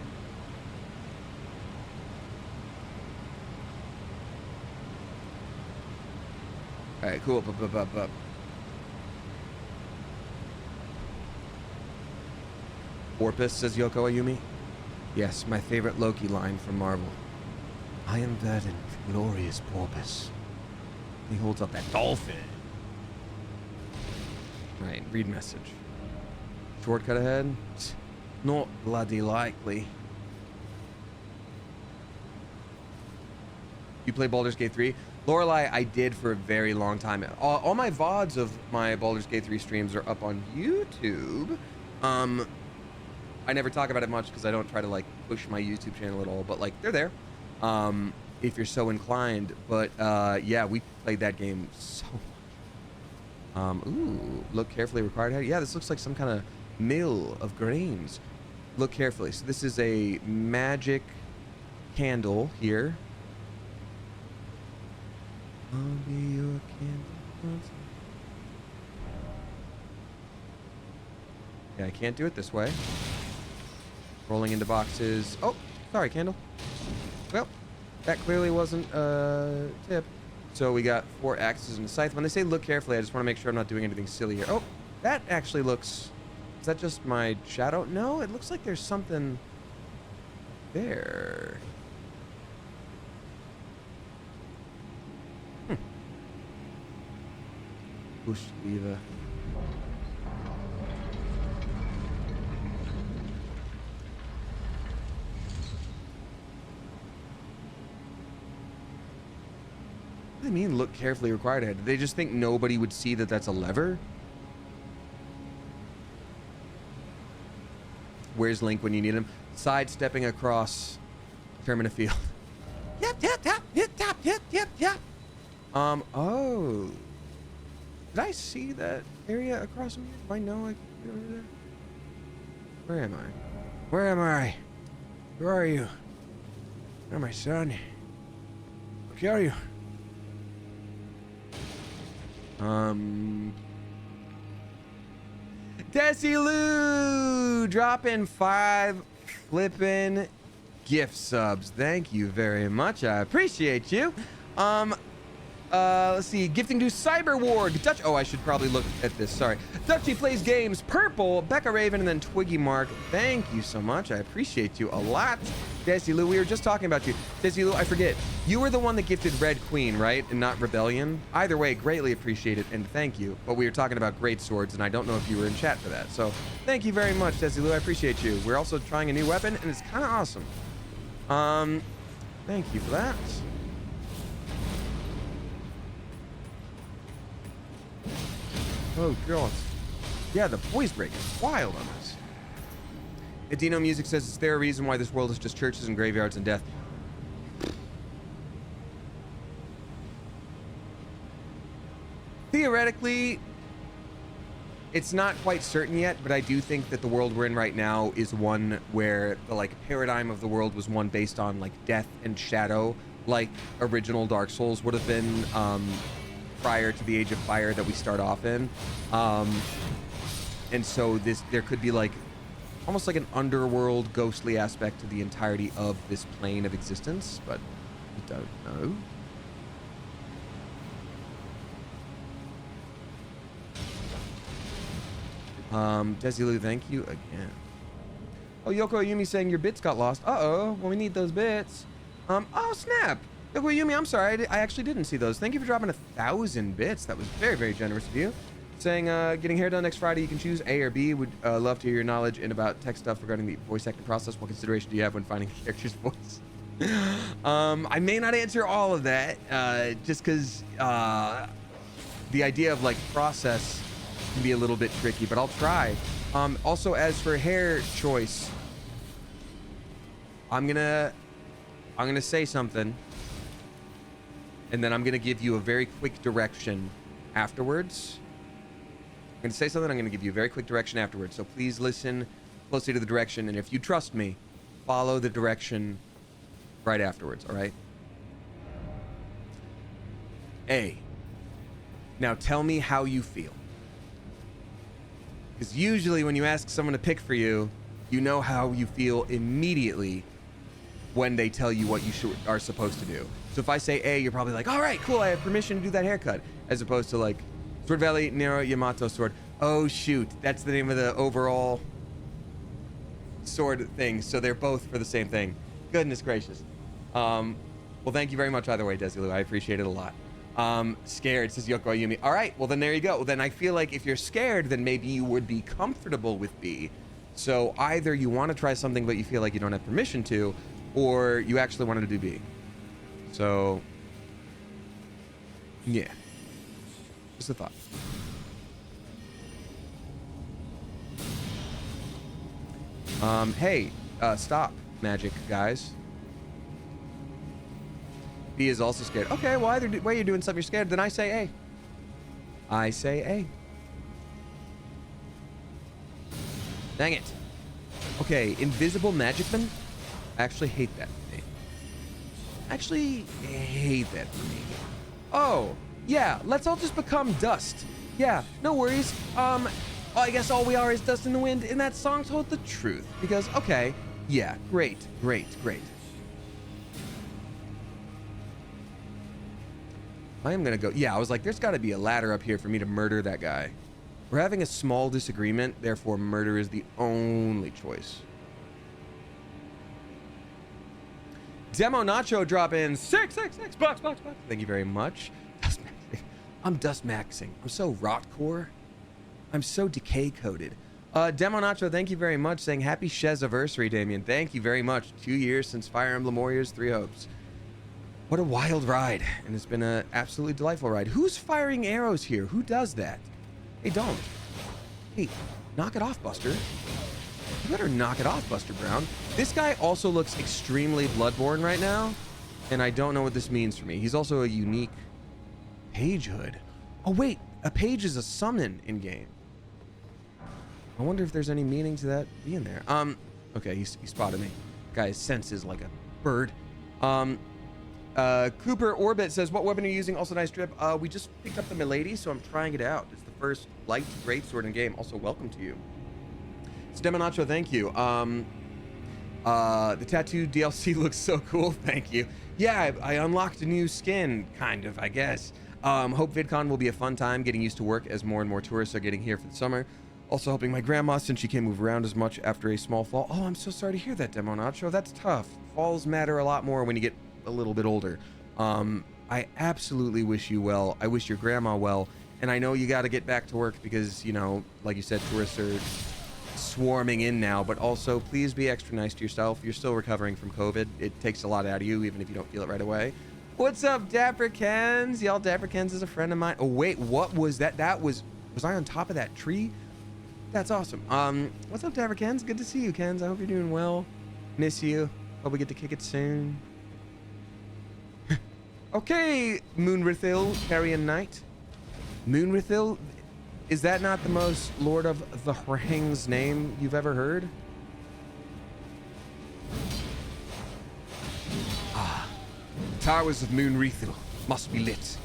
All right, cool. Porpoise, says Yoko Ayumi. Yes, my favorite Loki line from Marvel. I am verdant, glorious porpoise. He holds up that dolphin. Right, read message. Shortcut ahead? Not bloody likely. You play Baldur's Gate 3? Lorelei, I did for a very long time. All my VODs of my Baldur's Gate 3 streams are up on YouTube. I never talk about it much because I don't try to like push my YouTube channel at all, but like they're there. If you're so inclined. But yeah, we played that game so much. Ooh, look carefully, required head. Yeah, this looks like some kind of mill of grains. Look carefully. So this is a magic candle here. I'll be your candle. Yeah, I can't do it this way. Rolling into boxes. Oh, sorry, candle. Well, that clearly wasn't a tip. So we got 4 axes and a scythe. When they say look carefully, I just want to make sure I'm not doing anything silly here. Oh, that actually looks... Is that just my shadow? No, it looks like there's something there. Push lever. What do they mean look carefully required ahead? Did they just think nobody would see that that's a lever? Where's Link when you need him? Sidestepping across Termina Field. Yep. Oh. Did I see that area across from here? Do I know I can get over there? Where am I? Where am I? Where are you? Where am I, son? Where are you? Desilu dropping 5 flippin' gift subs. Thank you very much. I appreciate you. Let's see. Gifting to Cyberwarg. Dutch. Oh, I should probably look at this. Sorry. Dutchy plays games. Purple. Becca Raven and then Twiggy Mark. Thank you so much. I appreciate you a lot. Desilu, we were just talking about you. Desilu, I forget. You were the one that gifted Red Queen, right? And not Rebellion. Either way, greatly appreciate it and thank you. But we were talking about great swords and I don't know if you were in chat for that. So thank you very much, Desilu. I appreciate you. We're also trying a new weapon and it's kind of awesome. Thank you for that. Oh, God. Yeah, the voice break is wild on this. Adino Music says, is there a reason why this world is just churches and graveyards and death? Theoretically, it's not quite certain yet, but I do think that the world we're in right now is one where the like paradigm of the world was one based on like death and shadow, like original Dark Souls would have been prior to the Age of Fire that we start off in. And so there could be like almost like an underworld ghostly aspect to the entirety of this plane of existence, but I don't know. Desilu, thank you again. Oh, Yoko Yumi saying your bits got lost. Uh-oh, well, we need those bits. Oh, snap. Yoko Yumi, I'm sorry, I actually didn't see those. Thank you for dropping 1,000 bits. That was very, very generous of you. Saying, getting hair done next Friday, you can choose A or B. Would love to hear your knowledge and about tech stuff regarding the voice acting process. What consideration do you have when finding a character's voice? I may not answer all of that, just because the idea of like process can be a little bit tricky, but I'll try. Also, as for hair choice, I'm gonna say something, and then I'm gonna give you a very quick direction afterwards. I'm gonna say something, I'm gonna give you a very quick direction afterwards, so please listen closely to the direction, and if you trust me, follow the direction right afterwards, all right? A, now tell me how you feel. Because usually when you ask someone to pick for you, you know how you feel immediately when they tell you what you are supposed to do. So if I say A, you're probably like, all right, cool, I have permission to do that haircut. As opposed to like, Sword Valley, Nero, Yamato sword. Oh shoot, that's the name of the overall sword thing. So they're both for the same thing. Goodness gracious. Well, thank you very much either way, Desilu. I appreciate it a lot. Scared, says Yoko Ayumi. All right, well then there you go. Then I feel like if you're scared, then maybe you would be comfortable with B. So either you want to try something but you feel like you don't have permission to, or you actually wanted to do B. So yeah, just a thought. Hey, stop, magic guys. B is also scared. Okay, well, either way you're doing something you're scared, then I say A. I say A. Dang it. Okay, Invisible Magicman? I actually hate that for me. Actually hate that for me. Oh, yeah, let's all just become dust. Yeah, no worries. I guess all we are is dust in the wind, and that song told the truth. Because, okay, yeah, great. I am gonna go, yeah, I was like, there's gotta be a ladder up here for me to murder that guy. We're having a small disagreement, therefore murder is the only choice. Demo Nacho drop in 666 bucks. Thank you very much. I'm dust maxing. I'm so rot core. I'm so decay coded. Demo Nacho, thank you very much, saying happy Shezversary, Damien. Thank you very much. 2 years since Fire Emblem Warriors 3 Hopes. What a wild ride, and it's been an absolutely delightful ride. Who's firing arrows here? Who does that? Hey, don't. Hey, knock it off, Buster. You better knock it off, Buster Brown. This guy also looks extremely Bloodborne right now, and I don't know what this means for me. He's also a unique page hood. Oh, wait, a page is a summon in-game. I wonder if there's any meaning to that being there. Okay, he spotted me. Guy's sense is like a bird. Cooper Orbit says, what weapon are you using? Also nice drip. We just picked up the Milady, so I'm trying it out. It's the first light greatsword in game. Also, welcome to you. Stemonacho, thank you. The tattoo DLC looks so cool. Thank you. Yeah, I unlocked a new skin, kind of, I guess. Hope VidCon will be a fun time getting used to work as more and more tourists are getting here for the summer. Also helping my grandma since she can't move around as much after a small fall. Oh, I'm so sorry to hear that, Demo Nacho. That's tough. Falls matter a lot more when you get a little bit older. I absolutely wish you well. I wish your grandma well. And I know you got to get back to work because, you know, like you said, tourists are swarming in now. But also, please be extra nice to yourself. You're still recovering from COVID. It takes a lot out of you, even if you don't feel it right away. What's up, Dapper Kens? Y'all, Dapper Kens is a friend of mine. Oh, wait, what was that? Was I on top of that tree? That's awesome. What's up, Dapper Kens? Good to see you, Kens. I hope you're doing well. Miss you. Hope we get to kick it soon. Okay, Moonrithil, Carrion Knight. Moonrithil, Is that not the most Lord of the Rings name you've ever heard? Ah, towers of Moon Rethel must be lit.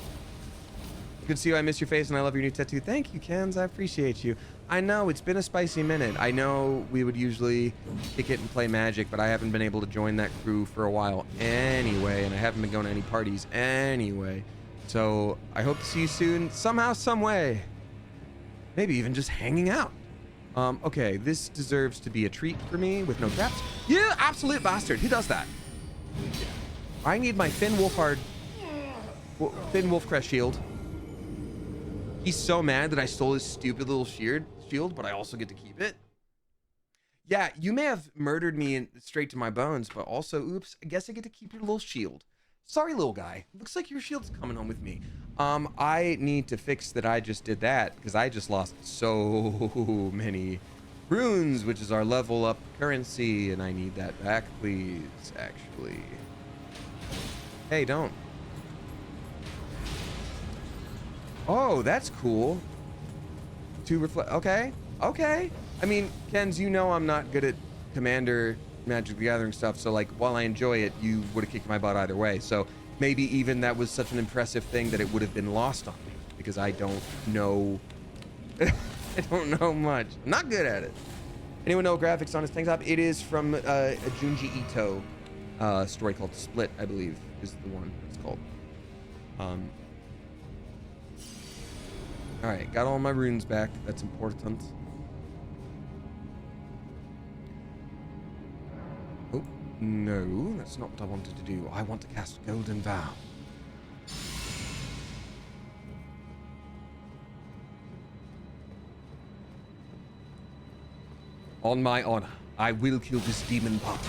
Good to see you. I miss your face and I love your new tattoo. Thank you, Kens. I appreciate you. I know it's been a spicy minute. I know we would usually kick it and play Magic, but I haven't been able to join that crew for a while anyway, and I haven't been going to any parties anyway. So I hope to see you soon, somehow, some way. Maybe even just hanging out. Okay, this deserves to be a treat for me with no traps. You absolute bastard. Who does that? I need my Finn Wolfhard, Finn Wolfcrest shield. He's so mad that I stole his stupid little shield, but I also get to keep it. Yeah, you may have murdered me straight to my bones, but also, oops, I guess I get to keep your little shield. Sorry, little guy. Looks like your shield's coming home with me. I need to fix that I just did that, because I just lost so many runes, which is our level up currency, and I need that back, please, actually. Hey, don't. Oh, that's cool. To reflect. Okay. Okay. I mean, Kens, you know I'm not good at Commander Magic the Gathering stuff, so like while I enjoy it, you would have kicked my butt either way. So maybe even that was such an impressive thing that it would have been lost on me because I don't know. I don't know much. I'm not good at it. Anyone know graphics on his tank top? It is from a Junji Ito story called Split, I believe, is the one it's called. All right, got all my runes back. That's important. Oh, no, that's not what I wanted to do. I want to cast Golden Vow. On my honor, I will kill this demon pop.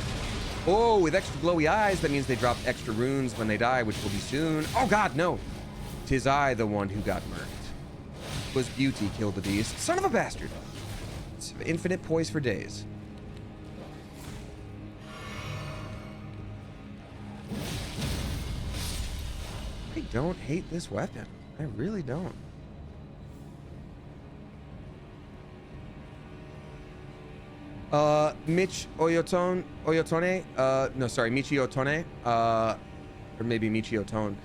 Oh, with extra glowy eyes, that means they drop extra runes when they die, which will be soon. Oh God, no. 'Tis I, the one who got murked. Was beauty killed the beast. Son of a bastard. It's infinite poise for days. I don't hate this weapon. I really don't. Mich Oyotone, no, sorry, Michi Otone, or maybe Michi Otone.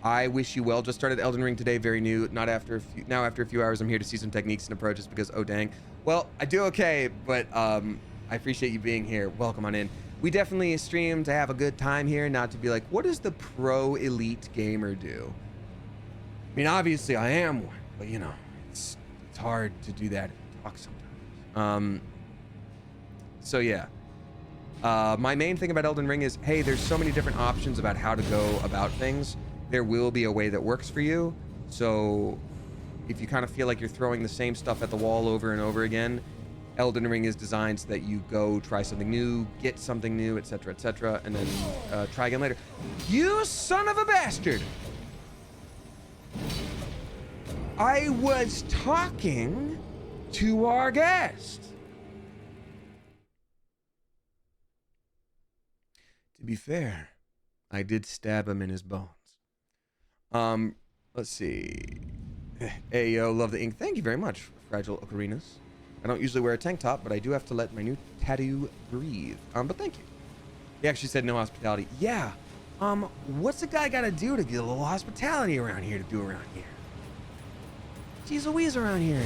I wish you well. Just started Elden Ring today, very new. Now after a few hours, I'm here to see some techniques and approaches because, oh dang. Well, I do okay, but I appreciate you being here. Welcome on in. We definitely stream to have a good time here, not to be like, what does the pro elite gamer do? I mean, obviously I am one, but you know, it's hard to do that and talk sometimes. So yeah. My main thing about Elden Ring is, hey, there's so many different options about how to go about things. There will be a way that works for you. So if you kind of feel like you're throwing the same stuff at the wall over and over again, Elden Ring is designed so that you go try something new, get something new, etc., and then try again later. You son of a bastard! I was talking to our guest. To be fair, I did stab him in his bones. Let's see. Hey, yo, love the ink. Thank you very much, Fragile Ocarinas. I don't usually wear a tank top, but I do have to let my new tattoo breathe. But thank you. He actually said no hospitality. Yeah. What's a guy gotta do to get a little hospitality around here to do around here? Jeez Louise around here.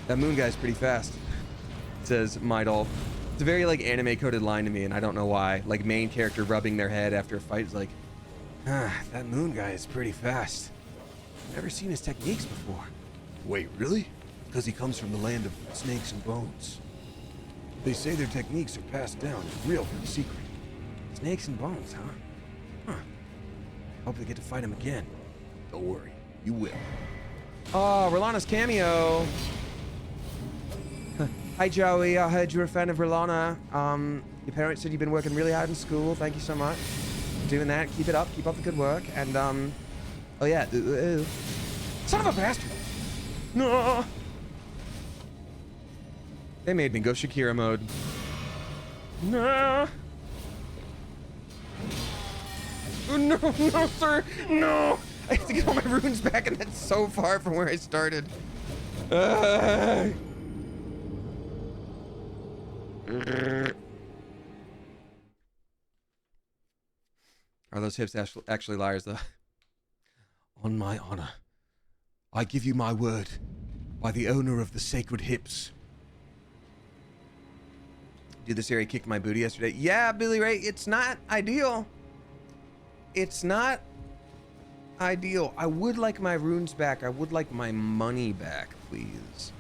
That moon guy's pretty fast, says Mydol. It's a very, like, anime-coded line to me, and I don't know why. Like, main character rubbing their head after a fight is like, that moon guy is pretty fast. Never seen his techniques before. Wait, really? Because he comes from the land of snakes and bones. They say their techniques are passed down as real for the secret. Snakes and bones, huh? Hope they get to fight him again. Don't worry, you will. Oh, Rolana's cameo. Hi, Joey. I heard you're a fan of Rolana. Your parents said you've been working really hard in school. Thank you so much. Doing that. Keep it up. Keep up the good work. And, oh yeah. Son of a bastard. No. They made me go Shakira mode. No. Oh, no, no, sir. No. I have to get all my runes back, and that's so far from where I started. Are those hips actually liars, though? On my honor, I give you my word, by the owner of the sacred hips. Dude, this area kicked my booty yesterday. Yeah, Billy Ray, it's not ideal. It's not ideal. I would like my runes back. I would like my money back, please.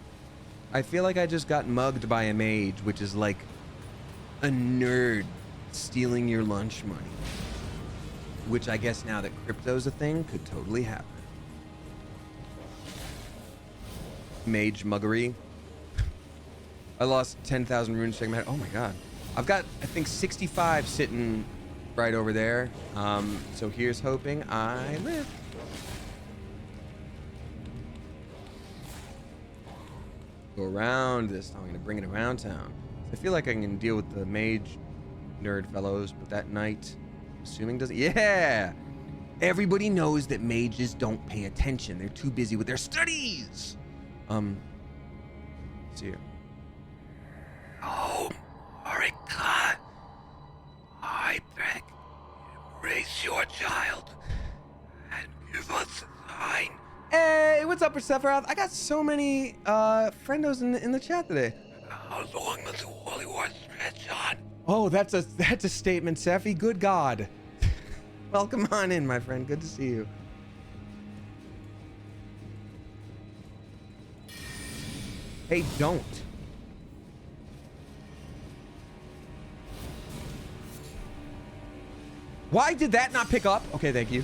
I feel like I just got mugged by a mage, which is like a nerd stealing your lunch money. Which I guess now that crypto's a thing, could totally happen. Mage muggery. I lost 10,000 runes checking my head. Oh my god. I've got, I think, 65 sitting right over there. So here's hoping I live. Go around this. I'm going to bring it around town. I feel like I can deal with the mage nerd fellows, but that knight, assuming doesn't. Yeah! Everybody knows that mages don't pay attention. They're too busy with their studies. See you. Oh, Marika. I beg, embrace your child and give us a sign. Hey, what's up, Persephoroth? I got so many friendos in the chat today. How long does the Holy War stretch on? Oh, that's a statement, Sephi. Good God. Welcome on in, my friend. Good to see you. Hey, don't. Why did that not pick up? Okay, thank you.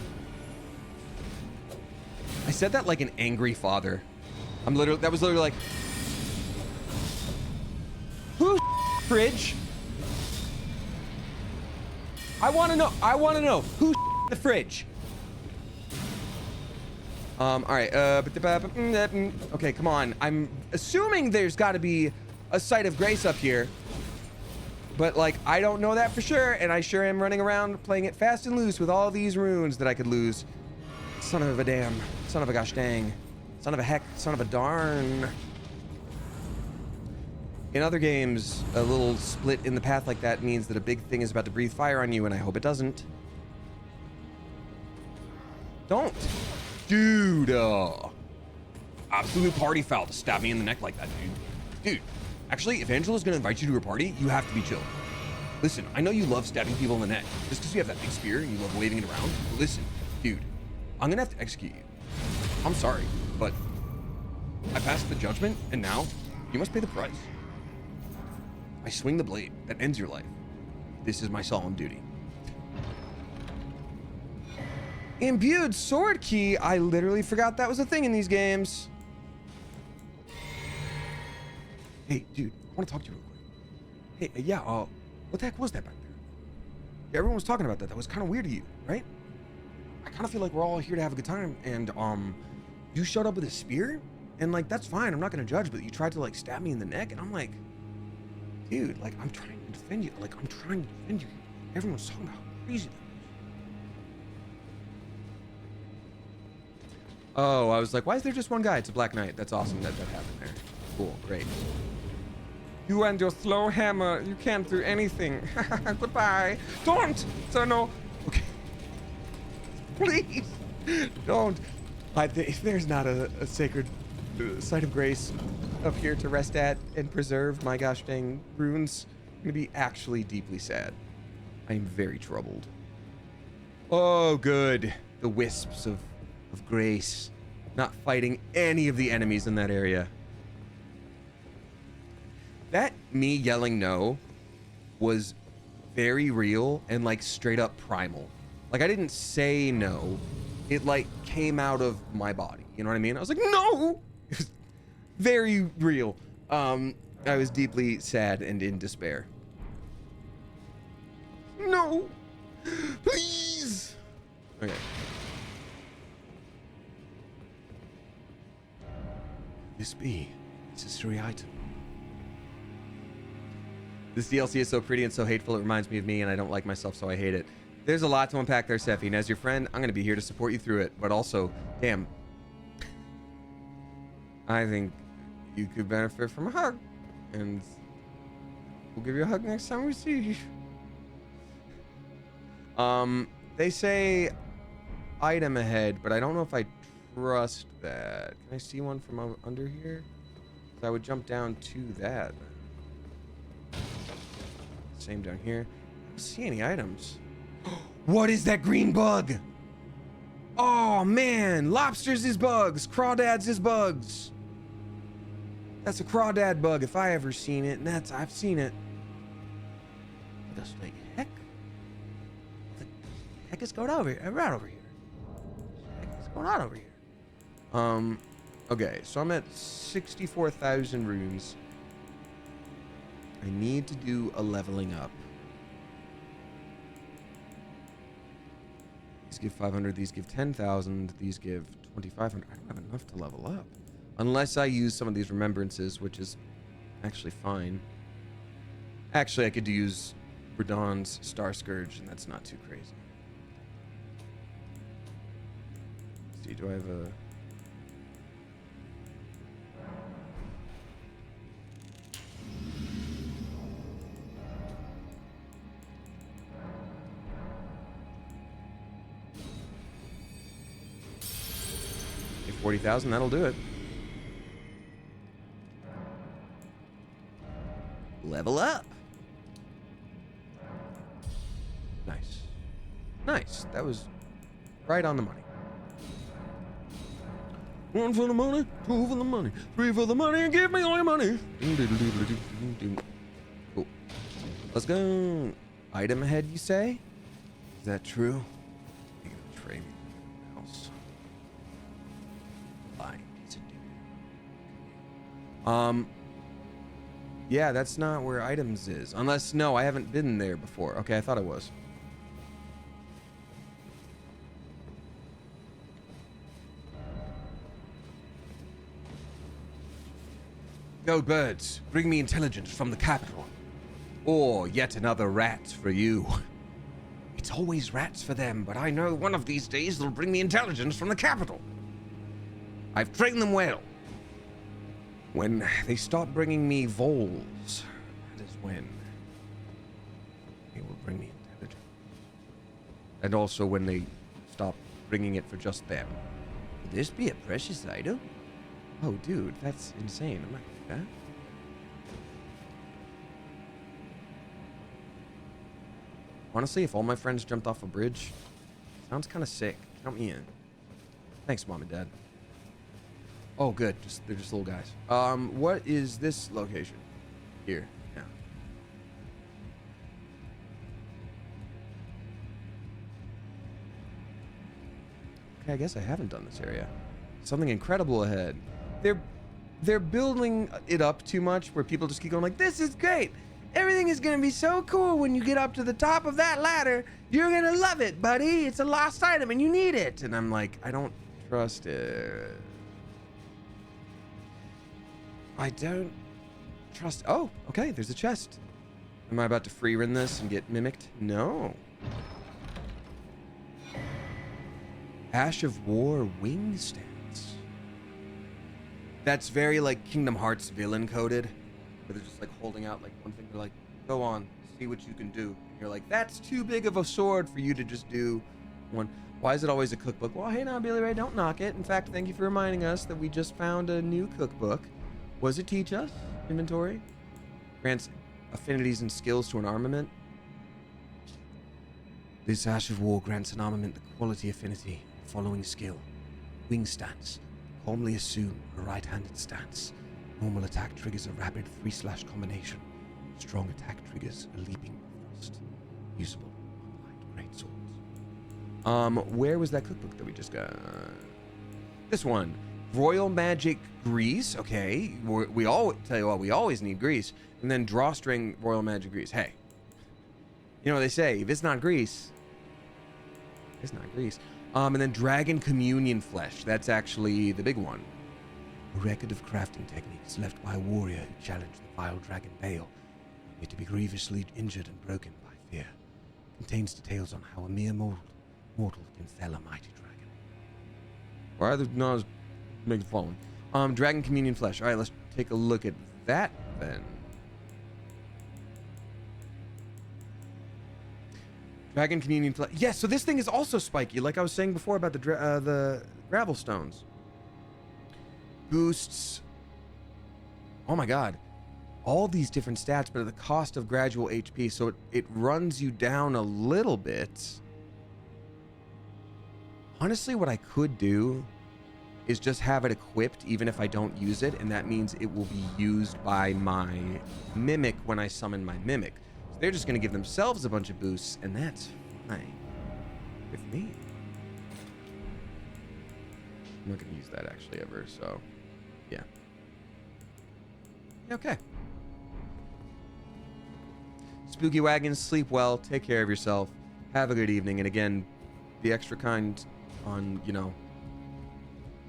I said that like an angry father. That was literally like, who fridge? I want to know who the fridge. All right. Okay, come on. I'm assuming there's got to be a site of grace up here, but like I don't know that for sure, and I sure am running around playing it fast and loose with all these runes that I could lose. Son of a damn. Son of a gosh dang. Son of a heck. Son of a darn. In other games, a little split in the path like that means that a big thing is about to breathe fire on you, and I hope it doesn't. Don't. Dude, absolute party foul to stab me in the neck like that, dude. Dude, actually, if Angela's gonna invite you to her party, you have to be chill. Listen, I know you love stabbing people in the neck, just because you have that big spear and you love waving it around. But listen, dude, I'm gonna have to execute you. I'm sorry, but I passed the judgment, and now you must pay the price. I swing the blade that ends your life. This is my solemn duty. Imbued sword key. I literally forgot that was a thing in these games. Hey, dude, I want to talk to you real quick. Hey, yeah, what the heck was that back there? Yeah, everyone was talking about that. That was kind of weird to you, right? I kind of feel like we're all here to have a good time, and you showed up with a spear, and like that's fine. I'm not gonna judge, but you tried to like stab me in the neck, and I'm like, dude, like I'm trying to defend you. Like I'm trying to defend you. Everyone's talking about how crazy that is. Oh, I was like, why is there just one guy? It's a Black Knight. That's awesome that happened there. Cool, great. You and your slow hammer, you can't do anything. Goodbye. Don't! So no. Okay. Please, don't. If there's not a sacred site of grace up here to rest at and preserve my gosh dang runes, I'm gonna be actually deeply sad. I am very troubled. Oh, good. The wisps of grace, not fighting any of the enemies in that area. That me yelling no was very real and like straight up primal. Like I didn't say no, it like came out of my body, you know what I mean? I was like, no. It was very real. I was deeply sad and in despair. No, please. Okay. This be a necessary item. This DLC is so pretty and so hateful, it reminds me of me, and I don't like myself, so I hate it. There's a lot to unpack there, Sephi, and as your friend, I'm going to be here to support you through it. But also, damn, I think you could benefit from a hug, and we'll give you a hug next time we see you. They say item ahead, but I don't know if I trust that. Can I see one from under here? So I would jump down to that. Same down here. I don't see any items. What is that green bug? Oh man, lobsters is bugs, crawdads is bugs. That's a crawdad bug if I ever seen it, and I've seen it. What the heck? What the heck is going on over here? Right over here. What the heck is going on over here? Okay, so I'm at 64,000 runes. I need to do a leveling up. These give 500, these give 10,000, these give 2,500. I don't have enough to level up. Unless I use some of these remembrances, which is actually fine. Actually, I could use Radon's Star Scourge, and that's not too crazy. Let's see, do I have a... Okay, 40,000, that'll do it. Level up. Nice. Nice. That was right on the money. 1 for the money, 2 for the money, 3 for the money, give me all your money. Cool. Let's go. Item ahead, you say? Is that true? You're gonna trade me else. Lying piece of dude. Yeah, that's not where items is. Unless, no, I haven't been there before. Okay, I thought I was. Go birds, bring me intelligence from the capital. Or yet another rat for you. It's always rats for them, but I know one of these days they'll bring me intelligence from the capital. I've trained them well. When they stop bringing me voles, that is when they will bring me intelligence. And also when they stop bringing it for just them. Could this be a precious item? Oh, dude, that's insane. I'm not gonna do that. Honestly, if all my friends jumped off a bridge, sounds kind of sick. Count me in. Thanks, Mom and Dad. Oh, good. They're just little guys. What is this location? Here. Yeah. Okay, I guess I haven't done this area. Something incredible ahead. They're building it up too much where people just keep going like, this is great. Everything is going to be so cool when you get up to the top of that ladder. You're going to love it, buddy. It's a lost item and you need it. And I'm like, I don't trust it. I don't trust... Oh, okay, there's a chest. Am I about to free run this and get mimicked? No. Ash of War wing stance. That's very like Kingdom Hearts villain coded. Where they're just like holding out like one thing. They're like, go on, see what you can do. And you're like, that's too big of a sword for you to just do one. Why is it always a cookbook? Well, hey now, Billy Ray, don't knock it. In fact, thank you for reminding us that we just found a new cookbook. What does it teach us? Inventory? Grants affinities and skills to an armament. This Ash of War grants an armament the quality affinity, following skill. Wing stance. Calmly assume a right-handed stance. Normal attack triggers a rapid 3/ combination. Strong attack triggers a leaping thrust. Usable on light greatswords. Where was that cookbook that we just got? This one. Royal Magic Grease. Okay. We all tell you what, we always need grease. And then drawstring Royal Magic Grease. Hey. You know what they say, if it's not grease, it's not grease. And then Dragon Communion Flesh. That's actually the big one. A record of crafting techniques left by a warrior who challenged the vile dragon Bale, yet to be grievously injured and broken by fear. contains details on how a mere mortal can fell a mighty dragon. Or either no, make the following. Dragon communion flesh. All right, let's take a look at that then. Dragon communion flesh. Yeah, so this thing is also spiky, like I was saying before about the gravel stones. Boosts. Oh my god. All these different stats, but at the cost of gradual HP, so it runs you down a little bit. Honestly, what I could do is just have it equipped even if I don't use it, and that means it will be used by my Mimic when I summon my Mimic. So they're just going to give themselves a bunch of boosts, and that's fine with me. I'm not going to use that actually ever, so yeah. Okay. Spooky Wagons, sleep well, take care of yourself, have a good evening, and again, be extra kind on, you know,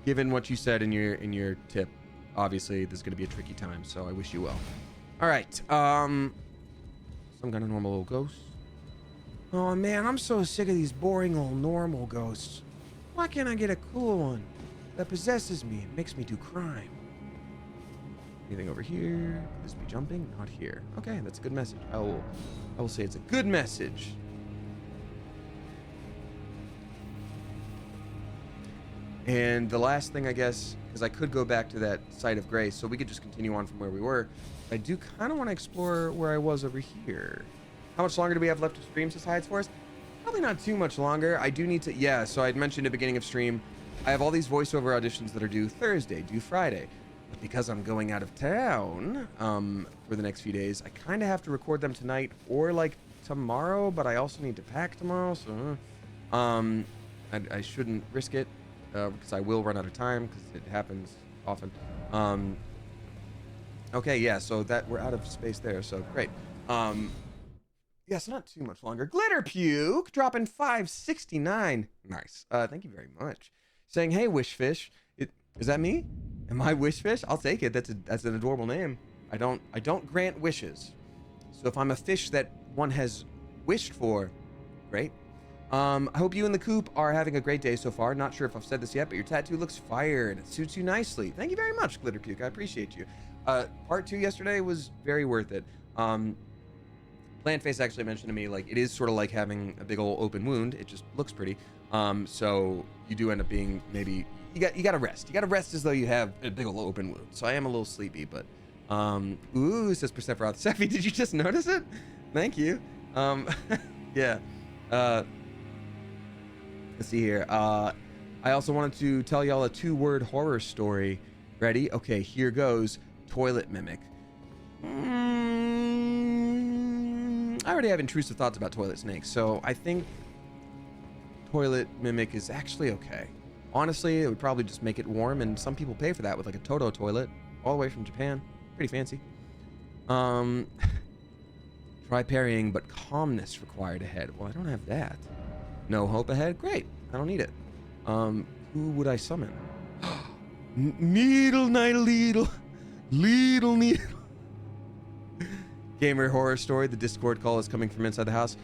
given what you said in your tip. Obviously, this is going to be a tricky time, so I wish you well. All right, some kind of normal old ghost. Oh man, I'm so sick of these boring old normal ghosts. Why can't I get a cool one that possesses me and makes me do crime? Anything over here? Could this be jumping? Not here. Okay, that's a good message. I will say it's a good message. And the last thing, I guess, because I could go back to that site of grace, so we could just continue on from where we were. I do kind of want to explore where I was over here. How much longer do we have left to stream, says Hides Forest? Probably not too much longer. I do need to, yeah, so I'd mentioned at the beginning of stream, I have all these voiceover auditions that are due Thursday, due Friday. But because I'm going out of town for the next few days, I kind of have to record them tonight or like tomorrow, but I also need to pack tomorrow, so I shouldn't risk it. Because I will run out of time because it happens often. Okay, yeah, so that we're out of space there, so great. Yes, not too much longer. Glitter Puke dropping 569. Nice. Thank you very much. Saying, hey, Wishfish. Is that me? Am I Wishfish? I'll take it. That's an adorable name. I don't grant wishes. So if I'm a fish that one has wished for, great. I hope you and the coop are having a great day so far. Not sure if I've said this yet, but your tattoo looks fire and it suits you nicely. Thank you very much, Glitter Puke. I appreciate you. Part 2 yesterday was very worth it. Plantface actually mentioned to me, like, it is sort of like having a big old open wound. It just looks pretty. So you do end up being maybe you got to rest. You got to rest as though you have a big old open wound. So I am a little sleepy, but ooh, says Persephone. Sephi, did you just notice it? Thank you. Yeah. Let's see here. I also wanted to tell y'all a 2-word horror story. Ready? Okay, here goes. Toilet mimic. I already have intrusive thoughts about toilet snakes, so I think toilet mimic is actually okay. Honestly, it would probably just make it warm, and some people pay for that with like a Toto toilet all the way from Japan. Pretty fancy. Try parrying, but calmness required ahead. Well, I don't have that. No hope ahead? Great. I don't need it. Who would I summon? Needle, needle, needle. Gamer horror story. The Discord call is coming from inside the house.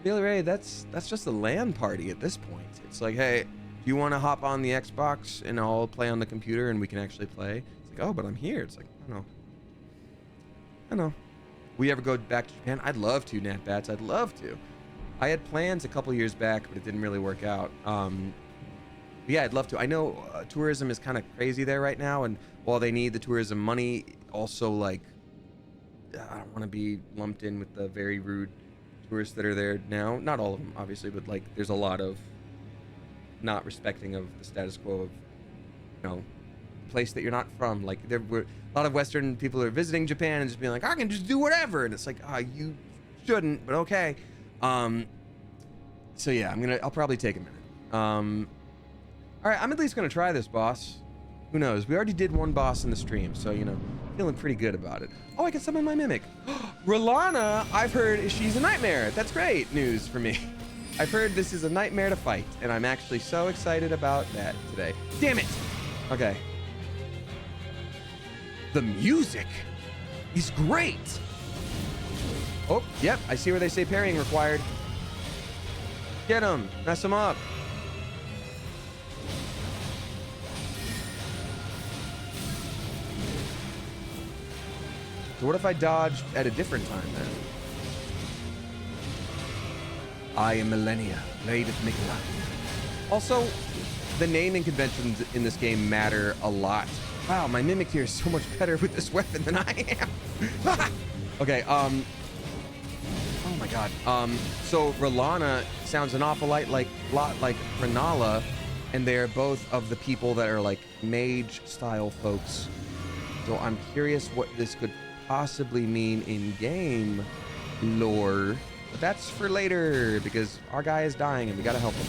Billy Ray, that's just a LAN party at this point. It's like, hey, do you want to hop on the Xbox and I'll play on the computer and we can actually play? It's like, oh, but I'm here. It's like, I know. We ever go back to Japan? I'd love to, Nat Bats. I'd love to. I had plans a couple years back, but it didn't really work out. Yeah, I'd love to. I know tourism is kind of crazy there right now, and while they need the tourism money, also, like, I don't want to be lumped in with the very rude tourists that are there now. Not all of them, obviously, but, like, there's a lot of not respecting of the status quo of, you know, place that you're not from. Like, there were a lot of Western people who are visiting Japan and just being like, I can just do whatever, and it's like, you shouldn't, but okay. So yeah, I'll probably take a minute. All right, I'm at least gonna try this boss. Who knows? We already did one boss in the stream, so, you know, feeling pretty good about it. Oh, I can summon my Mimic. Rolana, I've heard she's a nightmare. That's great news for me. I've heard this is a nightmare to fight, and I'm actually so excited about that today. Damn it! Okay. The music is great. Oh, yep, I see where they say parrying required. Get him. Mess him up. So what if I dodged at a different time then? I am Millennia, Blade of Mikla. Also, the naming conventions in this game matter a lot. Wow, my mimic here is so much better with this weapon than I am. Okay, oh my god. So R'hllana sounds an awful lot like Renala, and they're both of the people that are like mage style folks. So I'm curious what this could possibly mean in game lore, but that's for later because our guy is dying and we gotta help him.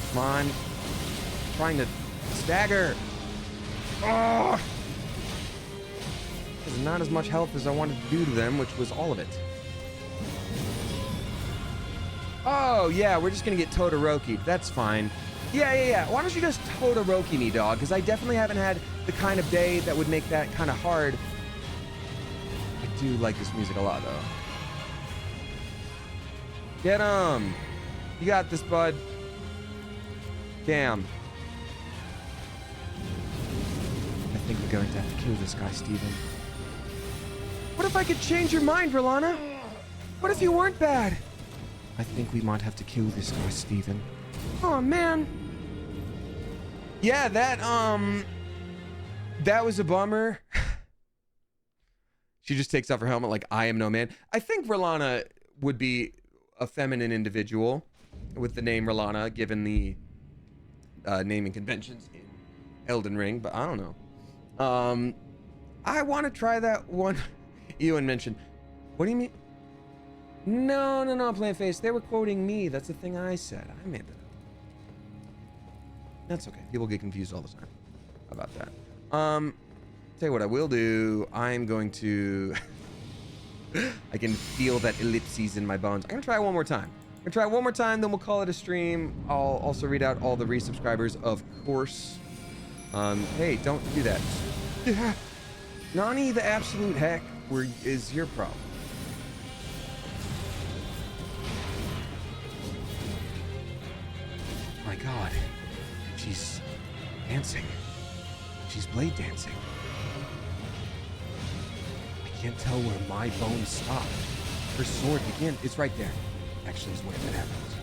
Come on, trying to stagger. Oh, there's not as much health as I wanted to do to them, which was all of it. Oh yeah, we're just gonna get Todoroki'd. That's fine. Yeah. Why don't you just Todoroki me, dog? Because I definitely haven't had the kind of day that would make that kind of hard. I do like this music a lot, though. Get him! You got this, bud. Damn. I think we're going to have to kill this guy, Steven. What if I could change your mind, R'hllana? What if you weren't bad? I think we might have to kill this guy, Steven. Oh, man. Yeah, that was a bummer. She just takes off her helmet like, I am no man. I think R'hllana would be a feminine individual with the name R'hllana, given the naming conventions in Elden Ring, but I don't know. I want to try that one Ewan mentioned. What do you mean? No, Plant Face. They were quoting me. That's the thing I said. I made that up. That's okay. People get confused all the time about that. Tell you what I will do. I'm going to... I can feel that ellipses in my bones. I'm going to try one more time. Then we'll call it a stream. I'll also read out all the resubscribers, of course. Hey, don't do that. Yeah. Nani the absolute heck is your problem? My god. She's dancing. She's blade dancing. I can't tell where my bones stop. Her sword begins. It's right there. Actually, is where that happens.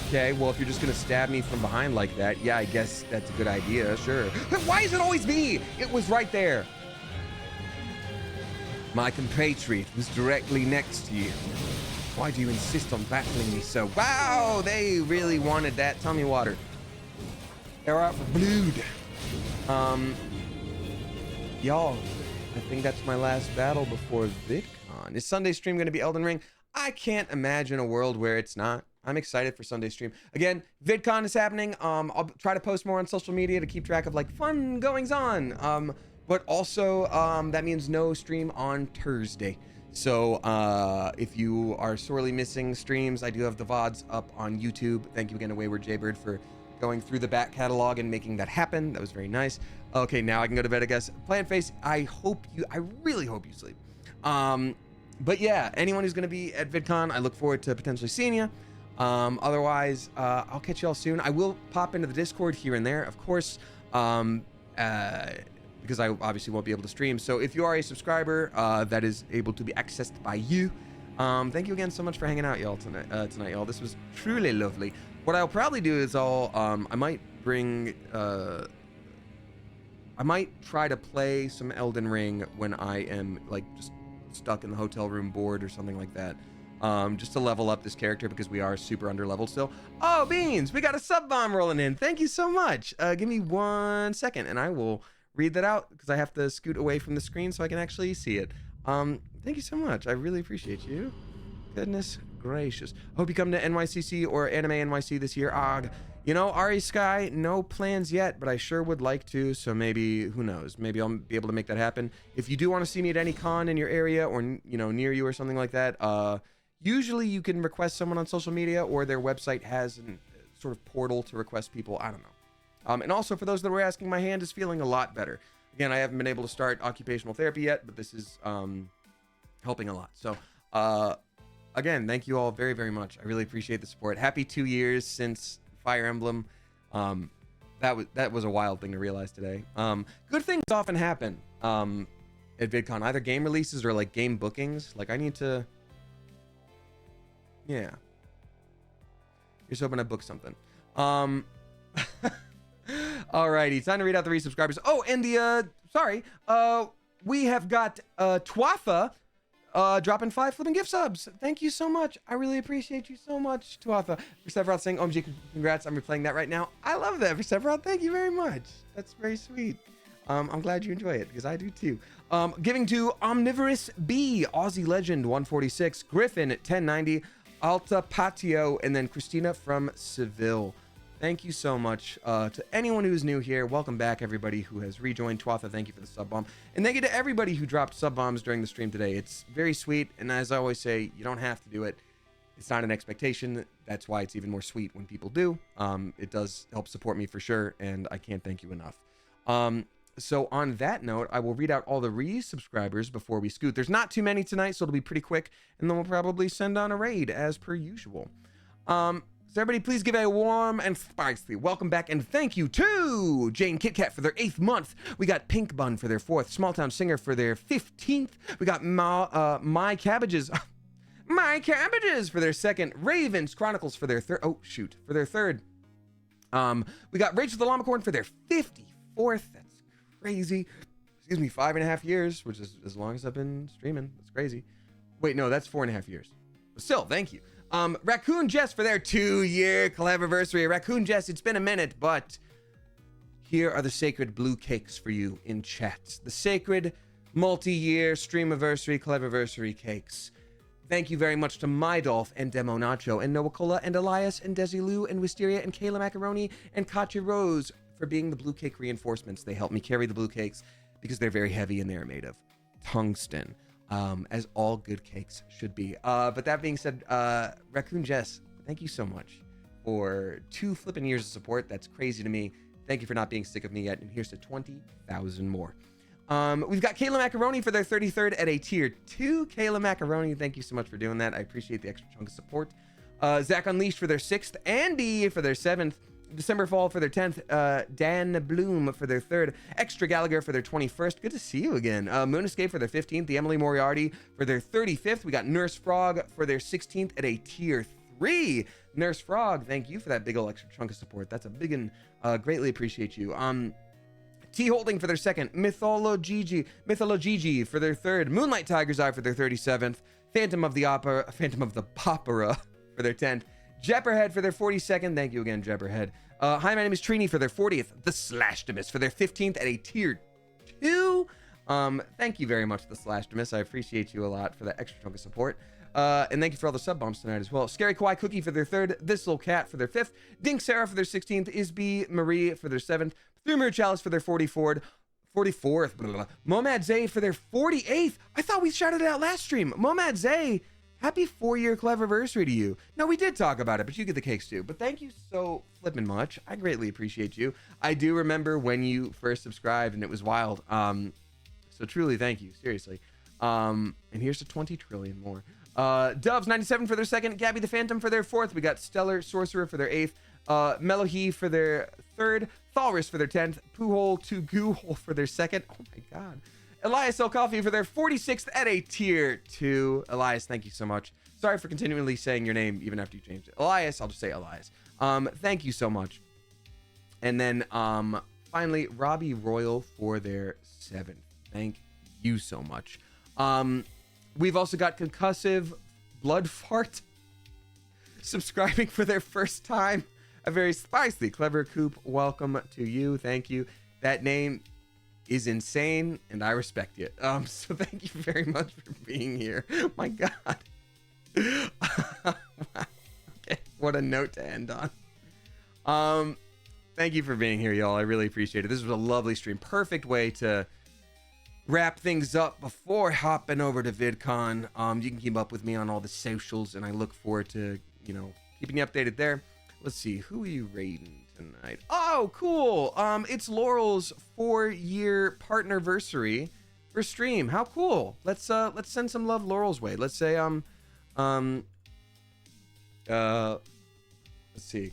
Okay, well, if you're just gonna stab me from behind like that, yeah, I guess that's a good idea, sure. Why is it always me? It was right there. My compatriot was directly next to you. Why do you insist on battling me so? Wow, they really wanted that tummy water. They're out for blood. Y'all, I think that's my last battle before VidCon. Is Sunday stream going to be Elden Ring? I can't imagine a world where it's not. I'm excited for Sunday stream. Again, VidCon is happening. I'll try to post more on social media to keep track of like fun goings on. But also, that means no stream on Thursday. So if you are sorely missing streams, I do have the VODs up on YouTube. Thank you again to Wayward Jaybird for going through the back catalog and making that happen. That was very nice. Okay, now I can go to bed, I guess. Plant Face, I really hope you sleep. But yeah, anyone who's going to be at VidCon, I look forward to potentially seeing you. Otherwise, I'll catch you all soon. I will pop into the Discord here and there, of course, because I obviously won't be able to stream. So if you are a subscriber that is able to be accessed by you, thank you again so much for hanging out, y'all, tonight, y'all. This was truly lovely. What I'll probably do is I might bring... I might try to play some Elden Ring when I am like just stuck in the hotel room bored or something like that. Just to level up this character because we are super under leveled still. Oh, Beans, we got a sub bomb rolling in. Thank you so much. Give me 1 second and I will read that out because I have to scoot away from the screen so I can actually see it. Thank you so much. I really appreciate you. Goodness gracious. Hope you come to NYCC or Anime NYC this year. You know, Ari Sky, no plans yet, but I sure would like to, so maybe, who knows, maybe I'll be able to make that happen. If you do want to see me at any con in your area or, you know, near you or something like that, usually you can request someone on social media or their website has a sort of portal to request people, I don't know. And also for those that were asking, my hand is feeling a lot better. Again, I haven't been able to start occupational therapy yet, but this is helping a lot. So again, thank you all very, very much. I really appreciate the support. Happy 2 years since Fire Emblem. That was a wild thing to realize today. Good things often happen at VidCon, either game releases or like game bookings. Like I need to, yeah. Here's hoping I book something. Alrighty, time to read out the resubscribers. Oh, and the we have got Twatha dropping 5 flipping gift subs. Thank you so much. I really appreciate you so much, Twatha. For Sephiroth saying, OMG, congrats. I'm replaying that right now. I love that. For Sephiroth, thank you very much. That's very sweet. I'm glad you enjoy it, because I do too. Giving to Omnivorous B, Aussie Legend 146, Griffin 1090, Alta Patio, and then Christina from Seville. Thank you so much to anyone who's new here. Welcome back, everybody who has rejoined. Twatha, thank you for the sub bomb. And thank you to everybody who dropped sub bombs during the stream today. It's very sweet. And as I always say, you don't have to do it. It's not an expectation. That's why it's even more sweet when people do. It does help support me for sure. And I can't thank you enough. So on that note, I will read out all the resubscribers before we scoot. There's not too many tonight, so it'll be pretty quick. And then we'll probably send on a raid as per usual. So everybody, please give a warm and spicy welcome back and thank you to Jane KitKat for their 8th month. We got Pink Bun for their 4th. Small Town Singer for their 15th. We got My Cabbages. My Cabbages for their 2nd. Ravens Chronicles for their 3rd. Oh, shoot. For their 3rd. We got Rachel the Llamacorn for their 54th. That's crazy. Excuse me, 5.5 years, which is as long as I've been streaming. That's crazy. Wait, no, that's 4.5 years. But still, thank you. Raccoon Jess for their 2-year Cleviversary. Raccoon Jess, it's been a minute, but here are the sacred blue cakes for you in chat. The sacred multi-year Streamiversary Cleviversary cakes. Thank you very much to Mydolph and Demo Nacho and Noah Cola and Elias and Desilu and Wisteria and Kayla Macaroni and Katya Rose for being the blue cake reinforcements. They help me carry the blue cakes because they're very heavy and they're made of tungsten. As all good cakes should be. But that being said, Raccoon Jess, thank you so much for 2 flipping years of support. That's crazy to me. Thank you for not being sick of me yet. And here's to 20,000 more. We've got Kayla Macaroni for their 33rd at a tier 2. Kayla Macaroni, thank you so much for doing that. I appreciate the extra chunk of support. Zach Unleashed for their 6th. Andy for their 7th. December Fall for their 10th, Dan Bloom for their 3rd, Extra Gallagher for their 21st. Good to see you again. Moon Escape for their 15th, the Emily Moriarty for their 35th. We got Nurse Frog for their 16th at a tier 3. Nurse Frog, thank you for that big ol' extra chunk of support. That's a big one. Greatly appreciate you. T Holding for their 2nd, Mythology for their 3rd, Moonlight Tiger's Eye for their 37th, Phantom of the Popera for their 10th, Jepperhead for their 42nd. Thank you again, Jepperhead. Hi, my name is Trini for their 40th. The Slashtimus for their 15th at a tier 2. Thank you very much, The Slashtimus. I appreciate you a lot for that extra chunk of support. And thank you for all the sub bombs tonight as well. Scary Kawaii Cookie for their 3rd. This Little Cat for their 5th. Dink Sarah for their 16th. Isby Marie for their 7th. Three Chalice for their 44th. Blah, blah, blah. Momad Zay for their 48th. I thought we shouted it out last stream. Momad Zay, happy 4-year Cleviversary to you. No, we did talk about it, but you get the cakes too. But thank you so flippin' much. I greatly appreciate you. I do remember when you first subscribed and it was wild. So truly thank you, seriously. And here's to 20 trillion more. Doves 97 for their 2nd, Gabby the Phantom for their 4th. We got Stellar Sorcerer for their 8th, Melohi for their 3rd, Thalrus for their 10th, Poohole to Goohole for their 2nd. Oh my god. Elias L. Coffee for their 46th at a tier 2. Elias, thank you so much. Sorry for continually saying your name even after you changed it. Elias, I'll just say Elias. Thank you so much. And then finally, Robbie Royal for their 7th. Thank you so much. We've also got Concussive Blood Fart subscribing for their 1st time. A very spicy, clever coop. Welcome to you. Thank you. That name is insane and I respect it. So thank you very much for being here. My god. Okay, what a note to end on. Thank you for being here, y'all. I really appreciate it. This was a lovely stream. Perfect way to wrap things up before hopping over to VidCon. You can keep up with me on all the socials and I look forward to, keeping you updated there. Let's see, who are you raiding tonight? Oh, cool. It's Laurel's 4-year partnerversary for stream. How cool. Let's send some love Laurel's way. Let's say Let's see.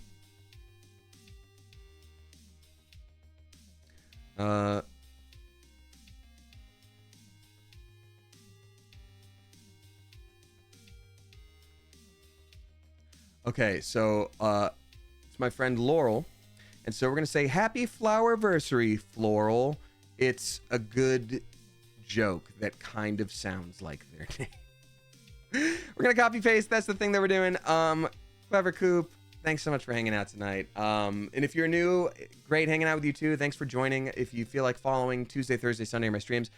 Okay, so it's my friend Laurel, and so we're gonna say happy flowerversary, Floral. It's a good joke that kind of sounds like their name. We're gonna copy paste. That's the thing that we're doing. Clever Coop, thanks so much for hanging out tonight. And if you're new, great hanging out with you too. Thanks for joining. If you feel like following Tuesday, Thursday, Sunday are my streams.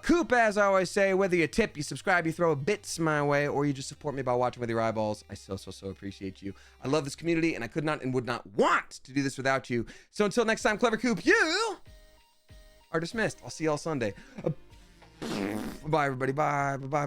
Coop, as I always say, whether you tip, you subscribe, you throw bits my way, or you just support me by watching with your eyeballs, I so appreciate you. I love this community, and I could not and would not want to do this without you. So until next time, Clever Coop, you are dismissed. I'll see y'all Sunday. Bye, everybody. Bye. Bye.